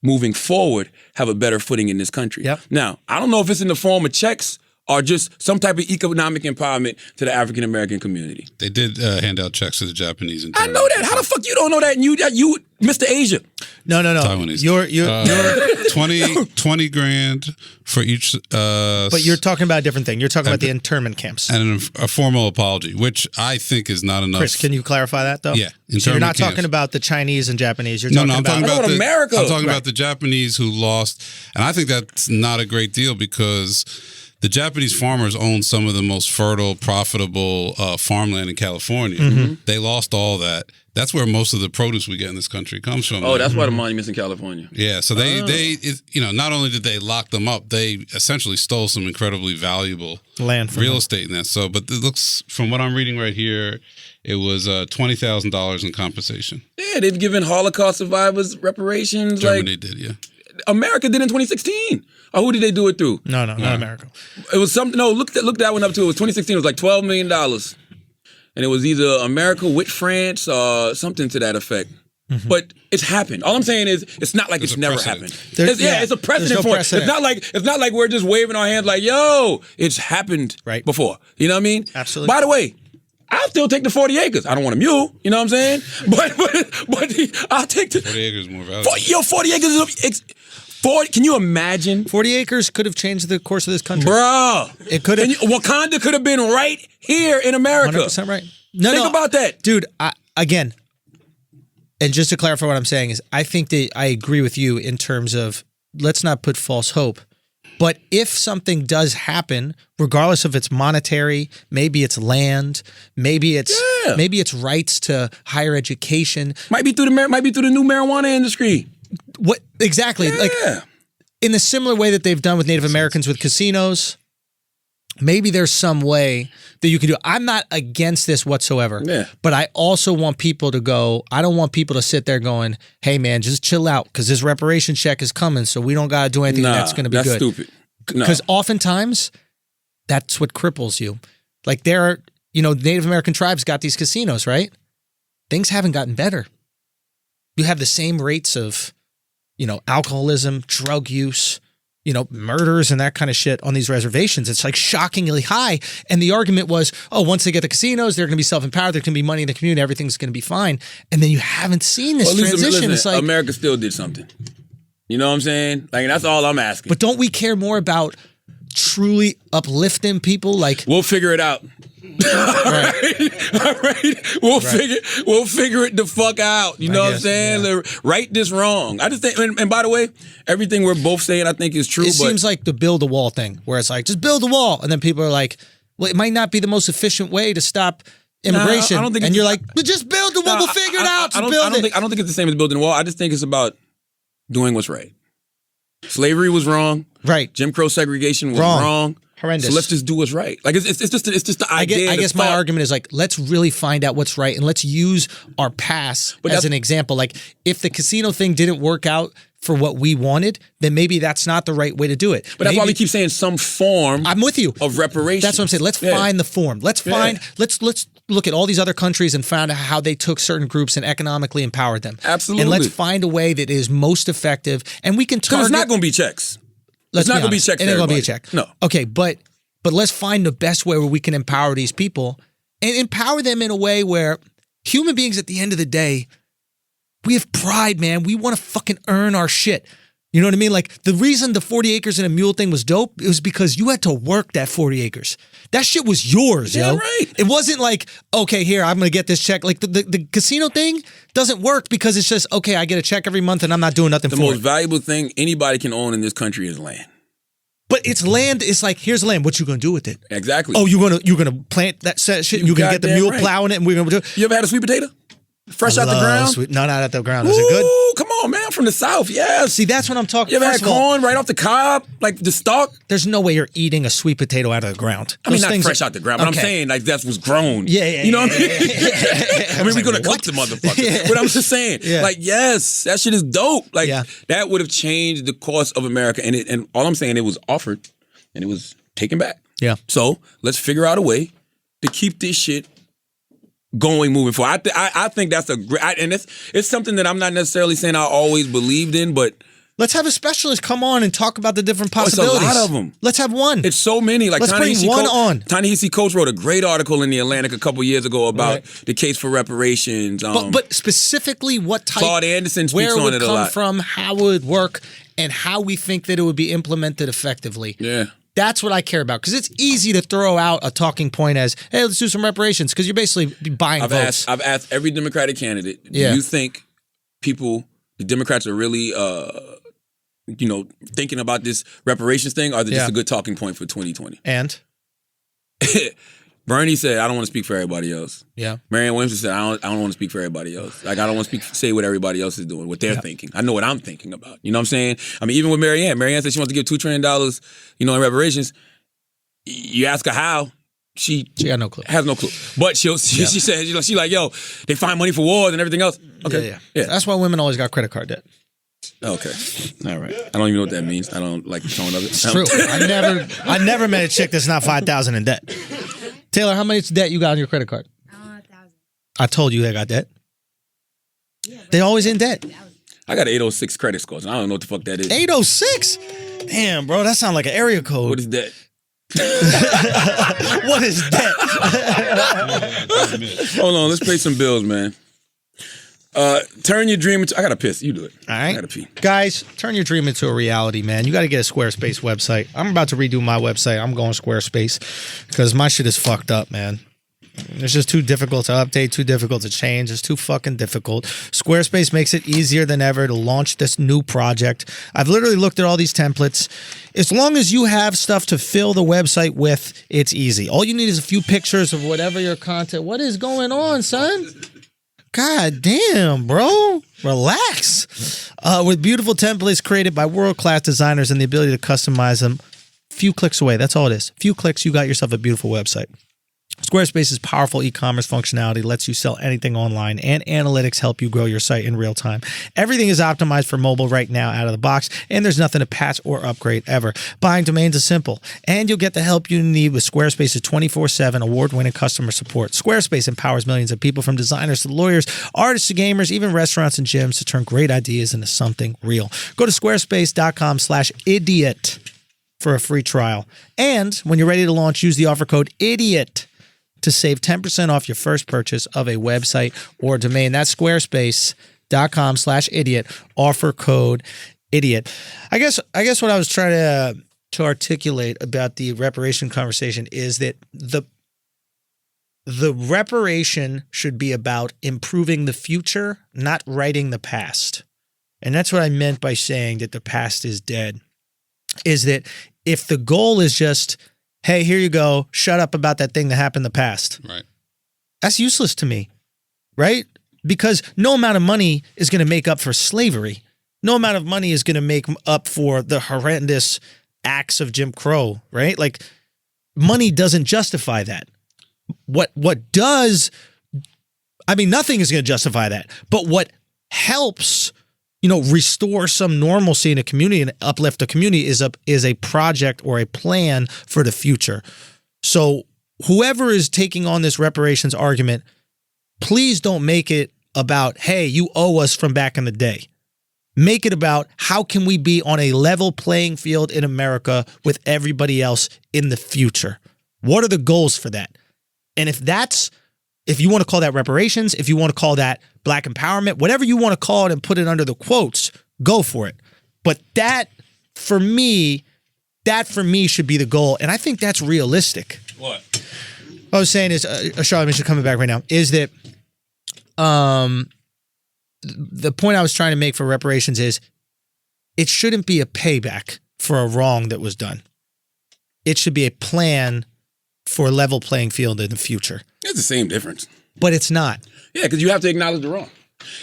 moving forward have a better footing in this country. Yep. Now, I don't know if it's in the form of checks or just some type of economic empowerment to the African American community. They did hand out checks to the Japanese. And I know that. How the fuck you don't know that? And you Mr. Asia. No. Taiwanese. You're 20 grand for each. but you're talking about a different thing. You're talking about the internment camps. and a formal apology, which I think is not enough. Chris, can you clarify that though? Yeah, So you're internment not camps. talking about the Chinese and Japanese. You're No, talking I'm about talking about about America. I'm talking Right. about the Japanese who lost, and I think that's not a great deal because the Japanese farmers own some of the most fertile, profitable farmland in California. Mm-hmm. They lost all that. That's where most of the produce we get in this country comes from. Oh, that's why the monument's in California. Yeah, so they not only did they lock them up, they essentially stole some incredibly valuable land from real them. estate in that. So, but it looks, from what I'm reading right here, it was $20,000 in compensation. Yeah, they've given Holocaust survivors reparations. Germany like did, yeah. America did in 2016. Or who did they do it through? No, not America. It was something. No, look that one up too. It was 2016. It was like $12 million, and it was either America with France or something to that effect. Mm-hmm. But it's happened. All I'm saying is it's not like There's it's a never precedent. happened. It's a precedent There's no for precedent. it. It's not like we're just waving our hands like, yo, it's happened Right. before. You know what I mean? Absolutely. By the way, I'll still take the 40 acres. I don't want a mule. You know what I'm saying? But I'll take the 40 acres more valuable. 40 acres. 40. Can you imagine? 40 acres could have changed the course of this country. Bruh. It could have. Wakanda could have been right here in America. 100% right. No, Think about that. Dude, again, and just to clarify what I'm saying is I think that I agree with you in terms of let's not put false hope. But if something does happen, regardless of it's monetary, maybe it's land, maybe it's rights to higher education. Might be through the new marijuana industry. What exactly? Like in the similar way that they've done with Native Americans with casinos, maybe there's some way that you can do. I'm not against this whatsoever. Yeah. But I also want people to go, I don't want people to sit there going, hey man, just chill out because this reparation check is coming, so we don't got to do anything that's going to be that's good. stupid. No. Because oftentimes that's what cripples you. Like there are, Native American tribes got these casinos, right? Things haven't gotten better. You have the same rates of, alcoholism, drug use, murders and that kind of shit on these reservations. It's like shockingly high. And the argument was, once they get the casinos, they're going to be self-empowered. There's going to be money in the community. Everything's going to be fine. And then you haven't seen this transition. Listen, it's like America still did something. You know what I'm saying? Like, that's all I'm asking. But don't we care more about truly uplifting people? Like, we'll figure it out. right. All right. We'll figure it the fuck out. You know what I'm saying? Yeah. Right this wrong. I just think, and by the way, everything we're both saying I think is true. It seems like the build a wall thing, where it's like, just build a wall. And then people are like, well, it might not be the most efficient way to stop immigration. I don't think and you're like, but just build the wall. We'll figure it out. I don't think it's the same as building a wall. I just think it's about doing what's right. Slavery was wrong. Right. Jim Crow segregation was wrong. Horrendous. So let's just do what's right. Like it's just the idea. I guess my argument is like, let's really find out what's right and let's use our past as an example. Like if the casino thing didn't work out for what we wanted, then maybe that's not the right way to do it. But that's why we keep saying some form. I'm with you. Of reparation. That's what I'm saying. Let's find the form. Let's look at all these other countries and find out how they took certain groups and economically empowered them. Absolutely. And let's find a way that is most effective. And we can target. Because it's not going to be checks. It's not going to be checks. It ain't going to be a check. No. Okay, but let's find the best way where we can empower these people and empower them in a way where human beings at the end of the day, we have pride, man. We want to fucking earn our shit. You know what I mean? Like, the reason the 40 acres and a mule thing was dope, it was because you had to work that 40 acres. That shit was yours, yo. Right. It wasn't like, okay, here, I'm going to get this check. Like, the casino thing doesn't work because it's just, okay, I get a check every month and I'm not doing nothing The for most it. valuable thing anybody can own in this country is land. But it's land. It's like, here's land. What you going to do with it? Exactly. Oh, you're gonna plant that shit? You're going to get the goddamn mule right. plowing it and we're going to do it? You ever had a sweet potato? Fresh out the ground? No, not out the ground. Is it good? Ooh, come on, man. I'm from the South. Yes. See, that's what I'm talking You ever First had of all, corn right off the cob? Like the stalk? there's no way you're eating a sweet potato out of the ground. I mean, Those not things fresh are- out the ground, but Okay. I'm saying like that was grown. Yeah. You know what I mean? I mean, we're going to cook what? the motherfucker. But I'm just saying, Yeah. like, yes, that shit is dope. Like, Yeah. that would have changed the course of America. And all I'm saying, it was offered and it was taken back. Yeah. So let's figure out a way to keep this shit going, moving forward. I think that's a great, and it's something that I'm not necessarily saying I always believed in, but Let's have a specialist come on and talk about the different it's a possibilities. lot of them. Let's have one. It's so many. Like Let's bring one on. Ta-Nehisi Coates wrote a great article in the Atlantic a couple years ago about Right. the case for reparations. but specifically, what type? Claude Anderson speaks where it on would it a come lot. from, how it would work, and how we think that it would be implemented effectively. Yeah. That's what I care about, because it's easy to throw out a talking point as, "Hey, let's do some reparations," because you're basically buying votes. I've asked every Democratic candidate, Yeah. do you think the Democrats are really thinking about this reparations thing, or is it just Yeah. a good talking point for 2020? And Bernie said, I don't want to speak for everybody else. yeah, Marianne Williamson said, I don't want to speak for everybody else. Like, I don't want to say what everybody else is doing, what they're thinking. I know what I'm thinking about. You know what I'm saying? I mean, even with Marianne said she wants to give $2 trillion, in reparations. You ask her how, she got no clue. has no clue. But she said, she like, yo, they find money for wars and everything else. Okay. Yeah. That's why women always got credit card debt. Okay. All right. I don't even know what that means. I don't like the tone of it. It's true. I never met a chick that's not 5,000 in debt. Taylor, how much debt you got on your credit card? 1,000. I told you they got debt. They always in debt. I got an 806 credit score, so I don't know what the fuck that is. 806? Damn, bro, that sounds like an area code. What is that? What is debt? Hold on, let's pay some bills, man. Turn your dream into... I gotta piss. You do it. All right. I gotta pee. Guys, turn your dream into a reality, man. You got to get a Squarespace website. I'm about to redo my website. I'm going Squarespace because my shit is fucked up, man. It's just too difficult to update, too difficult to change. It's too fucking difficult. Squarespace makes it easier than ever to launch this new project. I've literally looked at all these templates. As long as you have stuff to fill the website with, it's easy. All you need is a few pictures of whatever your content. What is going on, son? God damn, bro. Relax. With beautiful templates created by world-class designers and the ability to customize them, few clicks away. That's all it is. Few clicks, you got yourself a beautiful website. Squarespace's powerful e-commerce functionality lets you sell anything online, and analytics help you grow your site in real time. Everything is optimized for mobile right now out of the box, and there's nothing to patch or upgrade ever. Buying domains is simple, and you'll get the help you need with Squarespace's 24/7 award-winning customer support. Squarespace empowers millions of people, from designers to lawyers, artists to gamers, even restaurants and gyms, to turn great ideas into something real. Go to squarespace.com/idiot for a free trial. And when you're ready to launch, use the offer code IDIOT to save 10% off your first purchase of a website or domain. That's squarespace.com/idiot. Offer code IDIOT. I guess what I was trying to articulate about the reparation conversation is that the reparation should be about improving the future, not writing the past. And that's what I meant by saying that the past is dead. Is that if the goal is just, hey, here you go, shut up about that thing that happened in the past. Right. That's useless to me, right? Because no amount of money is going to make up for slavery. No amount of money is going to make up for the horrendous acts of Jim Crow, right? Like, money doesn't justify that. What does, I mean, nothing is going to justify that. But what helps, restore some normalcy in a community and uplift a community is a project or a plan for the future. So whoever is taking on this reparations argument, please don't make it about, hey, you owe us from back in the day. Make it about how can we be on a level playing field in America with everybody else in the future? What are the goals for that? And if you want to call that reparations, if you want to call that black empowerment, whatever you want to call it and put it under the quotes, go for it. But that for me should be the goal. And I think that's realistic. What? What I was saying is, Charlamagne should coming back right now, is that the point I was trying to make for reparations is it shouldn't be a payback for a wrong that was done. It should be a plan for a level playing field in the future. It's the same difference. But it's not. Yeah, because you have to acknowledge the wrong.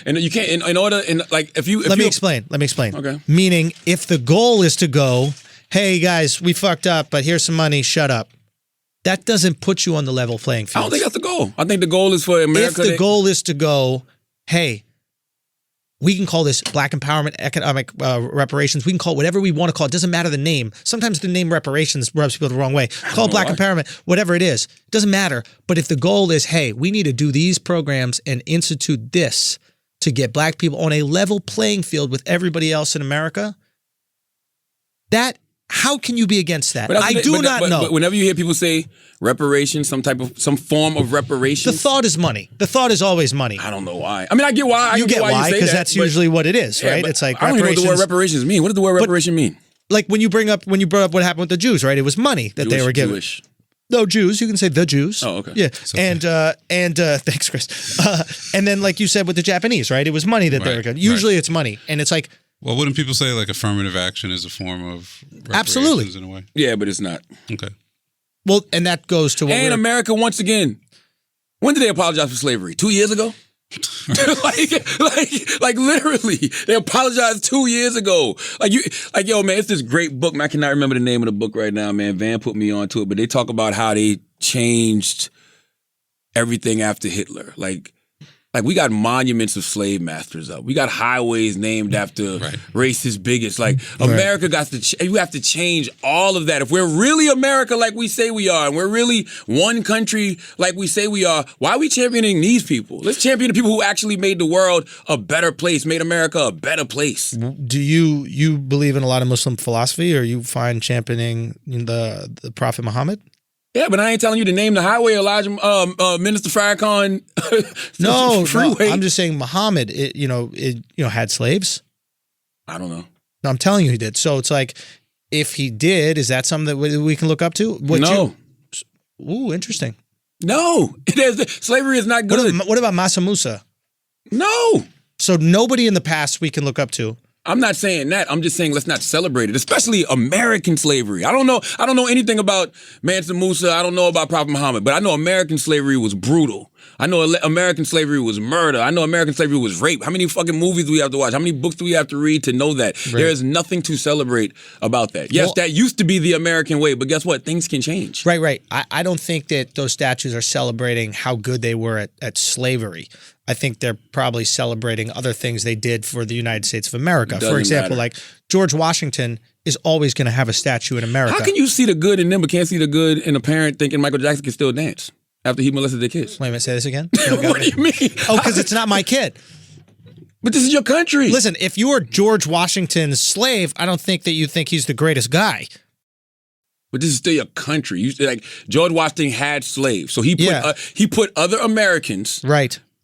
And you can't, in order, if you... Let me explain. Okay. Meaning, if the goal is to go, hey guys, we fucked up, but here's some money, shut up. That doesn't put you on the level playing field. I don't think that's the goal. I think the goal is for America... If the goal is to go, hey, we can call this black empowerment, economic reparations. We can call it whatever we want to call it. It doesn't matter the name. Sometimes the name reparations rubs people the wrong way. Call it black empowerment, whatever it is. It doesn't matter. But if the goal is, hey, we need to do these programs and institute this to get black people on a level playing field with everybody else in America, how can you be against that? I do not know. But whenever you hear people say reparations, some form of reparations, the thought is money. The thought is always money. I don't know why. I mean, I get why. You get why, because that's usually what it is, right? Yeah, it's like I don't even know reparations. what the word reparations mean. What does the word reparation mean? Like when you brought up what happened with the Jews, right? It was money that they were given. Jewish. No, Jews. You can say the Jews. Oh, okay. Yeah, okay. And thanks, Chris. And then, like you said, with the Japanese, right? It was money that they were given. Usually, it's money, and it's like. Well, wouldn't people say like affirmative action is a form of reparations Absolutely in a way? Yeah, but it's not. Okay. Well, and that goes to what. And America, once again, when did they apologize for slavery? 2 years ago. like literally, they apologized 2 years ago. Yo, man, it's this great book. Man, I cannot remember the name of the book right now, man. Van put me onto it, but they talk about how they changed everything after Hitler. Like we got monuments of slave masters up. We got highways named after racist bigots. Like America you have to change all of that. If we're really America like we say we are, and we're really one country like we say we are, why are we championing these people? Let's champion the people who actually made the world a better place, made America a better place. Do you believe in a lot of Muslim philosophy, or you find championing the Prophet Muhammad? Yeah, but I ain't telling you to name the highway Elijah Minister Farrakhan. No, I'm just saying Muhammad. It had slaves. I don't know. No, I'm telling you he did. So it's like, if he did, is that something that we can look up to? Ooh, interesting. No, slavery is not good. What about Massa Musa? No. So nobody in the past we can look up to. I'm not saying that. I'm just saying let's not celebrate it, especially American slavery. I don't know anything about Mansa Musa. I don't know about Prophet Muhammad, but I know American slavery was brutal. I know American slavery was murder. I know American slavery was rape. How many fucking movies do we have to watch? How many books do we have to read to know that? Right. There is nothing to celebrate about that. Yes, that used to be the American way, but guess what? Things can change. Right. I don't think that those statues are celebrating how good they were at slavery. I think they're probably celebrating other things they did for the United States of America. For example, like George Washington is always going to have a statue in America. How can you see the good in them but can't see the good in a parent thinking Michael Jackson can still dance after he molested their kids? Wait a minute, say this again? What do you mean? Oh, because it's not my kid. But this is your country. Listen, if you were George Washington's slave, I don't think that you think he's the greatest guy. But this is still your country. Like George Washington had slaves, so he put other Americans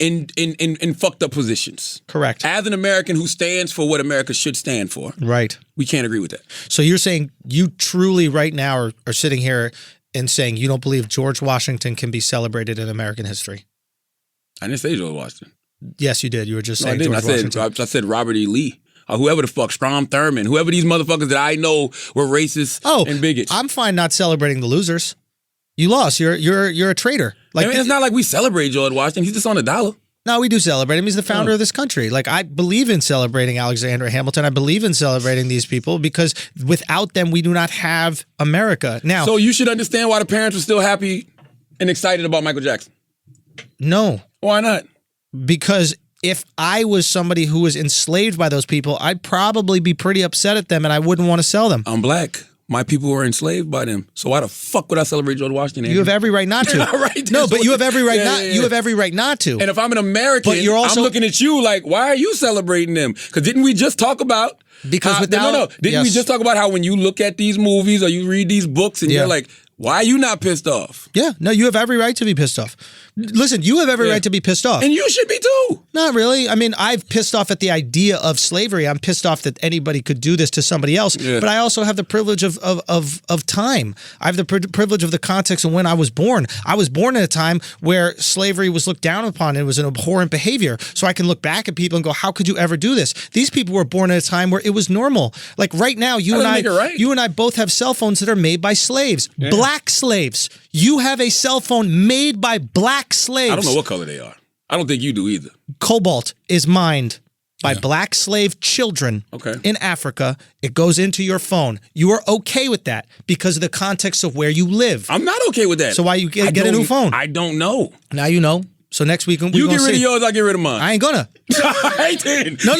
in fucked up positions. Correct. As an American who stands for what America should stand for. Right. We can't agree with that. So you're saying you truly right now are sitting here and saying you don't believe George Washington can be celebrated in American history? I didn't say George Washington. Yes, you did. You were just saying George Washington. I said Robert E. Lee. Or whoever the fuck, Strom Thurmond, whoever these motherfuckers that I know were racist and bigots. I'm fine not celebrating the losers. You lost. You're a traitor. Like, I mean, it's not like we celebrate George Washington. He's just on $1. No, we do celebrate him. He's the founder of this country. Like, I believe in celebrating Alexander Hamilton. I believe in celebrating these people because without them, we do not have America. Now, so you should understand why the parents were still happy and excited about Michael Jackson. No. Why not? Because if I was somebody who was enslaved by those people, I'd probably be pretty upset at them and I wouldn't want to sell them. I'm black. My people were enslaved by them. So why the fuck would I celebrate George Washington? Andrew? You have every right not to. Right, no, but you have every right You have every right not to. And if I'm an American, but you're also, I'm looking at you like, why are you celebrating them? Because didn't we just talk about? Because Didn't we just talk about how when you look at these movies or you read these books and you're like, Why are you not pissed off? Yeah, no, you have every right to be pissed off. Listen, you have every right to be pissed off. And you should be too. Not really. I mean, I've pissed off at the idea of slavery. I'm pissed off that anybody could do this to somebody else. Yeah. But I also have the privilege of time. I have the privilege of the context of when I was born. I was born in a time where slavery was looked down upon. It was an abhorrent behavior. So I can look back at people and go, how could you ever do this? These people were born at a time where it was normal. Like right now, you and I both have cell phones that are made by slaves, black slaves. You have a cell phone made by black slaves. I don't know what color they are. I don't think you do either. Cobalt is mined by black slave children in Africa. It goes into your phone. You are okay with that because of the context of where you live. I'm not okay with that. So why you get a new phone? I don't know. Now you know. So next week you get rid of yours, I get rid of mine. I ain't gonna. I did. No.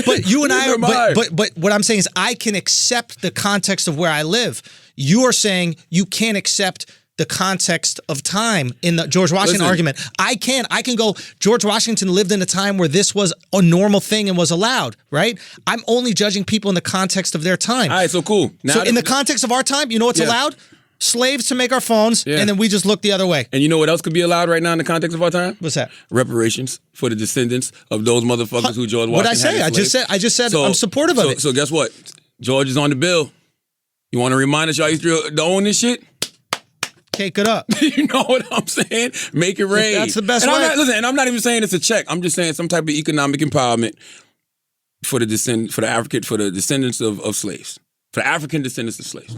But you and I. But what I'm saying is, I can accept the context of where I live. You are saying you can't accept the context of time in the George Washington argument. I can go, George Washington lived in a time where this was a normal thing and was allowed, right? I'm only judging people in the context of their time. All right, so cool. So in the context of our time, you know what's allowed? Slaves to make our phones, and then we just look the other way. And you know what else could be allowed right now in the context of our time? What's that? Reparations for the descendants of those motherfuckers who George Washington What'd I say? I just said I'm supportive of it. So guess what? George is on the bill. You want to remind us y'all used to own this shit? Take it up. You know what I'm saying? Make it rain. That's the best way. I'm not even saying it's a check. I'm just saying some type of economic empowerment for the descendants of slaves. For the African descendants of slaves.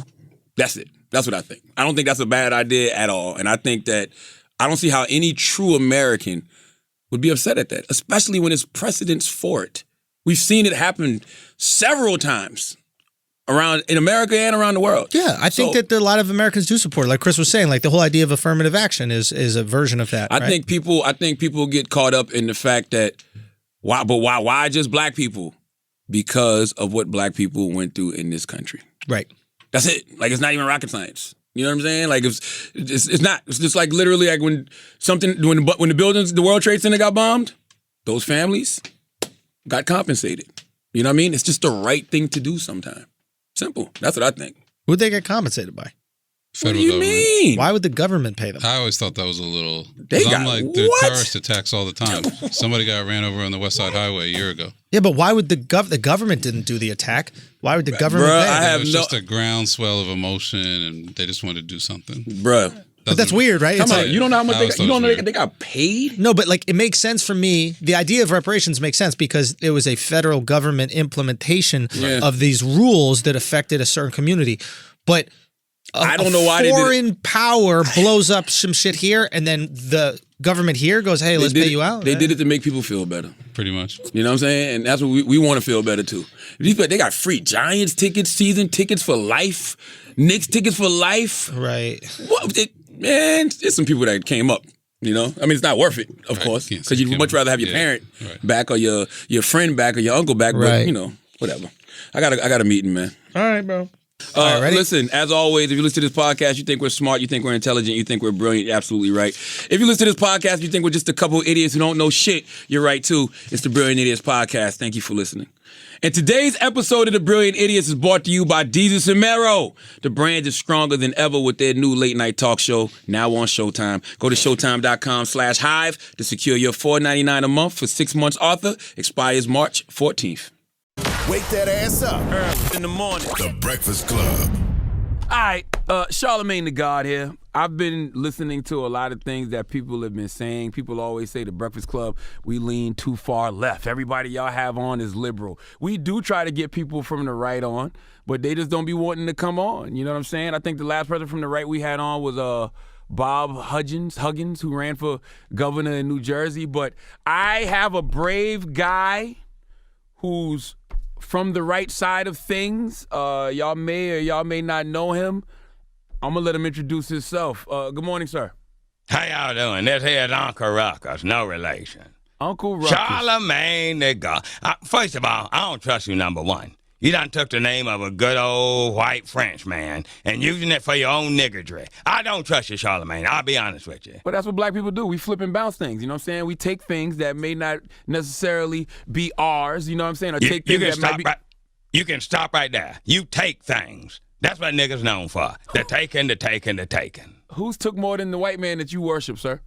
That's it. That's what I think. I don't think that's a bad idea at all. And I think that I don't see how any true American would be upset at that, especially when there's precedents for it. We've seen it happen several times in America and around the world. Yeah, I think that a lot of Americans do support it. Like Chris was saying, like the whole idea of affirmative action is a version of that. I think people get caught up in the fact that why just black people? Because of what black people went through in this country. Right. That's it. Like, it's not even rocket science. You know what I'm saying? Like, it's not. It's just like literally like when the World Trade Center got bombed, those families got compensated. You know what I mean? It's just the right thing to do sometimes. Simple. That's what I think. Who'd they get compensated by? What do you mean? Why would the government pay them? I always thought that was a little. They got they're terrorist attacks all the time. Somebody got ran over on the West Side Highway a year ago. Yeah, but why would the government didn't do the attack? Why would the government pay? It was just a groundswell of emotion, and they just wanted to do something. Bruh. But that's weird, right? Come on, you don't know how much they got paid? No, but like it makes sense for me. The idea of reparations makes sense because it was a federal government implementation of these rules that affected a certain community. But I don't know why foreign power blows up some shit here, and then the government here goes, "Hey, let's pay you out." They did it to make people feel better. Pretty much. You know what I'm saying? And that's what we want to feel better too. They got free Giants tickets, season tickets for life, Knicks tickets for life. Right. What? Man, there's some people that came up. You know, I mean, it's not worth it, of course, because you'd much rather have your parent back or your friend back or your uncle back. But you know, whatever. I got a meeting, man. All right, bro. Ready? Listen, as always, if you listen to this podcast, you think we're smart, you think we're intelligent, you think we're brilliant, you're absolutely right. If you listen to this podcast, you think we're just a couple of idiots who don't know shit, you're right too. It's the Brilliant Idiots Podcast. Thank you for listening. And today's episode of the Brilliant Idiots is brought to you by Jesus and Mero. The brand is stronger than ever with their new late night talk show, now on Showtime. Go to showtime.com/hive to secure your $4.99 a month for 6 months. Author expires March 14th. Wake that ass up. Early in the morning. The Breakfast Club. All right, Charlamagne the God here. I've been listening to a lot of things that people have been saying. People always say the Breakfast Club, we lean too far left. Everybody y'all have on is liberal. We do try to get people from the right on, but they just don't be wanting to come on. You know what I'm saying? I think the last person from the right we had on was Bob Huggins, who ran for governor in New Jersey. But I have a brave guy who's from the right side of things. Y'all may or y'all may not know him. I'm going to let him introduce himself. Good morning, sir. How y'all doing? This here is Uncle Ruckus, no relation. Uncle Ruckus. Charlamagne the God. First of all, I don't trust you, number one. You done took the name of a good old white French man and using it for your own niggardry. I don't trust you, Charlamagne. I'll be honest with you. But that's what black people do. We flip and bounce things. You know what I'm saying? We take things that may not necessarily be ours. You know what I'm saying? Or take things that might be... You can stop right there. You take things That's what niggas known for. The taking, the taking, the taking. Who's took more than the white man that you worship, sir?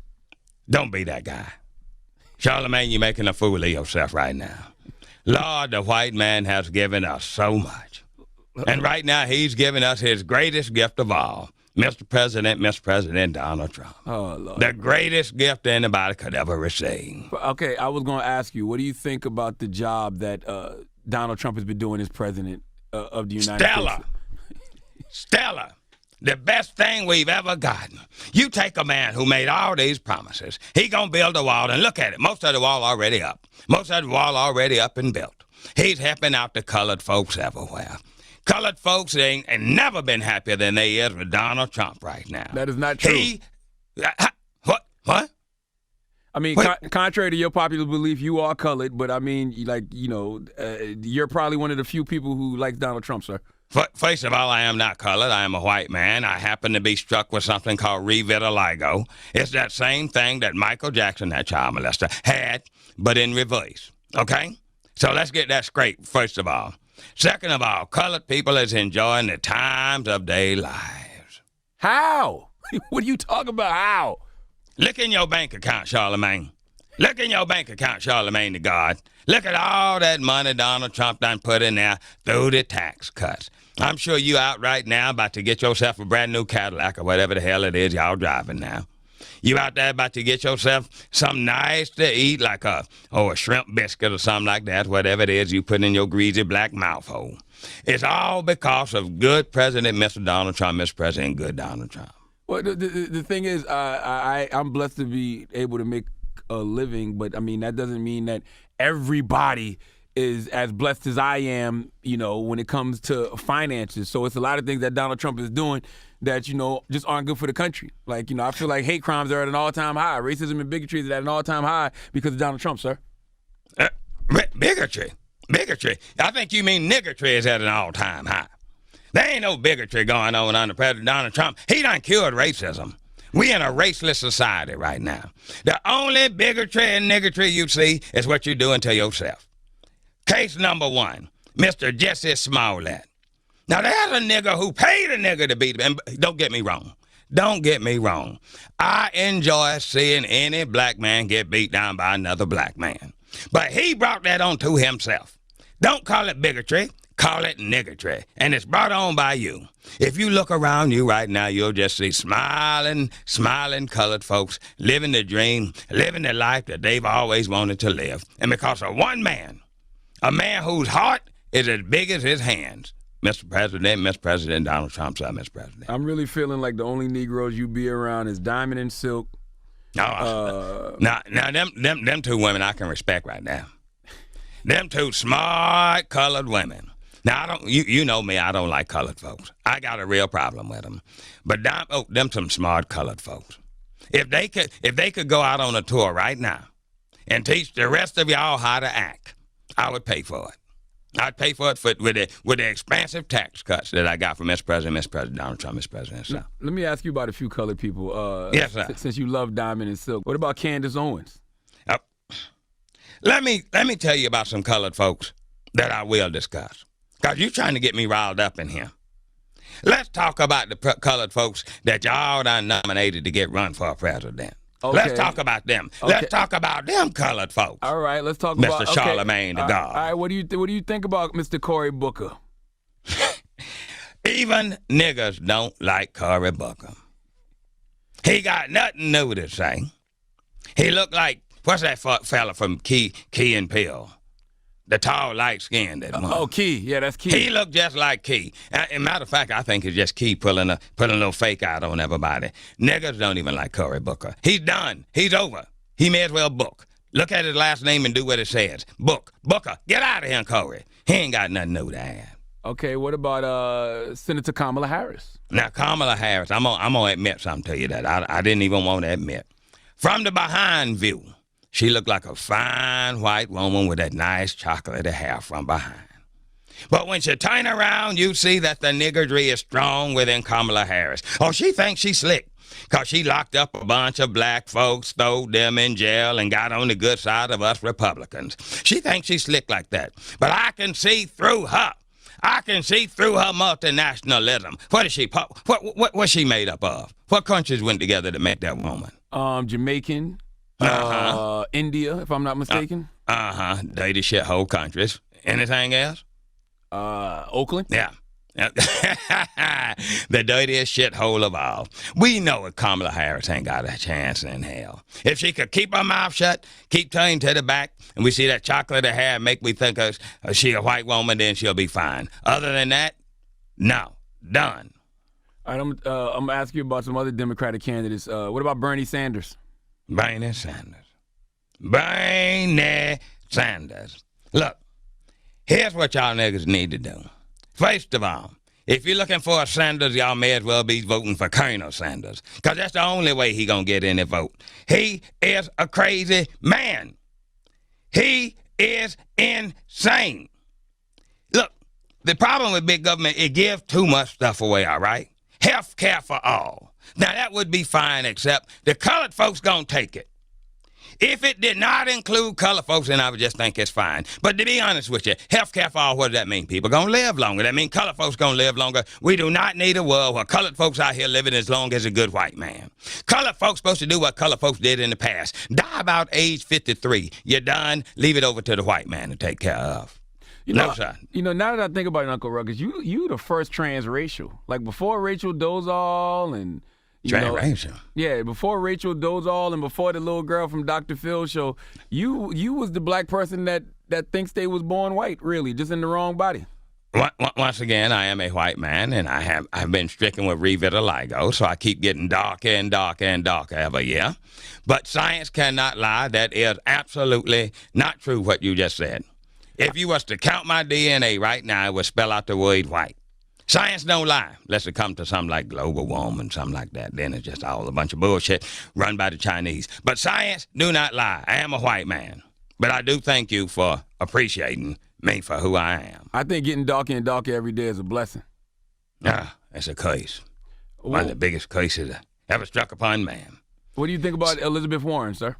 Don't be that guy. Charlamagne, you're making a fool of yourself right now. Lord, the white man has given us so much. And right now, he's giving us his greatest gift of all. Mr. President Donald Trump. Oh, Lord. The greatest gift anybody could ever receive. Okay, I was going to ask you, what do you think about the job that Donald Trump has been doing as president of the United States? Stellar. The best thing we've ever gotten. You take a man who made all these promises. He gonna build a wall, and look at it. Most of the wall already up. Most of the wall already up and built. He's helping out the colored folks everywhere. Colored folks ain't never been happier than they is with Donald Trump right now. That is not true. What? I mean, contrary to your popular belief, you are colored, but I mean, you're probably one of the few people who likes Donald Trump, sir. First of all, I am not colored. I am a white man. I happen to be struck with something called revitiligo. It's that same thing that Michael Jackson, that child molester, had, but in reverse. Okay? So let's get that straight, first of all. Second of all, colored people is enjoying the times of their lives. How? What are you talking about? How? Look in your bank account, Charlamagne. Look in your bank account, Charlamagne the God. Look at all that money Donald Trump done put in there through the tax cuts. I'm sure you out right now about to get yourself a brand new Cadillac or whatever the hell it is y'all driving now. You out there about to get yourself something nice to eat, like a shrimp biscuit or something like that, whatever it is you put in your greasy black mouth hole. It's all because of good President Mr. Donald Trump, Mr. President, good Donald Trump. Well, the thing is, I'm blessed to be able to make a living, but I mean, that doesn't mean that everybody is as blessed as I am, when it comes to finances. So it's a lot of things that Donald Trump is doing that, just aren't good for the country. Like, I feel like hate crimes are at an all-time high. Racism and bigotry is at an all-time high because of Donald Trump, sir. Bigotry? I think you mean niggertry is at an all-time high. There ain't no bigotry going on under President Donald Trump. He done cured racism. We in a raceless society right now. The only bigotry and niggertry you see is what you're doing to yourself. Case number one, Mr. Jesse Smollett. Now, there's a nigga who paid a nigga to beat him. And don't get me wrong. I enjoy seeing any black man get beat down by another black man. But he brought that on to himself. Don't call it bigotry. Call it niggertry. And it's brought on by you. If you look around you right now, you'll just see smiling colored folks living the dream, living the life that they've always wanted to live. And because of one man, a man whose heart is as big as his hands, Mr. President Donald Trump, sir, Mr. President. I'm really feeling like the only Negroes you be around is Diamond and Silk. Now them two women I can respect right now. Them two smart colored women. Now, you know me, I don't like colored folks. I got a real problem with them. But them some smart colored folks. If they could go out on a tour right now and teach the rest of y'all how to act, I would pay for it. I'd pay for it with the expansive tax cuts that I got from Mr. President Donald Trump, Mr. President. So. Let me ask you about a few colored people. Yes, sir. Since you love Diamond and Silk, what about Candace Owens? Let me tell you about some colored folks that I will discuss. Because you're trying to get me riled up in here. Let's talk about the colored folks that y'all done nominated to get run for president. Okay. Let's talk about them. Okay. Let's talk about them colored folks. All right, let's talk Mr. about Charlamagne the God. All right, what do you think about Mr. Cory Booker? Even niggas don't like Cory Booker. He got nothing new to say. He looked like, what's that fella from Key and Peele? The tall, light-skinned one. Oh, Key. Yeah, that's Key. He looked just like Key. As a matter of fact, I think it's just Key putting a little fake out on everybody. Niggas don't even like Cory Booker. He's done. He's over. He may as well book. Look at his last name and do what it says. Booker. Get out of here, Cory. He ain't got nothing new to add. Okay, what about Senator Kamala Harris? Now, Kamala Harris, I'm gonna admit something to you that I didn't even want to admit. From the behind view, she looked like a fine white woman with that nice chocolatey hair from behind. But when she turn around, you see that the niggardry is strong within Kamala Harris. Oh, she thinks she's slick because she locked up a bunch of black folks, threw them in jail, and got on the good side of us Republicans. She thinks she's slick like that. But I can see through her. I can see through her multinationalism. What is she? What's she made up of? What countries went together to make that woman? Jamaican, India, if I'm not mistaken. Dirty shithole countries. Anything else? Oakland. Yeah. The dirtiest shithole of all. We know that Kamala Harris ain't got a chance in hell. If she could keep her mouth shut, keep turning to the back, and we see that chocolate hair make me think she a white woman, then she'll be fine. Other than that, no. Done. All right, I'm gonna ask you about some other Democratic candidates. What about Bernie Sanders? Bernie Sanders. Look, here's what y'all niggas need to do. First of all, if you're looking for a Sanders, y'all may as well be voting for Colonel Sanders, because that's the only way he gonna get any vote. He is a crazy man. He is insane. Look, the problem with big government, it gives too much stuff away, all right? Health care for all. Now, that would be fine, except the colored folks gonna take it. If it did not include colored folks, then I would just think it's fine. But to be honest with you, health care for all, what does that mean? People going to live longer. That means colored folks going to live longer. We do not need a world where colored folks out here living as long as a good white man. Colored folks supposed to do what colored folks did in the past. Die about age 53. You're done. Leave it over to the white man to take care of. No, sir. You know, now that I think about it, Uncle Ruckus, you the first transracial. Like before Rachel Dolezal and... Transracial. Yeah, before Rachel Dolezal and before the little girl from Dr. Phil's show, you was the black person that thinks they was born white, really, just in the wrong body. Once again, I am a white man, and I've been stricken with revitiligo, so I keep getting darker and darker and darker every year. But science cannot lie. That is absolutely not true what you just said. If you was to count my DNA right now, it would spell out the word white. Science don't lie, unless it comes to something like global warming, something like that. Then it's just all a bunch of bullshit run by the Chinese. But science do not lie. I am a white man. But I do thank you for appreciating me for who I am. I think getting darker and darker every day is a blessing. It's a curse. One of the biggest curses that ever struck upon man. What do you think about Elizabeth Warren, sir?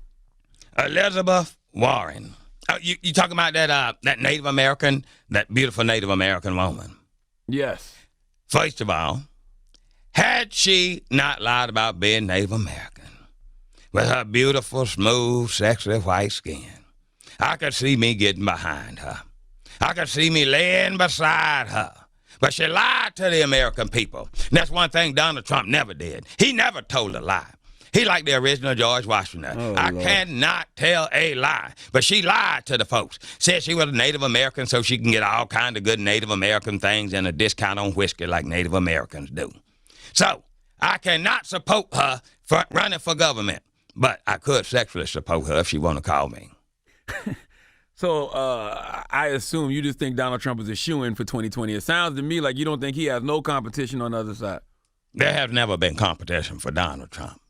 Elizabeth Warren. You talking about that Native American, that beautiful Native American woman? Yes. First of all, had she not lied about being Native American, with her beautiful, smooth, sexy white skin, I could see me getting behind her. I could see me laying beside her. But she lied to the American people. And that's one thing Donald Trump never did. He never told a lie. He like the original George Washington. I cannot tell a lie. But she lied to the folks. Said she was a Native American so she can get all kind of good Native American things and a discount on whiskey like Native Americans do. So I cannot support her for running for government. But I could sexually support her if she want to call me. So I assume you just think Donald Trump is a shoo-in for 2020. It sounds to me like you don't think he has no competition on the other side. There has never been competition for Donald Trump.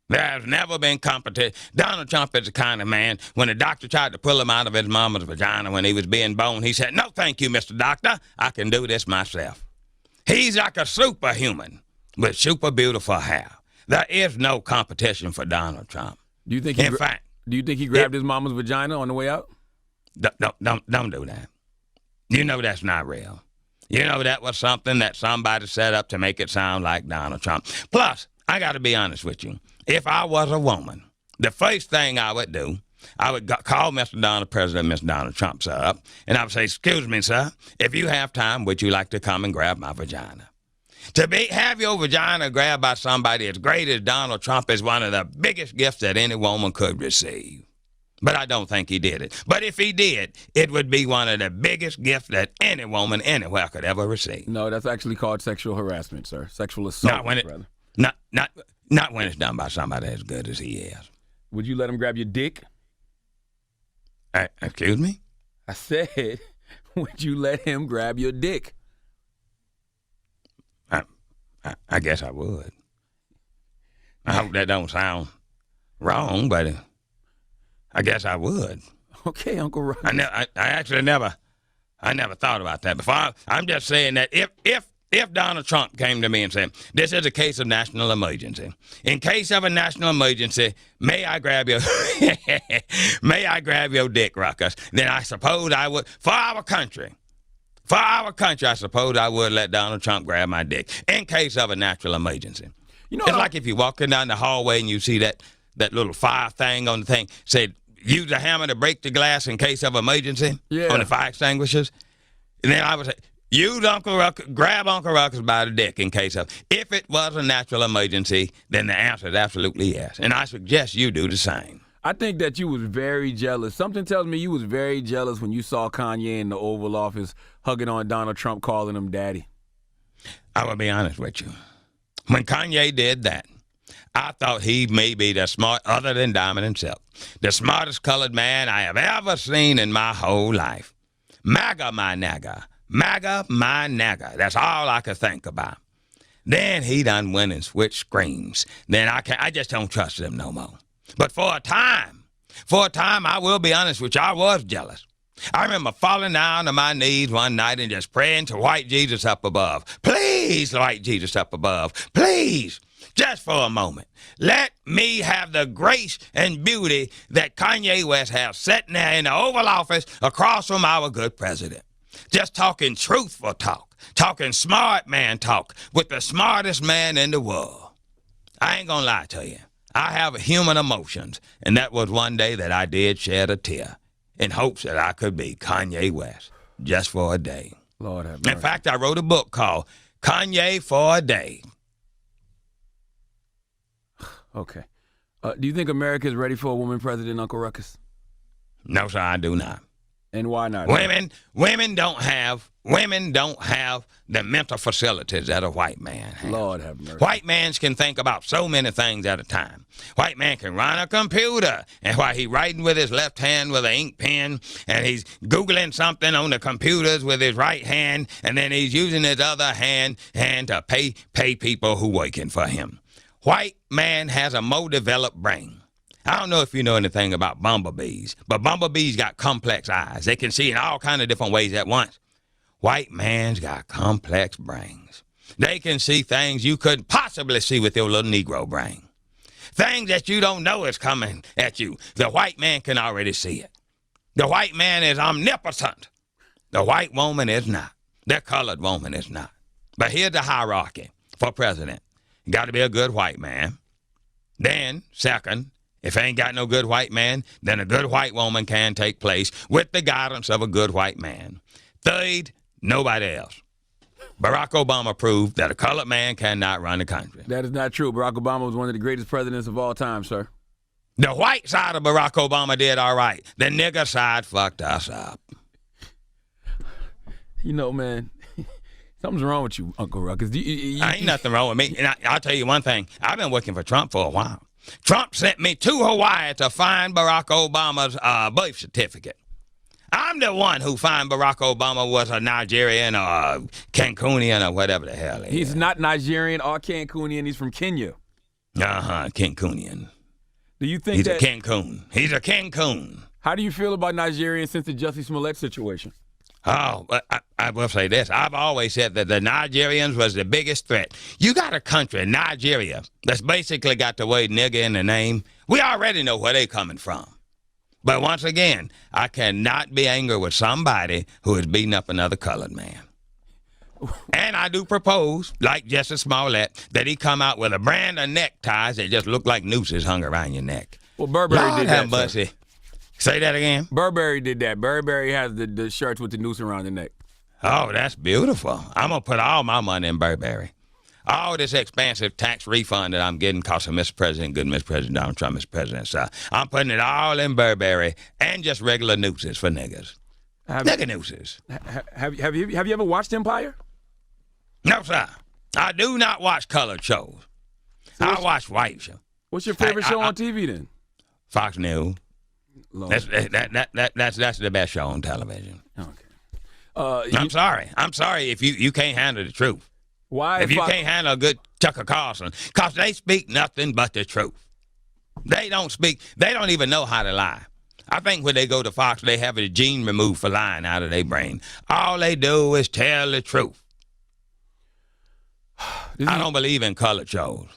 There has never been competition. Donald Trump is the kind of man, when the doctor tried to pull him out of his mama's vagina when he was being born, he said, "No, thank you, Mr. Doctor. I can do this myself." He's like a superhuman with super beautiful hair. There is no competition for Donald Trump. Do you think he grabbed his mama's vagina on the way out? Don't do that. You know that's not real. You know that was something that somebody set up to make it sound like Donald Trump. Plus, I got to be honest with you. If I was a woman, the first thing I would do, I would call President Mr. Donald Trump, sir, up, and I would say, "Excuse me, sir, if you have time, would you like to come and grab my vagina?" Have your vagina grabbed by somebody as great as Donald Trump is one of the biggest gifts that any woman could receive. But I don't think he did it. But if he did, it would be one of the biggest gifts that any woman anywhere could ever receive. No, that's actually called sexual harassment, sir. Sexual assault, brother. Not when it's done by somebody as good as he is. Would you let him grab your dick? Excuse me? I said, would you let him grab your dick? I guess I would. I hope that don't sound wrong, but I guess I would. Okay, Uncle Russ. I actually never thought about that before. I'm just saying that if Donald Trump came to me and said, "This is a case of national emergency. In case of a national emergency, may I grab your dick, Ruckus?" Then I suppose I would, for our country, For our country, I suppose I would let Donald Trump grab my dick in case of a natural emergency. You know, It's like if you're walking down the hallway and you see that little fire thing on the thing, said, use a hammer to break the glass in case of emergency on the fire extinguishers. And then I would say, grab Uncle Ruckus by the dick in case of. If it was a natural emergency, then the answer is absolutely yes. And I suggest you do the same. I think that you was very jealous. Something tells me you was very jealous when you saw Kanye in the Oval Office hugging on Donald Trump, calling him daddy. I will be honest with you. When Kanye did that, I thought he may be the smart, other than Diamond himself, the smartest colored man I have ever seen in my whole life. MAGA, my nagga. MAGA, my nagga. That's all I could think about. Then he done went and switched screams. Then I just don't trust him no more. But for a time, I will be honest with you, I was jealous. I remember falling down on my knees one night and just praying to white Jesus up above. Please, white Jesus up above. Please, just for a moment, let me have the grace and beauty that Kanye West has sitting there in the Oval Office across from our good president. Just talking truthful talk, talking smart man talk with the smartest man in the world. I ain't gonna lie to you. I have human emotions, and that was one day that I did shed a tear in hopes that I could be Kanye West just for a day. Lord have mercy. In fact, I wrote a book called Kanye for a Day. Okay. Do you think America is ready for a woman president, Uncle Ruckus? No, sir, I do not. And why not? Women don't have the mental facilities that a white man has. Lord have mercy. White mans can think about so many things at a time. White man can run a computer, and while he's writing with his left hand with an ink pen, and he's Googling something on the computers with his right hand, and then he's using his other hand to pay people who working for him. White man has a more developed brain. I don't know if you know anything about bumblebees, but bumblebees got complex eyes. They can see in all kinds of different ways at once. White man's got complex brains. They can see things you couldn't possibly see with your little Negro brain. Things that you don't know is coming at you. The white man can already see it. The white man is omnipotent. The white woman is not. The colored woman is not. But here's the hierarchy for president. You got to be a good white man. Then, second, if ain't got no good white man, then a good white woman can take place with the guidance of a good white man. Third, nobody else. Barack Obama proved that a colored man cannot run the country. That is not true. Barack Obama was one of the greatest presidents of all time, sir. The white side of Barack Obama did all right. The nigger side fucked us up. You know, man, something's wrong with you, Uncle Ruckus. Ain't nothing wrong with me. And I'll tell you one thing. I've been working for Trump for a while. Trump sent me to Hawaii to find Barack Obama's birth certificate. I'm the one who found Barack Obama was a Nigerian or a Cancunian or whatever the hell he is. He's not Nigerian or Cancunian. He's from Kenya. Cancunian. Do you think He's a Cancun. He's a Cancun. How do you feel about Nigerians since the Jussie Smollett situation? Oh, I will say this. I've always said that the Nigerians was the biggest threat. You got a country, Nigeria, that's basically got the word nigger in the name. We already know where they coming from. But once again, I cannot be angry with somebody who is beating up another colored man. And I do propose, like Jussie Smollett, that he come out with a brand of neckties that just look like nooses hung around your neck. Well, Burberry did that, mercy. Say that again? Burberry did that. Burberry has the shirts with the noose around the neck. Oh, that's beautiful. I'm going to put all my money in Burberry. All this expansive tax refund that I'm getting because of Mr. President, good Mr. President Donald Trump, Mr. President. So I'm putting it all in Burberry and just regular nooses for niggas. Nigga nooses. Have you ever watched Empire? No, sir. I do not watch colored shows. So I watch white shows. What's your favorite show on TV then? Fox News. That's the best show on television. Okay. I'm sorry if you can't handle the truth. Why? If you can't handle a good Tucker Carlson, because they speak nothing but the truth. They don't even know how to lie. I think when they go to Fox, they have a gene removed for lying out of their brain. All they do is tell the truth. I don't believe in colored shows.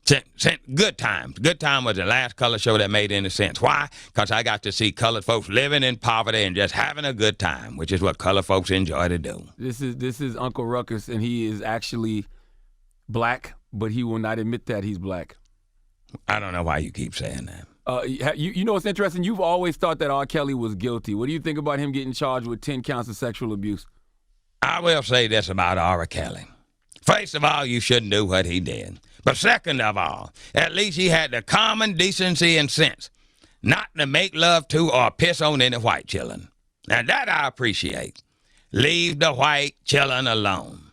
Good Times. Good Time was the last color show that made any sense. Why? Because I got to see colored folks living in poverty and just having a good time, which is what colored folks enjoy to do. This is Uncle Ruckus, and he is actually black, but he will not admit that he's black. I don't know why you keep saying that. You know what's interesting? You've always thought that R. Kelly was guilty. What do you think about him getting charged with 10 counts of sexual abuse? I will say this about R. Kelly. First of all, you shouldn't do what he did. But second of all, at least he had the common decency and sense not to make love to or piss on any white children. Now that I appreciate. Leave the white children alone.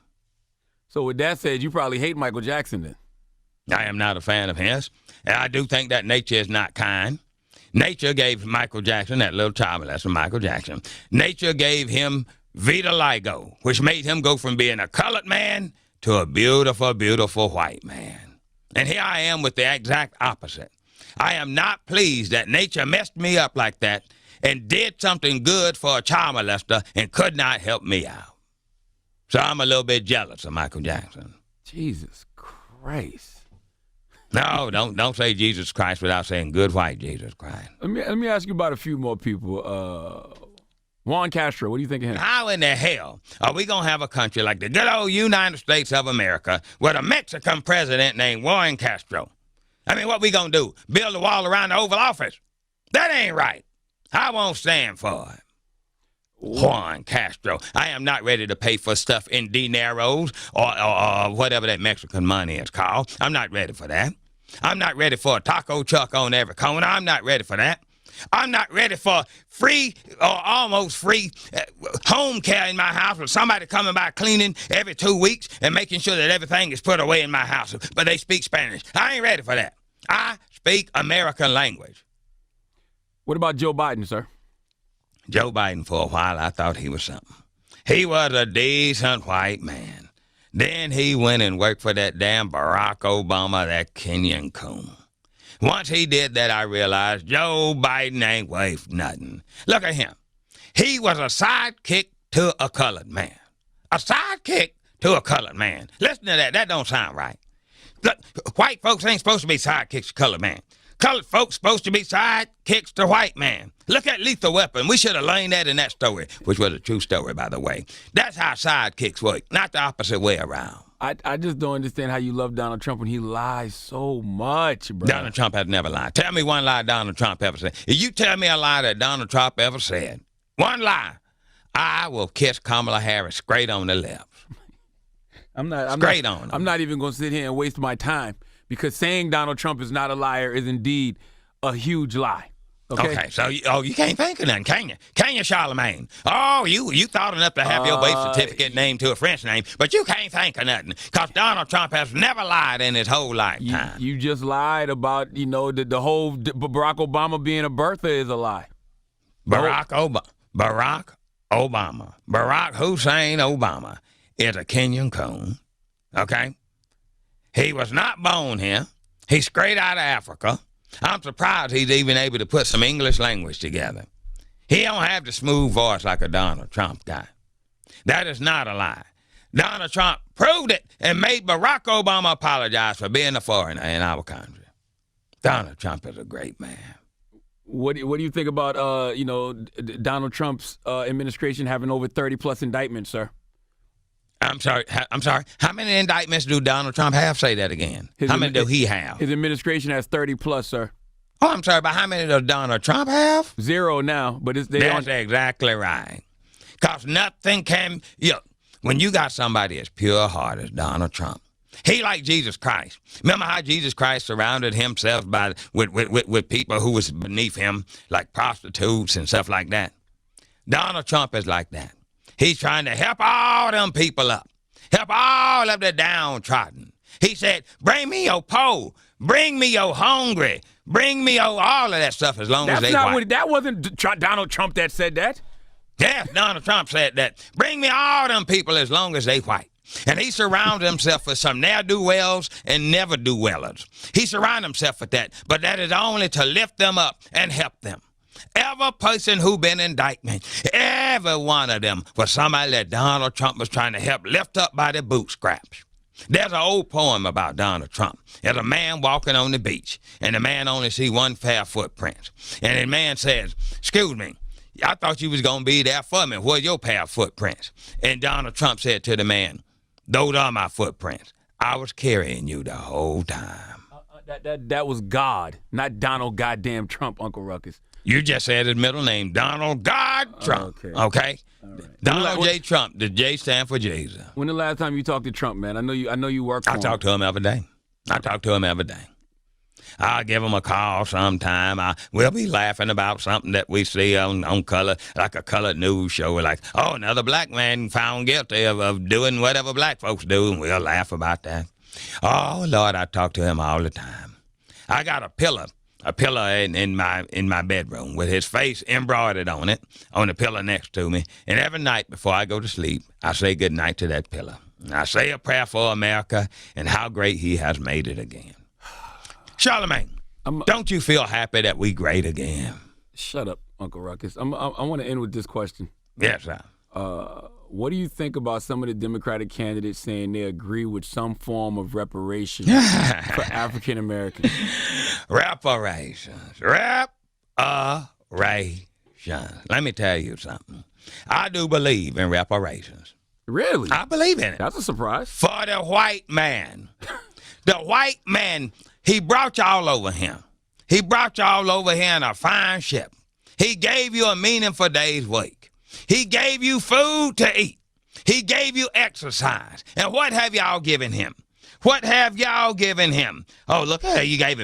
So with that said, you probably hate Michael Jackson then. I am not a fan of his. And I do think that nature is not kind. Nature gave Michael Jackson, that little child molester, Michael Jackson, nature gave him vitiligo, which made him go from being a colored man to a beautiful, beautiful white man. And here I am with the exact opposite. I am not pleased that nature messed me up like that and did something good for a child molester and could not help me out. So I'm a little bit jealous of Michael Jackson. Jesus Christ. No, don't say Jesus Christ without saying good white Jesus Christ. Let me ask you about a few more people. Juan Castro, what do you think of him? How in the hell are we going to have a country like the good old United States of America with a Mexican president named Juan Castro? I mean, what we going to do? Build a wall around the Oval Office? That ain't right. I won't stand for it. Juan Castro. I am not ready to pay for stuff in dineros or whatever that Mexican money is called. I'm not ready for that. I'm not ready for a taco truck on every corner. I'm not ready for that. I'm not ready for free or almost free home care in my house with somebody coming by cleaning every 2 weeks and making sure that everything is put away in my house, but they speak Spanish. I ain't ready for that. I speak American language. What about Joe Biden, sir? Joe Biden, for a while, I thought he was something. He was a decent white man. Then he went and worked for that damn Barack Obama, that Kenyan coon. Once he did that, I realized Joe Biden ain't worth nothing. Look at him. He was a sidekick to a colored man. A sidekick to a colored man. Listen to that. That don't sound right. Look, white folks ain't supposed to be sidekicks to colored man. Colored folks supposed to be sidekicks to white man. Look at Lethal Weapon. We should have learned that in that story, which was a true story, by the way. That's how sidekicks work, not the opposite way around. I just don't understand how you love Donald Trump when he lies so much, bro. Donald Trump has never lied. Tell me one lie Donald Trump ever said. If you tell me a lie that Donald Trump ever said, one lie, I will kiss Kamala Harris straight on the lips. I'm not even going to sit here and waste my time because saying Donald Trump is not a liar is indeed a huge lie. Okay, so you can't think of nothing, can you? Can you, Charlamagne? Oh, you thought enough to have your birth certificate named to a French name, but you can't think of nothing because Donald Trump has never lied in his whole lifetime. You just lied about, the whole Barack Obama being a birther is a lie. Barack Obama. Barack Hussein Obama is a Kenyan coon, okay? He was not born here. He's straight out of Africa. I'm surprised he's even able to put some English language together. He don't have the smooth voice like a Donald Trump guy. That is not a lie. Donald Trump proved it and made Barack Obama apologize for being a foreigner in our country. Donald Trump is a great man. What do you think about Donald Trump's administration having over 30+ indictments, sir? I'm sorry. How many indictments do Donald Trump have? Say that again. How many do he have? His administration has 30+, sir. Oh, I'm sorry, but how many does Donald Trump have? 0 now, but That's exactly right. Because nothing can, when you got somebody as pure heart as Donald Trump, he like Jesus Christ. Remember how Jesus Christ surrounded himself with people who was beneath him, like prostitutes and stuff like that? Donald Trump is like that. He's trying to help all them people up, help all of the downtrodden. He said, bring me your poor, bring me your hungry, bring me your all of that stuff as long as they white. That wasn't Donald Trump that said that. Yes, Donald Trump said that. Bring me all them people as long as they white. And he surrounded himself with some ne'er-do-wells and never-do-wellers. He surrounded himself with that, but that is only to lift them up and help them. Every person who been indicted, every one of them was somebody that Donald Trump was trying to help lift up by their bootstraps. There's an old poem about Donald Trump. There's a man walking on the beach, and the man only see one pair of footprints. And the man says, "Excuse me, I thought you was going to be there for me. Where's your pair of footprints?" And Donald Trump said to the man, "Those are my footprints. I was carrying you the whole time." That was God, not Donald goddamn Trump, Uncle Ruckus. You just said his middle name, Donald God Trump. Okay? Right. Donald J. Trump. The J stand for Jesus. When the last time you talked to Trump, man? I know you work for him. I talk to him every day. I'll give him a call sometime. We'll be laughing about something that we see on color, like a colored news show. We're like, "Oh, another black man found guilty of doing whatever black folks do," and we'll laugh about that. Oh, Lord, I talk to him all the time. I got a pillow in my bedroom with his face embroidered on it, on the pillow next to me. And every night before I go to sleep, I say good night to that pillow. I say a prayer for America and how great he has made it again. Charlamagne, don't you feel happy that we great again? Shut up, Uncle Ruckus. I want to end with this question. Yes, sir. What do you think about some of the Democratic candidates saying they agree with some form of reparation for African Americans? Reparations. Let me tell you something. I do believe in reparations. Really? I believe in it. That's a surprise. For the white man. The white man, he brought y'all over here. He brought y'all over here in a fine ship. He gave you a meaningful day's work. He gave you food to eat. He gave you exercise. And what have y'all given him? What have y'all given him? Oh, look, hey, you gave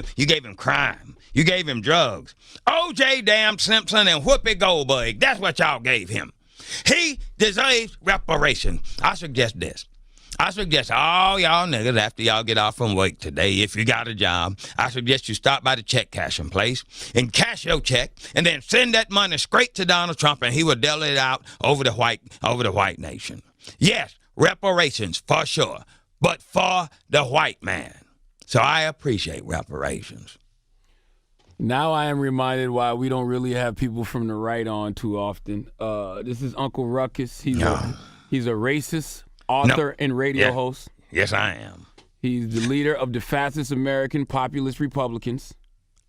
him crime. You gave him drugs. O.J. Damn Simpson and Whoopi Goldberg, that's what y'all gave him. He deserves reparation. I suggest this. I suggest all y'all niggas, after y'all get off from work today, if you got a job, I suggest you stop by the check cashing place and cash your check and then send that money straight to Donald Trump and he will dole it out over the white nation. Yes, reparations for sure, but for the white man. So I appreciate reparations. Now I am reminded why we don't really have people from the right on too often. This is Uncle Ruckus. He's a racist, author, and radio host. Yes, I am. He's the leader of the fastest American populist Republicans.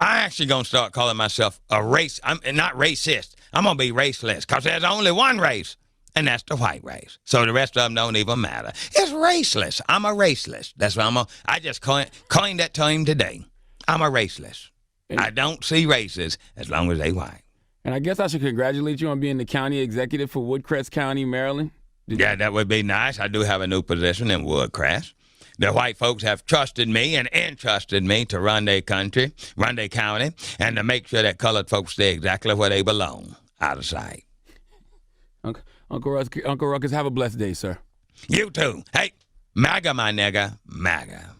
I'm actually going to start calling myself I'm not racist. I'm going to be raceless because there's only one race, and that's the white race. So the rest of them don't even matter. It's raceless. I'm a raceless. That's what I just coined that term today. I'm a raceless. I don't see races as long as they white. And I guess I should congratulate you on being the county executive for Woodcrest County, Maryland. Yeah, that would be nice. I do have a new position in Woodcrest. The white folks have trusted me and entrusted me to run their country, run their county, and to make sure that colored folks stay exactly where they belong, out of sight. Uncle Ruckus, have a blessed day, sir. You too. Hey, MAGA, my nigga, MAGA.